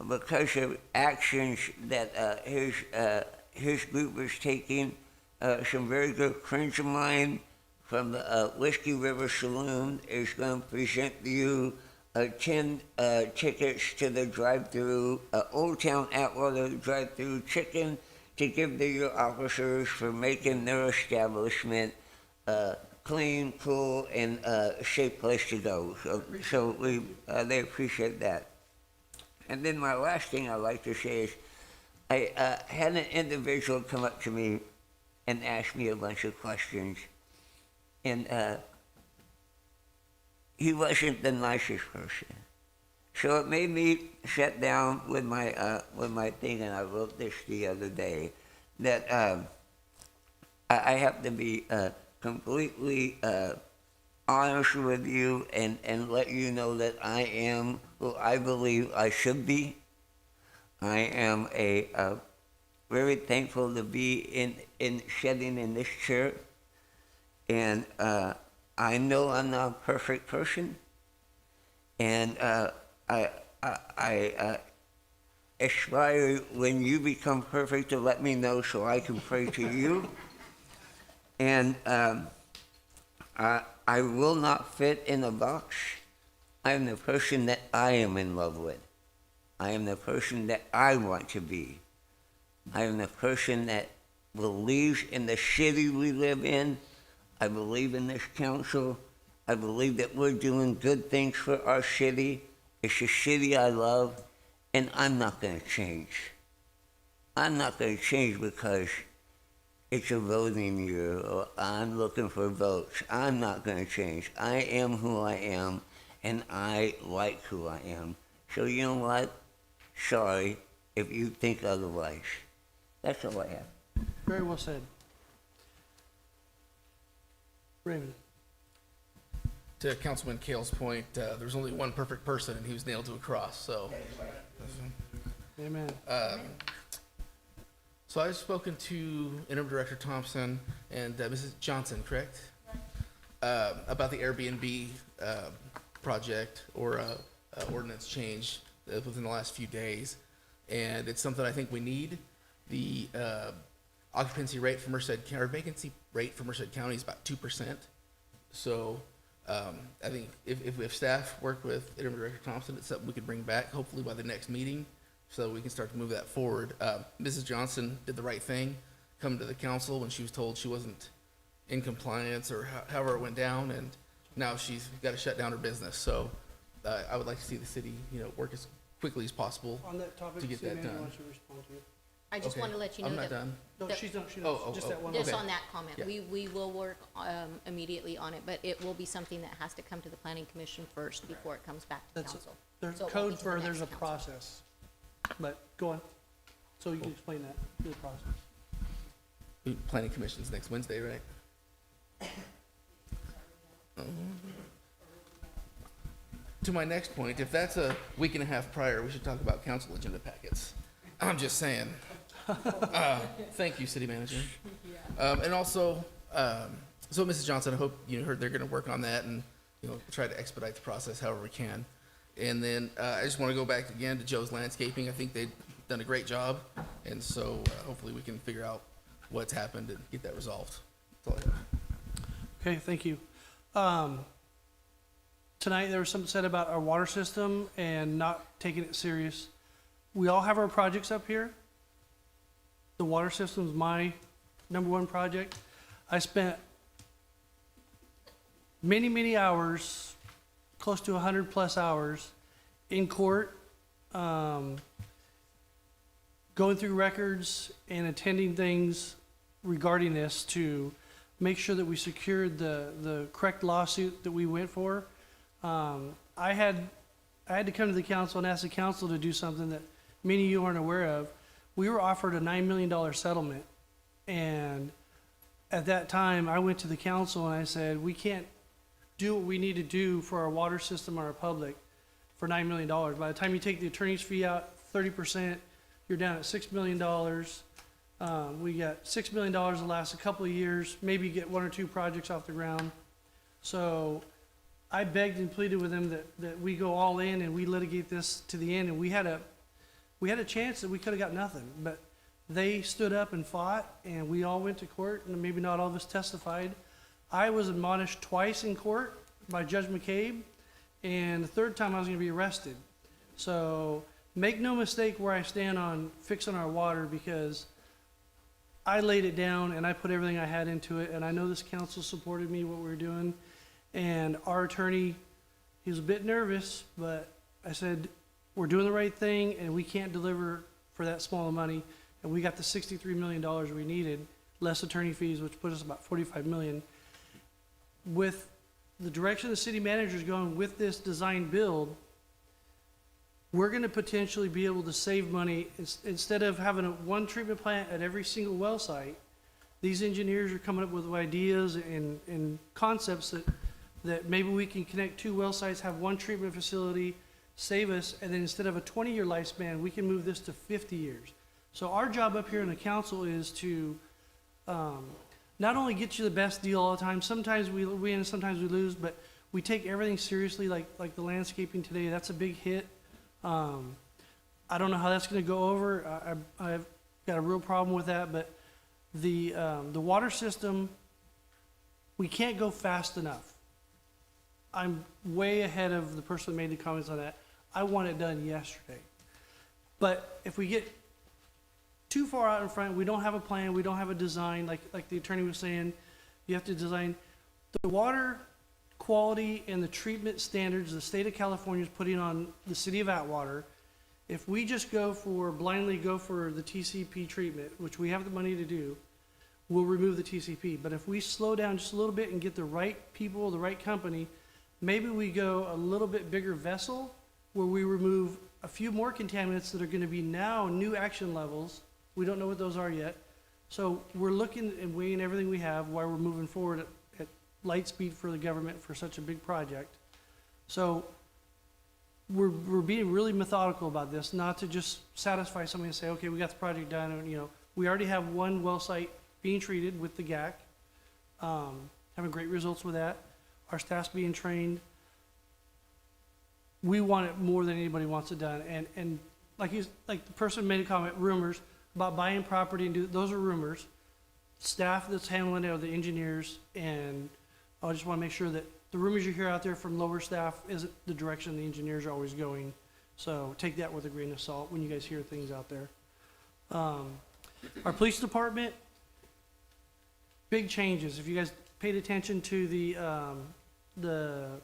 because of actions that his group was taking, some very good friends of mine from the Whiskey River Saloon is going to present you 10 tickets to the drive-through, Old Town Atwater drive-through chicken to give to your officers for making their establishment clean, cool, and a safe place to go. So they appreciate that. And then my last thing I'd like to say is I had an individual come up to me and ask me a bunch of questions. And he wasn't the nicest person. So it made me sit down with my thing, and I wrote this the other day, that I have to be completely honest with you and let you know that I am who I believe I should be. I am very thankful to be sitting in this chair. And I know I'm not a perfect person, and I aspire when you become perfect to let me know so I can pray to you. And I will not fit in a box. I am the person that I am in love with. I am the person that I want to be. I am the person that believes in the city we live in. I believe in this council. I believe that we're doing good things for our city. It's a city I love, and I'm not going to change. I'm not going to change because it's a voting year or I'm looking for votes. I'm not going to change. I am who I am, and I like who I am. So you know what? Sorry if you think otherwise. That's all I have. Very well said. Raymond? To Councilman Kale's point, there's only one perfect person, and he was nailed to a cross. So, Amen. So I've spoken to Interim Director Thompson and Mrs. Johnson, correct? About the Airbnb project or ordinance change within the last few days. And it's something I think we need. The occupancy rate for Merced, or vacancy rate for Merced County is about 2%. So I think if staff work with Interim Director Thompson, it's something we could bring back hopefully by the next meeting so we can start to move that forward. Mrs. Johnson did the right thing, come to the council when she was told she wasn't in compliance or however it went down, and now she's got to shut down her business. So I would like to see the city, work as quickly as possible On that topic, to get City that Manager done. wants to respond to you. I just Okay. want to let you know I'm that. not done. No, that- she's not, Oh, just that one. Just okay. on that comment, Yeah. we will work immediately on it, but it will be something that has to come to the planning commission first before it comes back to That's, council. there's So it won't code be to the for, next there's a council. process. But go on. So you can explain that, the process. Planning Commission's next Wednesday, right? To my next point, if that's a week and a half prior, we should talk about council agenda packets. I'm just saying. Thank you, City Manager. And also, so Mrs. Johnson, I hope you heard they're gonna work on that and, try to expedite the process however we can. And then, I just wanna go back again to Joe's Landscaping. I think they've done a great job. And so, hopefully we can figure out what's happened and get that resolved. That's all I have. Okay, thank you. Tonight, there was something said about our water system and not taking it serious. We all have our projects up here. The water system is my #1 project. I spent many, many hours, close to 100+ hours, in court, going through records and attending things regarding this to make sure that we secured the correct lawsuit that we went for. I had to come to the council and ask the council to do something that many of you aren't aware of. We were offered a $9 million settlement, and at that time, I went to the council and I said, we can't do what we need to do for our water system, our public, for $9 million. By the time you take the attorney's fee out, 30%, you're down at $6 million. We got $6 million to last a couple of years, maybe get 1 or 2 projects off the ground. So I begged and pleaded with them that we go all in and we litigate this to the end. And we had a chance that we could have got nothing, but they stood up and fought, and we all went to court, and maybe not all of us testified. I was admonished twice in court by Judge McCabe, and the third time I was going to be arrested. So make no mistake where I stand on fixing our water, because I laid it down and I put everything I had into it, and I know this council supported me, what we were doing. And our attorney, he was a bit nervous, but I said, we're doing the right thing, and we can't deliver for that small of money. And we got the $63 million we needed, less attorney fees, which put us about $45 million. With the direction the city manager is going with this design build, we're going to potentially be able to save money. Instead of having one treatment plant at every single well site, these engineers are coming up with ideas and concepts that maybe we can connect 2 well sites, have 1 treatment facility, save us, and then instead of a 20-year lifespan, we can move this to 50 years. So our job up here in the council is to not only get you the best deal all the time, sometimes we win, sometimes we lose, but we take everything seriously, like the landscaping today. That's a big hit. I don't know how that's going to go over. I've got a real problem with that, but the water system, we can't go fast enough. I'm way ahead of the person that made the comments on that. I want it done yesterday. But if we get too far out in front, we don't have a plan, we don't have a design, like the attorney was saying, you have to design. The water quality and the treatment standards the state of California is putting on the city of Atwater, if we just blindly go for the TCP treatment, which we have the money to do, we'll remove the TCP. But if we slow down just a little bit and get the right people, the right company, maybe we go a little bit bigger vessel where we remove a few more contaminants that are going to be now new action levels. We don't know what those are yet. So we're looking and weighing everything we have while we're moving forward at light speed for the government for such a big project. So we're being really methodical about this, not to just satisfy somebody and say, okay, we got the project done, and We already have one well site being treated with the GAC, having great results with that. Our staff's being trained. We want it more than anybody wants it done. And like the person made a comment, rumors about buying property and those are rumors. Staff that's handling it are the engineers, and I just want to make sure that the rumors you hear out there from lower staff isn't the direction the engineers are always going. So take that with a grain of salt when you guys hear things out there. Our police department, big changes. If you guys paid attention to the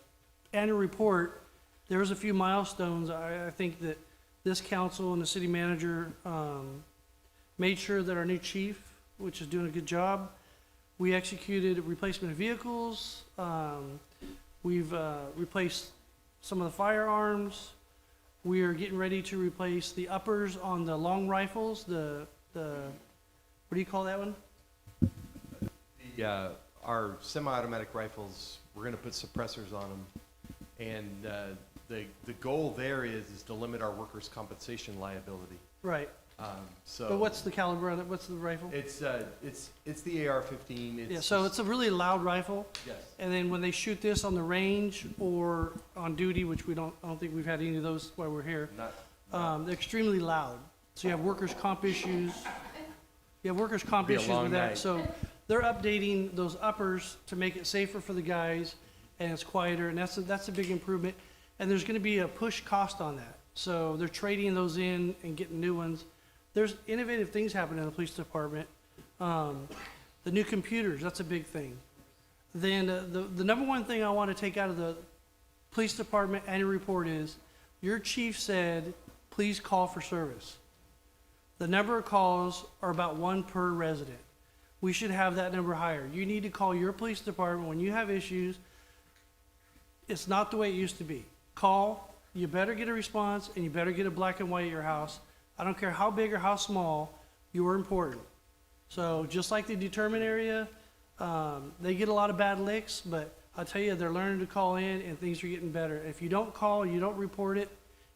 annual report, there was a few milestones. I think that this council and the city manager made sure that our new chief, which is doing a good job, we executed replacement of vehicles. We've replaced some of the firearms. We are getting ready to replace the uppers on the long rifles, the what do you call that one? Our semi-automatic rifles, we're going to put suppressors on them, and the goal there is to limit our workers' compensation liability. Right. So. But what's the caliber on it? What's the rifle? It's the AR-15. Yeah, so it's a really loud rifle. Yes. And then when they shoot this on the range or on duty, which I don't think we've had any of those while we're here. They're extremely loud. So you have workers' comp issues. You have workers' comp issues with that. Night. So they're updating those uppers to make it safer for the guys, and it's quieter, and that's a big improvement. And there's going to be a push cost on that. So they're trading those in and getting new ones. There's innovative things happening in the police department. The new computers, that's a big thing. Then the number one thing I want to take out of the police department annual report is, your chief said, please call for service. The number of calls are about 1 per resident. We should have that number higher. You need to call your police department when you have issues. It's not the way it used to be. Call, you better get a response, and you better get a black and white at your house. I don't care how big or how small, you are important. So just like the determined area, they get a lot of bad licks, but I'll tell you, they're learning to call in and things are getting better. If you don't call, you don't report it,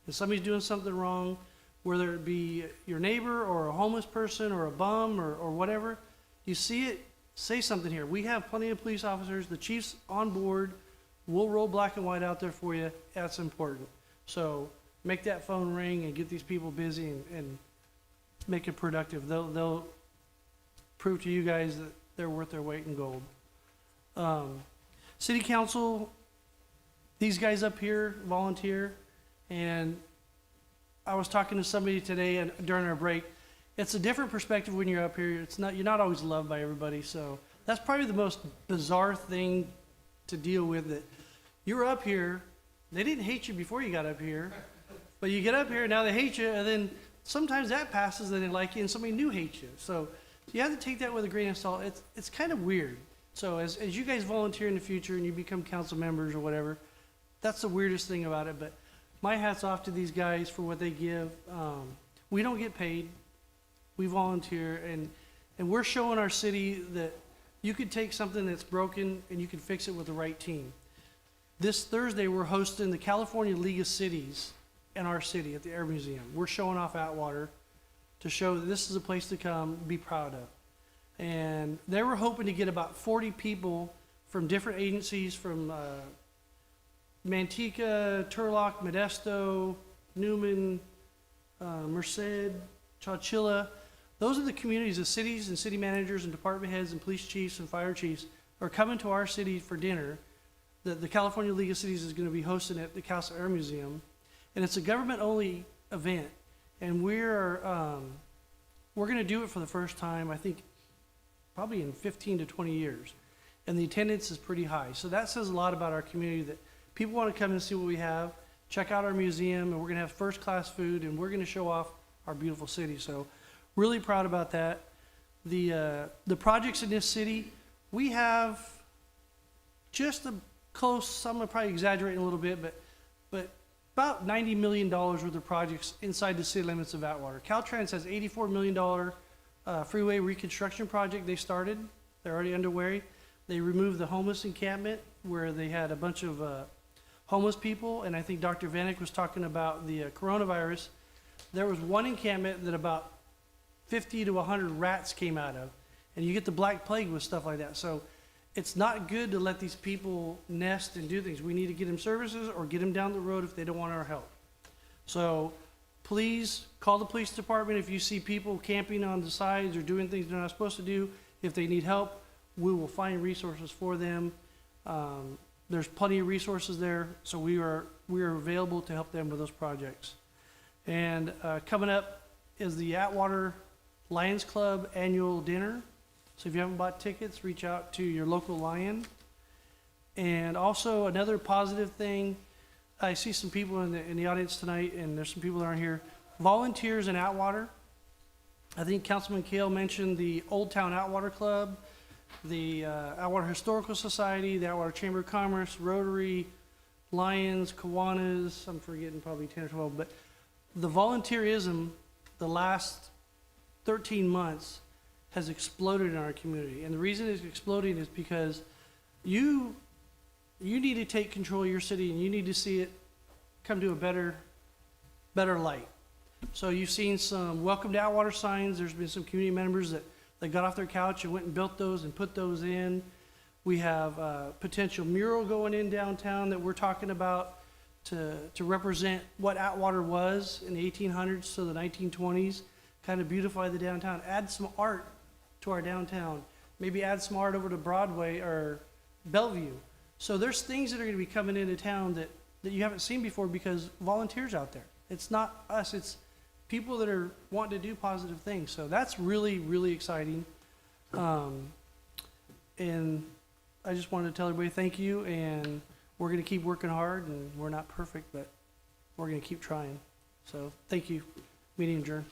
if somebody's doing something wrong, whether it be your neighbor or a homeless person or a bum or whatever, you see it, say something here. We have plenty of police officers, the chief's on board, we'll roll black and white out there for you, that's important. So make that phone ring and get these people busy and make it productive. They'll prove to you guys that they're worth their weight in gold. City council, these guys up here volunteer, and I was talking to somebody today and during our break. It's a different perspective when you're up here. You're not always loved by everybody, so that's probably the most bizarre thing to deal with. That you're up here, they didn't hate you before you got up here. But you get up here, now they hate you, and then sometimes that passes, and they like you, and somebody new hates you. So you have to take that with a grain of salt. It's kind of weird. So as you guys volunteer in the future and you become council members or whatever, that's the weirdest thing about it. But my hat's off to these guys for what they give. We don't get paid. We volunteer, and we're showing our city that you could take something that's broken and you can fix it with the right team. This Thursday, we're hosting the California League of Cities in our city at the Air Museum. We're showing off Atwater to show that this is a place to come, be proud of. And they were hoping to get about 40 people from different agencies, from Manteca, Turlock, Modesto, Newman, Merced, Chowchilla. Those are the communities, the cities and city managers and department heads and police chiefs and fire chiefs are coming to our city for dinner. The California League of Cities is going to be hosting it at the Casa Air Museum. And it's a government-only event. And we're going to do it for the first time, I think, probably in 15 to 20 years. And the attendance is pretty high. So that says a lot about our community, that people want to come and see what we have, check out our museum, and we're going to have first-class food, and we're going to show off our beautiful city. So really proud about that. The projects in this city, we have just a close, I'm probably exaggerating a little bit, but about $90 million worth of projects inside the city limits of Atwater. Caltrans has $84 million freeway reconstruction project they started. They're already underway. They removed the homeless encampment where they had a bunch of homeless people, and I think Dr. Vanek was talking about the coronavirus. There was one encampment that about 50 to 100 rats came out of. And you get the Black Plague with stuff like that. So it's not good to let these people nest and do things. We need to get them services or get them down the road if they don't want our help. So please call the police department if you see people camping on the sides or doing things they're not supposed to do. If they need help, we will find resources for them. There's plenty of resources there, so we are available to help them with those projects. And coming up is the Atwater Lions Club annual dinner. So if you haven't bought tickets, reach out to your local Lion. And also another positive thing, I see some people in the audience tonight, and there's some people that aren't here. Volunteers in Atwater. I think Councilman Kale mentioned the Old Town Atwater Club, the Atwater Historical Society, the Atwater Chamber of Commerce, Rotary, Lions, Kiwanis, I'm forgetting probably 10 or 12, but the volunteerism the last 13 months has exploded in our community. And the reason it's exploding is because you need to take control of your city and you need to see it come to a better light. So you've seen some welcome to Atwater signs. There's been some community members that got off their couch and went and built those and put those in. We have a potential mural going in downtown that we're talking about to represent what Atwater was in the 1800s to the 1920s, kind of beautify the downtown, add some art to our downtown, maybe add some art over to Broadway or Bellevue. So there's things that are going to be coming into town that you haven't seen before because volunteers out there. It's not us, it's people that are wanting to do positive things. So that's really, really exciting. And I just wanted to tell everybody thank you, and we're going to keep working hard, and we're not perfect, but we're going to keep trying. So thank you. Meeting adjourned.